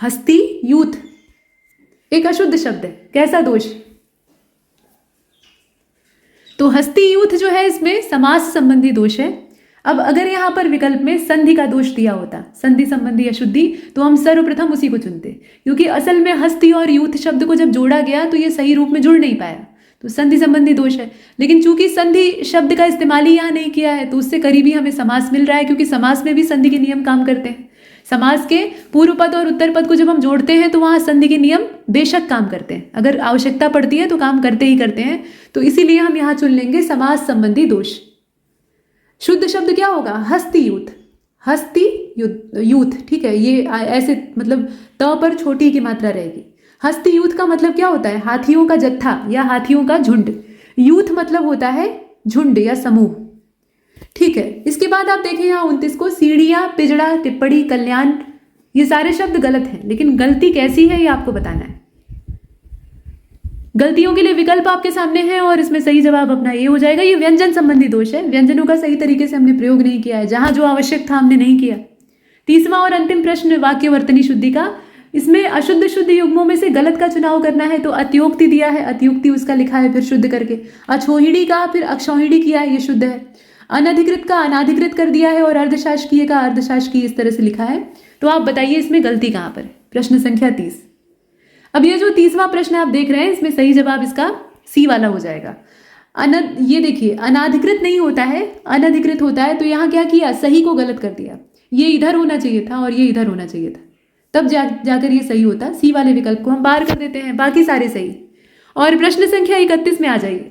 हस्ती यूथ एक अशुद्ध शब्द है, कैसा दोष? तो हस्ती यूथ जो है इसमें समास संबंधी दोष है। अब अगर यहां पर विकल्प में संधि का दोष दिया होता, संधि संबंधी अशुद्धि, तो हम सर्वप्रथम उसी को चुनते, क्योंकि असल में हस्ती और यूथ शब्द को जब जोड़ा गया तो ये सही रूप में जुड़ नहीं पाया, तो संधि संबंधी दोष है। लेकिन चूंकि संधि शब्द का इस्तेमाल ही यहाँ नहीं किया है तो उससे करीबी हमें समास मिल रहा है, क्योंकि समास में भी संधि के नियम काम करते हैं। समास के पूर्व पद और उत्तर पद को जब हम जोड़ते हैं तो वहां संधि के नियम बेशक काम करते हैं, अगर आवश्यकता पड़ती है तो काम करते ही करते हैं। तो इसीलिए हम यहाँ चुन लेंगे समास संबंधी दोष। शुद्ध शब्द क्या होगा? हस्ती यूथ। हस्ती यूथ, ठीक है, ये ऐसे मतलब त पर छोटी की मात्रा रहेगी। हस्ती यूथ का मतलब क्या होता है? हाथियों का जत्था या हाथियों का झुंड। यूथ मतलब होता है झुंड या समूह, ठीक है। इसके बाद आप देखें यहाँ 29 को, सीढ़ियां, पिजड़ा, टिप्पणी, कल्याण, ये सारे शब्द गलत हैं, लेकिन गलती कैसी है ये आपको बताना है। गलतियों के लिए विकल्प आपके सामने है और इसमें सही जवाब अपना ये हो जाएगा। ये व्यंजन संबंधी दोष है, व्यंजनों का सही तरीके से हमने प्रयोग नहीं किया है, जहां जो आवश्यक था हमने नहीं किया। 30वां और अंतिम प्रश्न वाक्य वर्तनी शुद्धि का। इसमें अशुद्ध शुद्ध युग्मों में से गलत का चुनाव करना है, तो अत्योक्ति दिया है, अत्युक्ति उसका लिखा है फिर शुद्ध करके। अछोहिड़ी का फिर अक्षौहिड़ी किया है, ये शुद्ध है। अनधिकृत का अनाधिकृत कर दिया है और अर्धशासकीय का अर्धशासकीय इस तरह से लिखा है। तो आप बताइए इसमें गलती कहां पर है? प्रश्न संख्या 30। अब ये जो 30वां प्रश्न आप देख रहे हैं इसमें सही जवाब इसका सी वाला हो जाएगा। ये देखिए, अनाधिकृत नहीं होता है, अनधिकृत होता है। तो यहाँ क्या किया? सही को गलत कर दिया। ये इधर होना चाहिए था और ये इधर होना चाहिए था, तब जाकर ये सही होता। सी वाले विकल्प को हम बाहर कर देते हैं, बाकी सारे सही। और प्रश्न संख्या 31 में आ जाइए।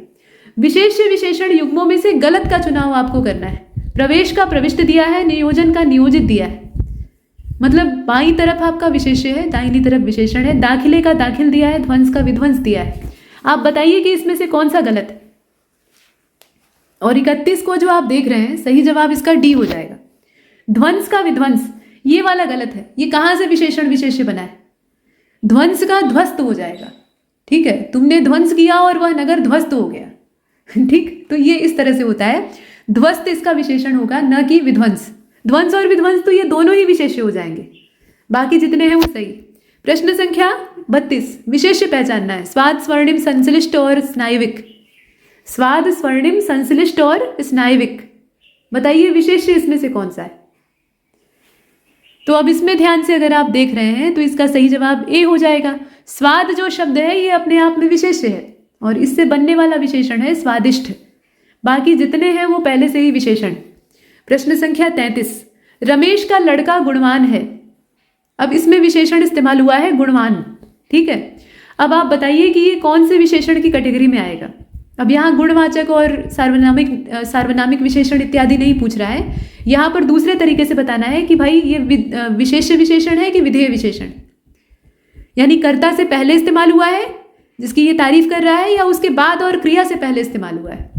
विशेष विशेषण युग्मों में से गलत का चुनाव आपको करना है। प्रवेश का प्रविष्ट दिया है, नियोजन का नियोजित दिया है, मतलब बाईं तरफ आपका विशेष्य है, दाहिनी तरफ विशेषण है। दाखिले का दाखिल दिया है, ध्वंस का विध्वंस दिया है। आप बताइए कि इसमें से कौन सा गलत है। और 31 को जो आप देख रहे हैं सही जवाब इसका डी हो जाएगा। ध्वंस का विध्वंस ये वाला गलत है। ये कहां से विशेषण विशेष्य बना है? ध्वंस का ध्वस्त हो जाएगा, ठीक है। तुमने ध्वंस किया और वह नगर ध्वस्त हो गया, ठीक। तो ये इस तरह से होता है। ध्वस्त इसका विशेषण होगा, न कि विध्वंस। ध्वंस और विध्वंस तो ये दोनों ही विशेष्य हो जाएंगे, बाकी जितने हैं वो सही। प्रश्न संख्या 32, विशेष्य पहचानना है। स्वाद, स्वर्णिम, संश्लिष्ट और स्नायविक। स्वाद, स्वर्णिम, संश्लिष्ट और स्नायविक, बताइए विशेष्य इसमें से कौन सा है? तो अब इसमें ध्यान से अगर आप देख रहे हैं तो इसका सही जवाब ए हो जाएगा। स्वाद जो शब्द है ये अपने आप में विशेष्य है और इससे बनने वाला विशेषण है स्वादिष्ट। बाकी जितने हैं वो पहले से ही विशेषण। प्रश्न संख्या 33, रमेश का लड़का गुणवान है। अब इसमें विशेषण इस्तेमाल हुआ है गुणवान, ठीक है। अब आप बताइए कि ये कौन से विशेषण की कैटेगरी में आएगा। अब यहाँ गुणवाचक और सार्वनामिक विशेषण इत्यादि नहीं पूछ रहा है, यहाँ पर दूसरे तरीके से बताना है कि भाई ये विशेष्य विशेषण है कि विधेय विशेषण, यानी कर्ता से पहले इस्तेमाल हुआ है जिसकी ये तारीफ कर रहा है, या उसके बाद और क्रिया से पहले इस्तेमाल हुआ है।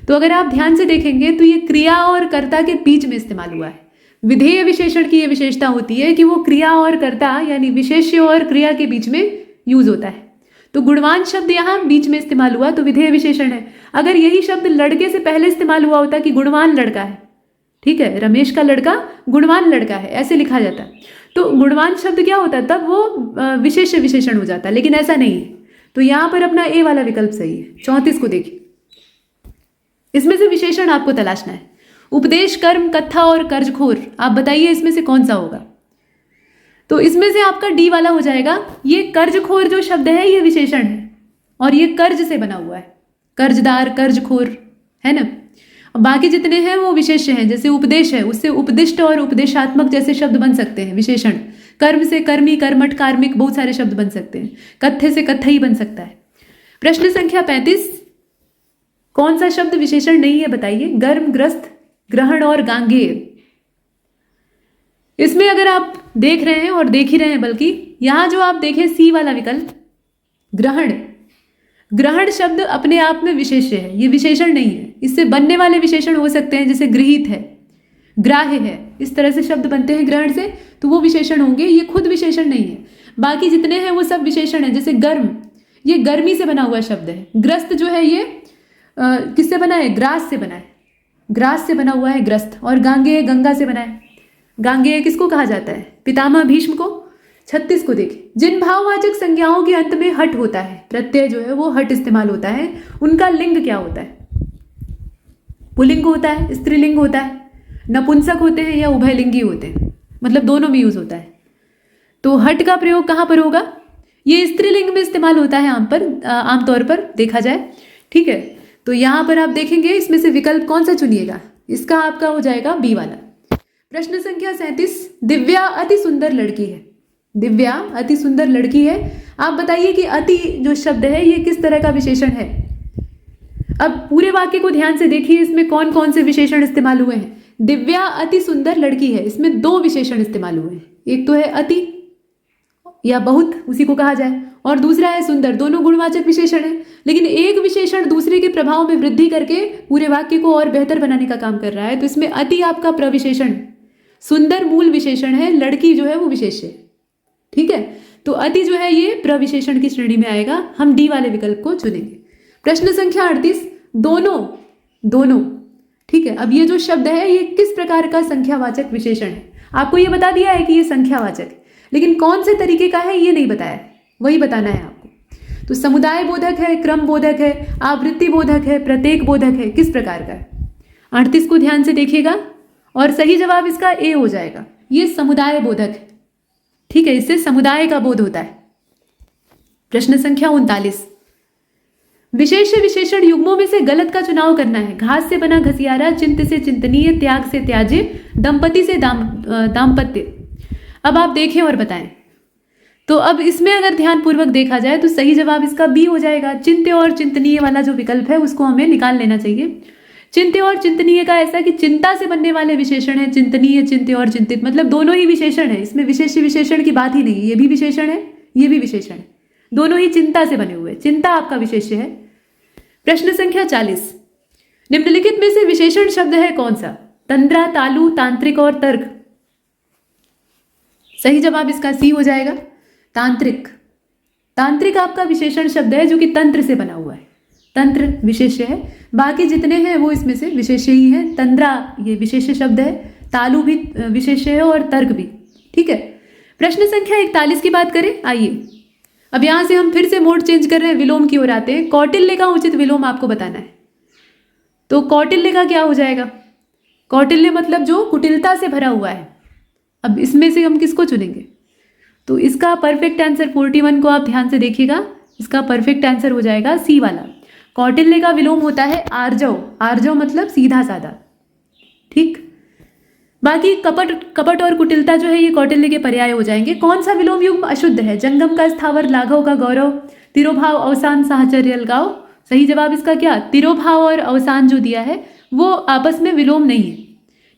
तो अगर आप ध्यान से देखेंगे तो ये क्रिया और कर्ता के बीच में इस्तेमाल हुआ है। विधेय विशेषण की ये विशेषता होती है कि वो क्रिया और कर्ता यानी विशेष्य और क्रिया के बीच में यूज होता है। तो गुणवान शब्द यहाँ बीच में इस्तेमाल हुआ तो विधेय विशेषण है। अगर यही शब्द लड़के से पहले इस्तेमाल हुआ होता कि गुणवान लड़का है, ठीक है, रमेश का लड़का गुणवान लड़का है, ऐसे लिखा जाता, तो गुणवान शब्द क्या होता, तब वो विशेष विशेषण हो जाता, लेकिन ऐसा नहीं है। तो यहाँ पर अपना ए वाला विकल्प सही है। 34 को देखिए, इसमें से विशेषण आपको तलाशना है। उपदेश, कर्म, कथा और कर्जखोर, आप बताइए इसमें से कौन सा होगा। तो इसमें से आपका डी वाला हो जाएगा। ये कर्जखोर जो शब्द है ये विशेषण है और ये कर्ज से बना हुआ है, कर्जदार, कर्जखोर, है ना। बाकी जितने हैं वो विशेष्य हैं, जैसे उपदेश है उससे उपदिष्ट और उपदेशात्मक जैसे शब्द बन सकते हैं विशेषण। कर्म से कर्मी, कर्मठ, कार्मिक, बहुत सारे शब्द बन सकते हैं। कथ्य से कथई बन सकता है। प्रश्न संख्या 35, कौन सा शब्द विशेषण नहीं है बताइए। गर्म, ग्रस्त, ग्रहण और गांगेय। इसमें अगर आप देख रहे हैं और देख ही रहे हैं, बल्कि यहां जो आप देखें सी वाला विकल्प ग्रहण, ग्रहण शब्द अपने आप में विशेष्य है, ये विशेषण नहीं है। इससे बनने वाले विशेषण हो सकते हैं जैसे गृहीत है, ग्राह्य है, इस तरह से शब्द बनते हैं ग्रहण से, तो वो विशेषण होंगे, ये खुद विशेषण नहीं है। बाकी जितने हैं वो सब विशेषण है। जैसे गर्म, ये गर्मी से बना हुआ शब्द है। ग्रस्त जो है ये किससे बना है? ग्रास से बना है। ग्रास से बना हुआ है ग्रस्त। और गांगेय गंगा से बना है। गांगेय किसको कहा जाता है? पितामह भीष्म को। 36 को देखिए, जिन भाववाचक संज्ञाओं के अंत में हट होता है, प्रत्यय जो है वो हट इस्तेमाल होता है, उनका लिंग क्या होता है? पुल्लिंग होता है, स्त्रीलिंग होता है, नपुंसक होते हैं या उभयलिंगी होते हैं, मतलब दोनों में यूज होता है। तो हट का प्रयोग कहाँ पर होगा? ये स्त्रीलिंग में इस्तेमाल होता है आमतौर पर देखा जाए। ठीक है, तो यहाँ पर आप देखेंगे इसमें से विकल्प कौन सा चुनिएगा? इसका आपका हो जाएगा बी वाला। प्रश्न संख्या 37, दिव्या अति सुंदर लड़की है। दिव्या अति सुंदर लड़की है। आप बताइए कि अति जो शब्द है ये किस तरह का विशेषण है? अब पूरे वाक्य को ध्यान से देखिए, इसमें कौन कौन से विशेषण इस्तेमाल हुए हैं। दिव्या अति सुंदर लड़की है, इसमें 2 विशेषण इस्तेमाल हुए हैं। एक तो है अति या बहुत, उसी को कहा जाए, और दूसरा है सुंदर। दोनों गुणवाचक विशेषण है, लेकिन एक विशेषण दूसरे के प्रभाव में वृद्धि करके पूरे वाक्य को और बेहतर बनाने का काम कर रहा है। तो इसमें अति आपका प्रविशेषण, सुंदर मूल विशेषण है, लड़की जो है वो विशेष्य है। ठीक है, तो अति जो है ये प्रविशेषण की श्रेणी में आएगा। हम डी वाले विकल्प को चुनेंगे। प्रश्न संख्या 38, दोनों। दोनों, ठीक है। अब ये जो शब्द है ये किस प्रकार का संख्यावाचक विशेषण है? आपको ये बता दिया है कि ये संख्यावाचक है, लेकिन कौन से तरीके का है ये नहीं बताया, वही बताना है आपको। तो समुदाय बोधक है, क्रम बोधक है, आवृत्ति बोधक है, प्रत्येक बोधक है, किस प्रकार का है? 38 को ध्यान से देखिएगा और सही जवाब इसका ए हो जाएगा। ये समुदाय बोधक है। ठीक है, इससे समुदाय का बोध होता है। प्रश्न संख्या 39, विशेष विशेषण युग्मों में से गलत का चुनाव करना है। घास से बना घसियारा, चिंत से चिंतनीय, त्याग से त्याज्य, दंपति से दाम्पत्य। अब आप देखें और बताएं। तो अब इसमें अगर ध्यानपूर्वक देखा जाए तो सही जवाब इसका बी हो जाएगा। चिंत्य और चिंतनीय वाला जो विकल्प है उसको हमें निकाल लेना चाहिए। चिंत्य और चिंतनीय का ऐसा कि चिंता से बनने वाले विशेषण है चिंतनीय, चिंत्य और चिंतित, मतलब दोनों ही विशेषण है। इसमें विशेष विशेषण की बात ही नहीं है, ये भी विशेषण है, ये भी विशेषण है, दोनों ही चिंता से बने हुए। चिंता आपका विशेष्य है। प्रश्न संख्या 40, निम्नलिखित में से विशेषण शब्द है कौन सा? तंद्रा, तालु, तांत्रिक और तर्क। सही जवाब इसका सी हो जाएगा, तांत्रिक। तांत्रिक आपका विशेषण शब्द है जो कि तंत्र से बना हुआ है। तंत्र विशेष्य है, बाकी जितने हैं वो इसमें से विशेष्य ही है। तंद्रा ये विशेष्य शब्द है, तालु भी विशेष्य है और तर्क भी। ठीक है, प्रश्न संख्या 41 की बात करें। आइए अब यहां से हम फिर से मोड चेंज कर रहे हैं, विलोम की ओर आते हैं। कौटिल्य का उचित विलोम आपको बताना है। तो कौटिल्य का क्या हो जाएगा? कौटिल्य मतलब जो कुटिलता से भरा हुआ है। अब इसमें से हम किसको चुनेंगे? तो इसका परफेक्ट आंसर 41 को आप ध्यान से देखिएगा, इसका परफेक्ट आंसर हो जाएगा सी वाला। कौटिल्य का विलोम होता है आर्जव। आर्जव मतलब सीधा साधा। ठीक, बाकी कपट और कुटिलता जो है ये कौटिल्य के पर्याय हो जाएंगे। कौन सा विलोम युग्म अशुद्ध है? जंगम का स्थावर, लाघव का गौरव, तिरोभाव, अवसान, साहचर्य, अलगाव। सही जवाब इसका क्या? तिरोभाव और अवसान जो दिया है वो आपस में विलोम नहीं है।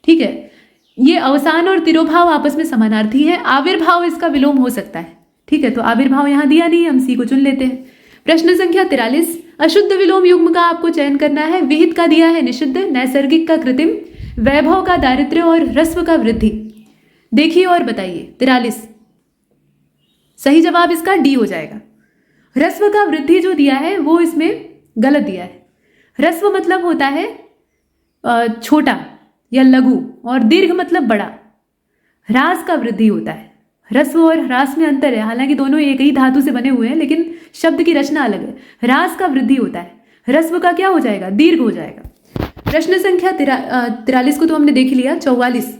ठीक है, ये अवसान और तिरोभाव आपस में समानार्थी है। आविर्भाव इसका विलोम हो सकता है। ठीक है, तो आविर्भाव यहाँ दिया नहीं, हम सी को चुन लेते हैं। प्रश्न संख्या 43, अशुद्ध विलोम युग्म का आपको चयन करना है। विहित का दिया है निषिद्ध, नैसर्गिक का कृत्रिम, वैभव का दारिद्र्य और ह्रस्व का वृद्धि। देखिए और बताइए। 43 सही जवाब इसका डी हो जाएगा। ह्रस्व का वृद्धि जो दिया है वो इसमें गलत दिया है। ह्रस्व मतलब होता है छोटा या लघु, और दीर्घ मतलब बड़ा। ह्रास का वृद्धि होता है। ह्रस्व और ह्रास में अंतर है, हालांकि दोनों एक ही धातु से बने हुए हैं लेकिन शब्द की रचना अलग है। ह्रास का वृद्धि होता है, ह्रस्व का क्या हो जाएगा? दीर्घ हो जाएगा। प्रश्न संख्या 43 को तो हमने देख लिया। 44,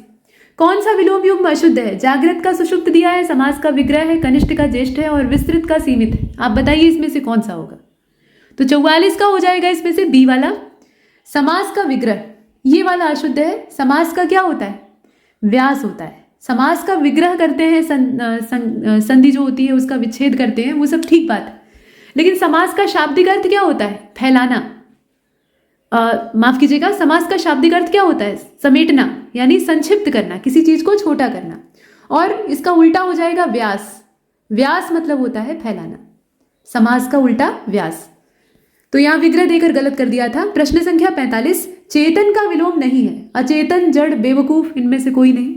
कौन सा विलोम युग्म अशुद्ध है? जागृत का सुषुप्त दिया है, समास का विग्रह है, कनिष्ठ का ज्येष्ठ है और विस्तृत का सीमित है। आप बताइए इसमें से कौन सा होगा? तो 44 का हो जाएगा इसमें से बी वाला, समास का विग्रह। ये वाला अशुद्ध है। समास का क्या होता है? व्यास होता है। समास का विग्रह करते हैं, संधि जो होती है उसका विच्छेद करते हैं, वो सब ठीक बात है, लेकिन समास का शाब्दिक अर्थ क्या होता है? फैलाना। माफ कीजिएगा, समास का शाब्दिक अर्थ क्या होता है? समेटना, यानी संक्षिप्त करना, किसी चीज को छोटा करना। और इसका उल्टा हो जाएगा व्यास। व्यास मतलब होता है फैलाना, समास का उल्टा व्यास। तो यहां विग्रह देकर गलत कर दिया था। प्रश्न संख्या 45, चेतन का विलोम नहीं है। अचेतन, जड़, बेवकूफ, इनमें से कोई नहीं।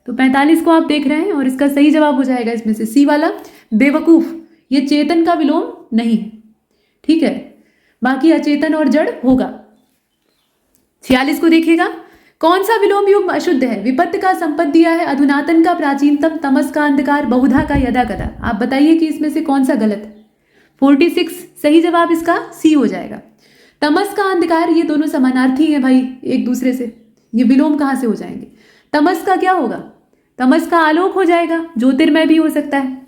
तो 45 को आप देख रहे हैं और इसका सही जवाब हो जाएगा इसमें से सी वाला, बेवकूफ। ये चेतन का विलोम नहीं है। ठीक है, बाकी अचेतन और जड़ होगा। 46 को देखिएगा, कौन सा विलोम युग्म अशुद्ध है? विपत्त का संपत्त दिया है, अधुनातन का प्राचीनतम, तमस का अंधकार, बहुधा का यदा कदा। आप बताइए कि इसमें से कौन सा गलत है? 46 सही जवाब इसका सी हो जाएगा। तमस का अंधकार ये दोनों समानार्थी हैं भाई एक दूसरे से, ये विलोम कहाँ से हो जाएंगे? तमस का क्या होगा? तमस का आलोक हो जाएगा, ज्योतिर्मय भी हो सकता है।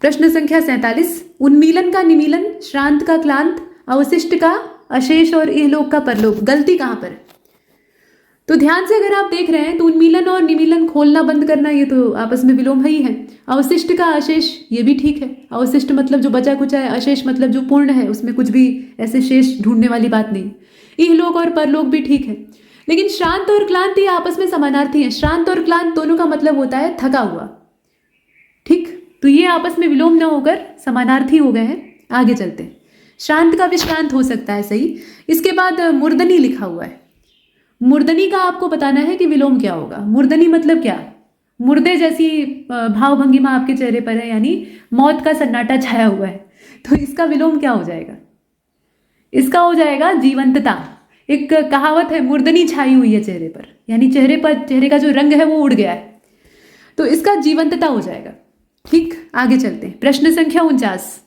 प्रश्न संख्या 47, उन्मीलन का निमीलन, श्रांत का क्लांत, अवशिष्ट का अशेष और इहलोक का परलोक। गलती कहाँ पर है? तो ध्यान से अगर आप देख रहे हैं तो उन्मीलन और निमीलन, खोलना बंद करना, ये तो आपस में विलोम ही है। अवशिष्ट का अशेष, ये भी ठीक है। अवशिष्ट मतलब जो बचा कुचा है, अशेष मतलब जो पूर्ण है, उसमें कुछ भी ऐसे शेष ढूंढने वाली बात नहीं। इहलोक और परलोक भी ठीक है। लेकिन श्रांत और क्लांत ये आपस में समानार्थी है। श्रांत और क्लांत दोनों का मतलब होता है थका हुआ, ठीक? तो ये आपस में विलोम न होकर समानार्थी हो गए हैं। आगे चलते हैं। श्रांत का विश्रांत हो सकता है, सही। इसके बाद मूर्धनी लिखा हुआ है। मूर्धनी का आपको बताना है कि विलोम क्या होगा। मूर्धनी मतलब क्या? मुर्दे जैसी भाव भंगिमा आपके चेहरे पर है, यानी मौत का सन्नाटा छाया हुआ है। तो इसका विलोम क्या हो जाएगा? इसका हो जाएगा जीवंतता। एक कहावत है, मूर्धनी छाई हुई है चेहरे पर, यानी चेहरे का जो रंग है वो उड़ गया है। तो इसका जीवंतता हो जाएगा, ठीक। आगे चलते हैं। प्रश्न संख्या 49,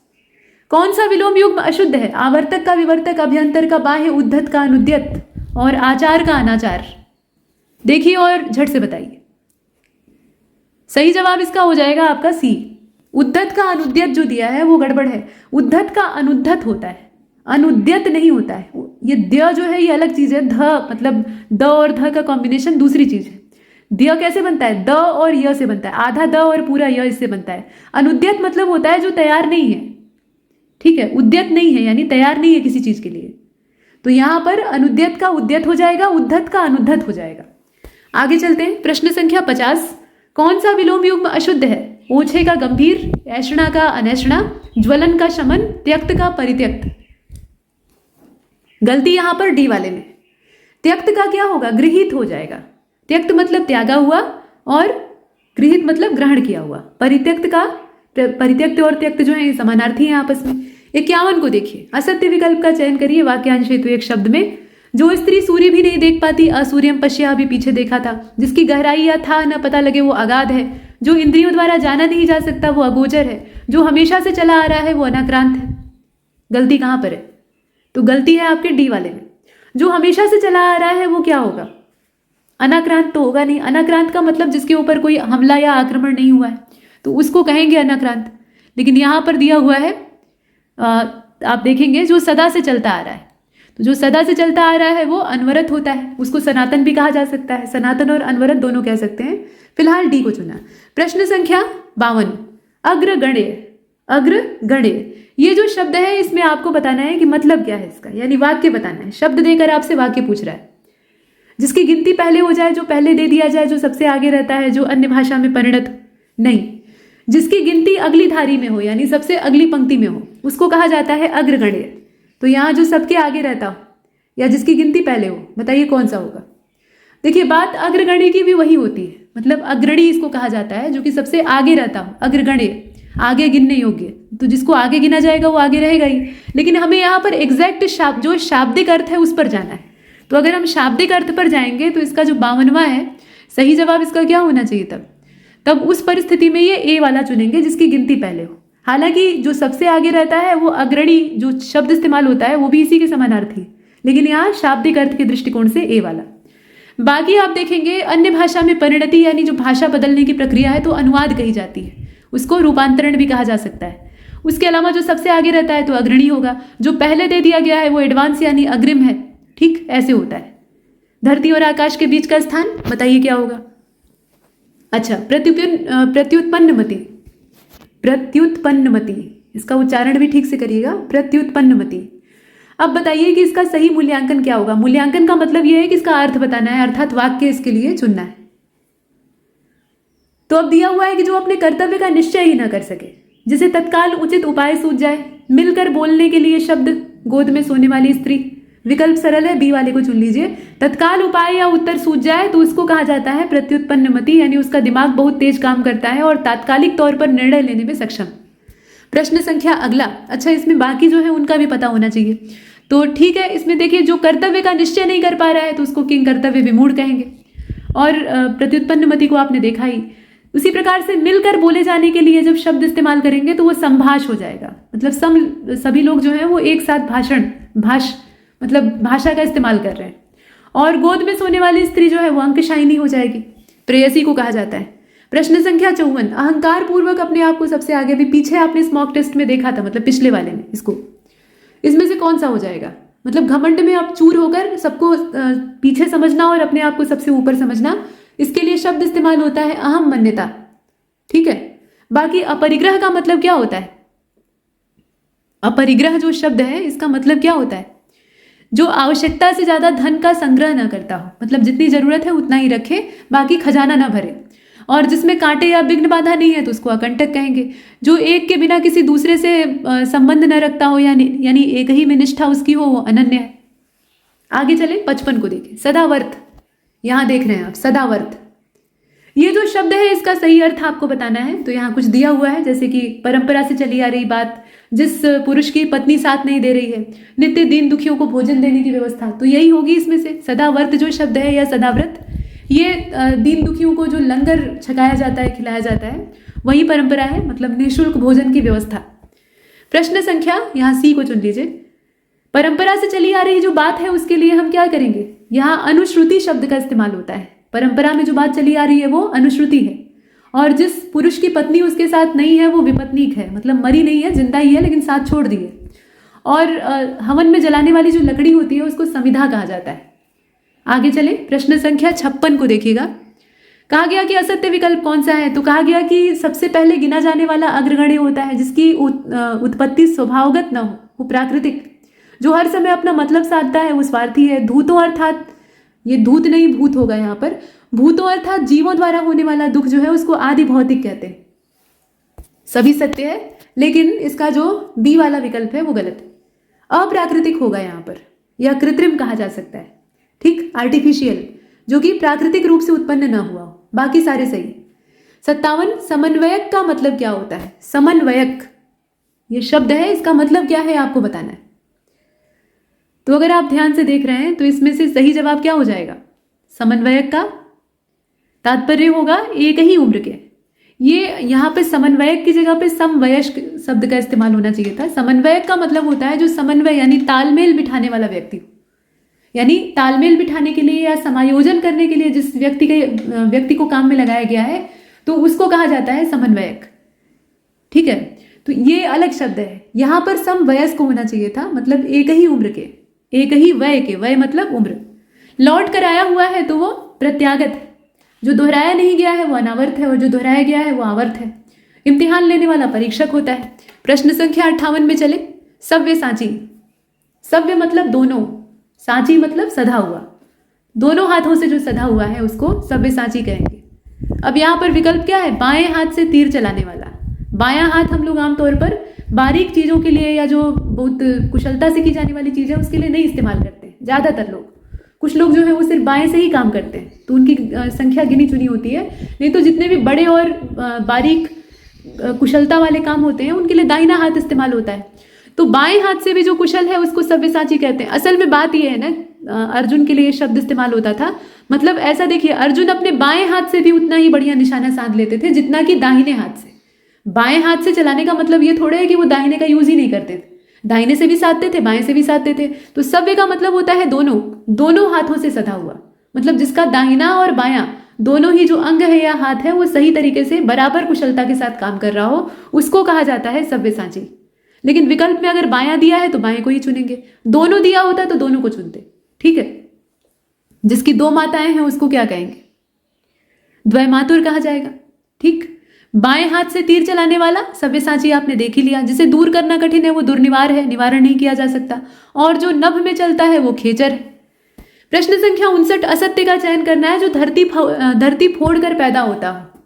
कौन सा विलोम युग्म अशुद्ध है? आवर्तक का विवर्तक, अभ्यंतर का बाह्य, उद्धत का अनुद्यत और आचार का अनाचार। देखिए और झट से बताइए। सही जवाब इसका हो जाएगा आपका सी। उद्धत का अनुद्यत जो दिया है वो गड़बड़ है। उद्धत का अनुद्धत होता है, अनुद्यत नहीं होता है। ये द्य जो है ये अलग चीज है। ध मतलब द और ध का कॉम्बिनेशन दूसरी चीज है। द्य कैसे बनता है? द और य से बनता है, आधा द और पूरा य इससे बनता है। अनुद्यत मतलब होता है जो तैयार नहीं है, ठीक है। उद्यत नहीं है यानी तैयार नहीं है किसी चीज के लिए। तो यहां पर अनुद्यत का उद्यत हो जाएगा, उद्धत का अनुद्धत हो जाएगा। आगे चलते हैं। प्रश्न संख्या 50, कौन सा विलोम युग्म अशुद्ध है? ओछे का गंभीर, ऐषणा का अनैषणा, ज्वलन का शमन, त्यक्त का परित्यक्त। गलती यहां पर डी वाले में। त्यक्त का क्या होगा? गृहीत हो जाएगा। त्यक्त मतलब त्यागा हुआ और गृहीत मतलब ग्रहण किया हुआ। परित्यक्त और त्यक्त जो है समानार्थी हैं आपस में। 51 को देखिए, असत्य विकल्प का चयन करिए वाक्यांश हेतु एक शब्द में। जो स्त्री सूर्य भी नहीं देख पाती, असूर्यम पश्या भी पीछे देखा था। जिसकी गहराई या था न पता लगे वो अगाध है। जो इंद्रियों द्वारा जाना नहीं जा सकता वो अगोचर है। जो हमेशा से चला आ रहा है वो अनाक्रांत है। गलती कहां पर है? तो गलती है आपके डी वाले में। जो हमेशा से चला आ रहा है वो क्या होगा? अनाक्रांत तो होगा नहीं। अनाक्रांत का मतलब जिसके ऊपर कोई हमला या आक्रमण नहीं हुआ है, तो उसको कहेंगे अनाक्रांत। लेकिन यहां पर दिया हुआ है, आप देखेंगे जो सदा से चलता आ रहा है। तो जो सदा से चलता आ रहा है वो अनवरत होता है। उसको सनातन भी कहा जा सकता है। सनातन और अनवरत दोनों कह सकते हैं। फिलहाल डी को चुना। प्रश्न संख्या 52, अग्रगण्य। अग्रगण्य ये जो शब्द है इसमें आपको बताना है कि मतलब क्या है इसका, यानी वाक्य बताना है। शब्द देकर आपसे वाक्य पूछ रहा है। जिसकी गिनती पहले हो जाए, जो पहले दे दिया जाए, जो सबसे आगे रहता है, जो अन्य भाषा में परिणत नहीं। जिसकी गिनती अगली धारी में हो यानी सबसे अगली पंक्ति में हो, उसको कहा जाता है अग्रगण्य। तो यहाँ जो सबके आगे रहता हो या जिसकी गिनती पहले हो, बताइए कौन सा होगा? देखिए बात अग्रगण्य की भी वही होती है, मतलब अग्रणी इसको कहा जाता है जो कि सबसे आगे रहता हो। अग्रगण्य आगे गिनने योग्य, तो जिसको आगे गिना जाएगा वो आगे रहेगा ही। लेकिन हमें यहाँ पर एग्जैक्ट जो शाब्दिक अर्थ है उस पर जाना है। तो अगर हम शाब्दिक अर्थ पर जाएंगे तो इसका जो 52वां है, सही जवाब इसका क्या होना चाहिए? तब उस परिस्थिति में ये ए वाला चुनेंगे जिसकी गिनती पहले हो। हालांकि जो सबसे आगे रहता है वो अग्रणी जो शब्द इस्तेमाल होता है वो भी इसी के समानार्थी, लेकिन यहाँ शाब्दिक अर्थ के दृष्टिकोण से ए वाला। बाकी आप देखेंगे अन्य भाषा में परिणति यानी जो भाषा बदलने की प्रक्रिया है तो अनुवाद कही जाती है, उसको रूपांतरण भी कहा जा सकता है। उसके अलावा जो सबसे आगे रहता है तो अग्रणी होगा। जो पहले दे दिया गया है वो एडवांस यानी अग्रिम है, ठीक ऐसे होता है। धरती और आकाश के बीच का स्थान बताइए क्या होगा? अच्छा, प्रत्युत्पन्नमति। प्रत्युत्पन्नमति, इसका उच्चारण भी ठीक से करिएगा, प्रत्युत्पन्नमति। अब बताइए कि इसका सही मूल्यांकन क्या होगा? मूल्यांकन का मतलब यह है कि इसका अर्थ बताना है, अर्थात वाक्य इसके लिए चुनना है। तो अब दिया हुआ है कि जो अपने कर्तव्य का निश्चय ही ना कर सके, जिसे तत्काल उचित उपाय सूझ जाए, मिलकर बोलने के लिए शब्द, गोद में सोने वाली स्त्री। विकल्प सरल है, बी वाले को चुन लीजिए। तत्काल उपाय या उत्तर सूझ जाए तो उसको कहा जाता है प्रत्युत्पन्नमति, यानी उसका दिमाग बहुत तेज काम करता है और तात्कालिक तौर पर निर्णय लेने में सक्षम। प्रश्न संख्या अगला, अच्छा इसमें बाकी जो है उनका भी पता होना चाहिए। तो ठीक है, इसमें देखिए जो कर्तव्य का निश्चय नहीं कर पा रहा है तो उसको किंग कर्तव्य विमूढ़ कहेंगे। और प्रत्युत्पन्न मति को आपने देखा ही। उसी प्रकार से मिलकर बोले जाने के लिए जब शब्द इस्तेमाल करेंगे तो वो संभाष हो जाएगा, मतलब सभी लोग जो हैं वो एक साथ भाषा का इस्तेमाल कर रहे हैं। और गोद में सोने वाली स्त्री जो है वो अंकशायिनी हो जाएगी, प्रेयसी को कहा जाता है। प्रश्न संख्या 54, अहंकार पूर्वक अपने आप को सबसे आगे, भी पीछे आपने स्मॉक टेस्ट में देखा था, मतलब पिछले वाले में, इसमें से कौन सा हो जाएगा? मतलब घमंड में आप चूर होकर सबको पीछे समझना और अपने आप को सबसे ऊपर समझना, इसके लिए शब्द इस्तेमाल होता है अहम मन्यता। ठीक है, बाकी अपरिग्रह का मतलब क्या होता है? अपरिग्रह जो शब्द है इसका मतलब क्या होता है? जो आवश्यकता से ज्यादा धन का संग्रह न करता हो, मतलब जितनी जरूरत है उतना ही रखे, बाकी खजाना ना भरे। और जिसमें कांटे या विघ्न बाधा नहीं है तो उसको अकंटक कहेंगे। जो एक के बिना किसी दूसरे से संबंध न रखता हो, यानी एक ही में निष्ठा उसकी हो, वो अनन्य है। आगे चले 55 को देखें, सदावर्त। यहां देख रहे हैं आप सदावर्त, ये जो शब्द है इसका सही अर्थ आपको बताना है। तो यहाँ कुछ दिया हुआ है, जैसे कि परंपरा से चली आ रही बात, जिस पुरुष की पत्नी साथ नहीं दे रही है, नित्य दीन दुखियों को भोजन देने की व्यवस्था, तो यही होगी इसमें से। सदावर्त जो शब्द है या सदाव्रत, ये दीन दुखियों को जो लंगर छकाया जाता है, खिलाया जाता है, वही परंपरा है, मतलब निःशुल्क भोजन की व्यवस्था। प्रश्न संख्या यहाँ सी को चुन लीजिए। परंपरा से चली आ रही जो बात है उसके लिए हम क्या करेंगे? यहाँ अनुश्रुति शब्द का इस्तेमाल होता है। परंपरा में जो बात चली आ रही है वो अनुश्रुति है। और जिस पुरुष की पत्नी उसके साथ नहीं है वो विपत्नीक है, मतलब मरी नहीं है, जिंदा ही है लेकिन साथ छोड़ दी है। और हवन में जलाने वाली जो लकड़ी होती है उसको समिधा कहा जाता है। आगे चले, प्रश्न संख्या 56 को देखिएगा। कहा गया कि असत्य विकल्प कौन सा है? तो कहा गया कि सबसे पहले गिना जाने वाला अग्रगण्य होता है, जिसकी उत्पत्ति स्वभावगत न हो, वो प्राकृतिक। जो हर समय अपना मतलब साधता है वो स्वार्थी है। धूतों अर्थात, ये धूत नहीं भूत होगा यहाँ पर, भूतों अर्थात जीवों द्वारा होने वाला दुख जो है उसको आदि भौतिक कहते हैं। सभी सत्य है, लेकिन इसका जो बी वाला विकल्प है वो गलत है। अप्राकृतिक होगा यहाँ पर, या कृत्रिम कहा जा सकता है। ठीक, आर्टिफिशियल, जो कि प्राकृतिक रूप से उत्पन्न ना हुआ हो, बाकी सारे सही। 57, समन्वयक का मतलब क्या होता है? समन्वयक ये शब्द है, इसका मतलब क्या है आपको बताना है। तो अगर आप ध्यान से देख रहे हैं तो इसमें से सही जवाब क्या हो जाएगा? समन्वयक का तात्पर्य होगा एक ही उम्र के। ये यहाँ पे समन्वयक की जगह पे समवयस्क शब्द का इस्तेमाल होना चाहिए था। समन्वयक का मतलब होता है जो समन्वय यानी तालमेल बिठाने वाला व्यक्ति, यानी तालमेल बिठाने के लिए या समायोजन करने के लिए जिस व्यक्ति को काम में लगाया गया है तो उसको कहा जाता है समन्वयक। ठीक है, तो ये अलग शब्द है। यहाँ पर समवयस्क होना चाहिए था, मतलब एक ही उम्र के, एक ही वय के, वय मतलब उम्र। लौट कर आया हुआ है तो वो प्रत्यागत है। जो दोहराया नहीं गया है वो अनावर्त है, और जो दोहराया गया है वो आवर्त है। इम्तिहान लेने वाला परीक्षक होता है। प्रश्न संख्या 58 में चले। सव्य सांची, सव्य मतलब दोनों, सांची मतलब सधा हुआ, दोनों हाथों से जो सधा हुआ है उसको सव्य सांची कहेंगे। अब यहाँ पर विकल्प क्या है? बाएं हाथ से तीर चलाने वाला। बायां हाथ हम लोग आमतौर पर बारीक चीजों के लिए या जो बहुत कुशलता से की जाने वाली चीज है उसके लिए नहीं इस्तेमाल करते हैं ज्यादातर लोग। कुछ लोग जो है वो सिर्फ बाएं से ही काम करते हैं, तो उनकी संख्या गिनी चुनी होती है। नहीं तो जितने भी बड़े और बारीक कुशलता वाले काम होते हैं उनके लिए दाहिना हाथ इस्तेमाल होता है। तो बाएं हाथ से भी जो कुशल है उसको सव्यसाची कहते हैं। असल में बात यह है ना, अर्जुन के लिए शब्द इस्तेमाल होता था, मतलब ऐसा देखिए, अर्जुन अपने बाएं हाथ से भी उतना ही बढ़िया निशाना साध लेते थे जितना कि दाहिने हाथ से। बाएं हाथ से चलाने का मतलब ये थोड़ा है कि वो दाहिने का यूज ही नहीं करते थे, दाहिने से भी साधते थे, बाएं से भी साधते थे। तो सव्य का मतलब होता है दोनों हाथों से सधा हुआ, मतलब जिसका दाहिना और बायां दोनों ही जो अंग है या हाथ है वो सही तरीके से बराबर कुशलता के साथ काम कर रहा हो, उसको कहा जाता है सव्यसाची। लेकिन विकल्प में अगर बायां दिया है तो बाएं को ही चुनेंगे, दोनों दिया होता तो दोनों को चुनते। ठीक है, जिसकी दो माताएं हैं उसको क्या कहेंगे? द्वैमातुर कहा जाएगा। ठीक, बाएं हाथ से तीर चलाने वाला सव्यसाची आपने देख ही लिया। जिसे दूर करना कठिन है वो दुर्निवार है, निवारण नहीं किया जा सकता। और जो नभ में चलता है वो खेचर है। प्रश्न संख्या 59, असत्य का चयन करना है जो धरती फोड़ कर पैदा होता हो।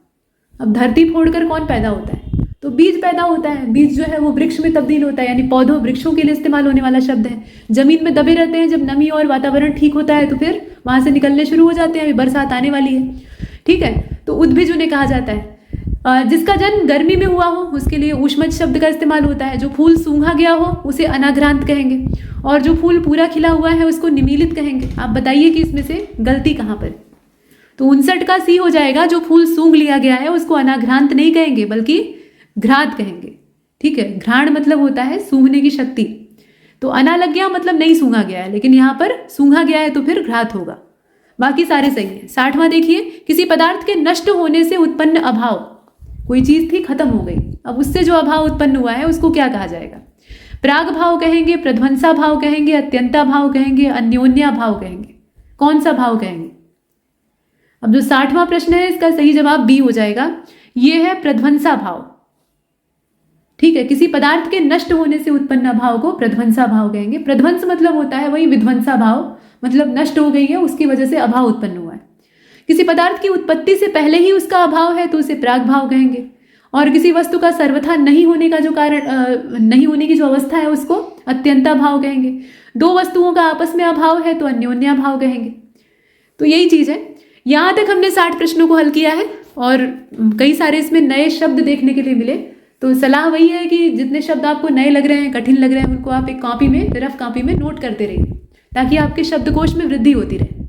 अब धरती फोड़ कर कौन पैदा होता है? तो बीज पैदा होता है। बीज जो है वो वृक्ष में तब्दील होता है, यानी पौधों वृक्षों के लिए इस्तेमाल होने वाला शब्द है। जमीन में दबे रहते हैं, जब नमी और वातावरण ठीक होता है तो फिर वहां से निकलने शुरू हो जाते हैं। अभी बरसात आने वाली है। ठीक है, तो उद्भिज उन्हें कहा जाता है। जिसका जन्म गर्मी में हुआ हो उसके लिए ऊष्मज शब्द का इस्तेमाल होता है। जो फूल सूंघा गया हो उसे अनाघ्रांत कहेंगे, और जो फूल पूरा खिला हुआ है उसको निमीलित कहेंगे। आप बताइए कि इसमें से गलती कहाँ पर? तो 59 का सी हो जाएगा। जो फूल सूंघ लिया गया है उसको अनाघ्रांत नहीं कहेंगे बल्कि घ्रात कहेंगे। ठीक है, घ्राण मतलब होता है सूंघने की शक्ति। तो अना लग गया मतलब नहीं सूंघा गया है, लेकिन यहाँ पर सूंघा गया है तो फिर घ्रात होगा। बाकी सारे सही हैं। 60वां देखिए, किसी पदार्थ के नष्ट होने से उत्पन्न अभाव। कोई चीज थी, खत्म हो गई, अब उससे जो अभाव उत्पन्न हुआ है उसको क्या कहा जाएगा? प्राग भाव कहेंगे, प्रध्वंसा भाव कहेंगे, अत्यंता भाव कहेंगे, अन्योन्या भाव कहेंगे। कौन सा भाव कहेंगे? अब जो 60वां प्रश्न है इसका सही जवाब बी हो जाएगा। ये है प्रध्वंसा भाव। ठीक है, किसी पदार्थ के नष्ट होने से उत्पन्न अभाव को प्रध्वंसा भाव कहेंगे। प्रध्वंस मतलब होता है वही विध्वंसा भाव, मतलब नष्ट हो गई है, उसकी वजह से अभाव उत्पन्न हुआ है। किसी पदार्थ की उत्पत्ति से पहले ही उसका अभाव है तो उसे प्राग भाव कहेंगे। और किसी वस्तु का सर्वथा नहीं होने का जो कारण नहीं होने की जो अवस्था है उसको अत्यंता भाव कहेंगे। दो वस्तुओं का आपस में अभाव है तो अन्योन्या भाव कहेंगे। तो यही चीज है। यहाँ तक हमने 60 प्रश्नों को हल किया है और कई सारे इसमें नए शब्द देखने के लिए मिले। तो सलाह वही है कि जितने शब्द आपको नए लग रहे हैं, कठिन लग रहे हैं, उनको आप एक कॉपी में, रफ कॉपी में नोट करते रहिए ताकि आपके शब्दकोश में वृद्धि होती रहे।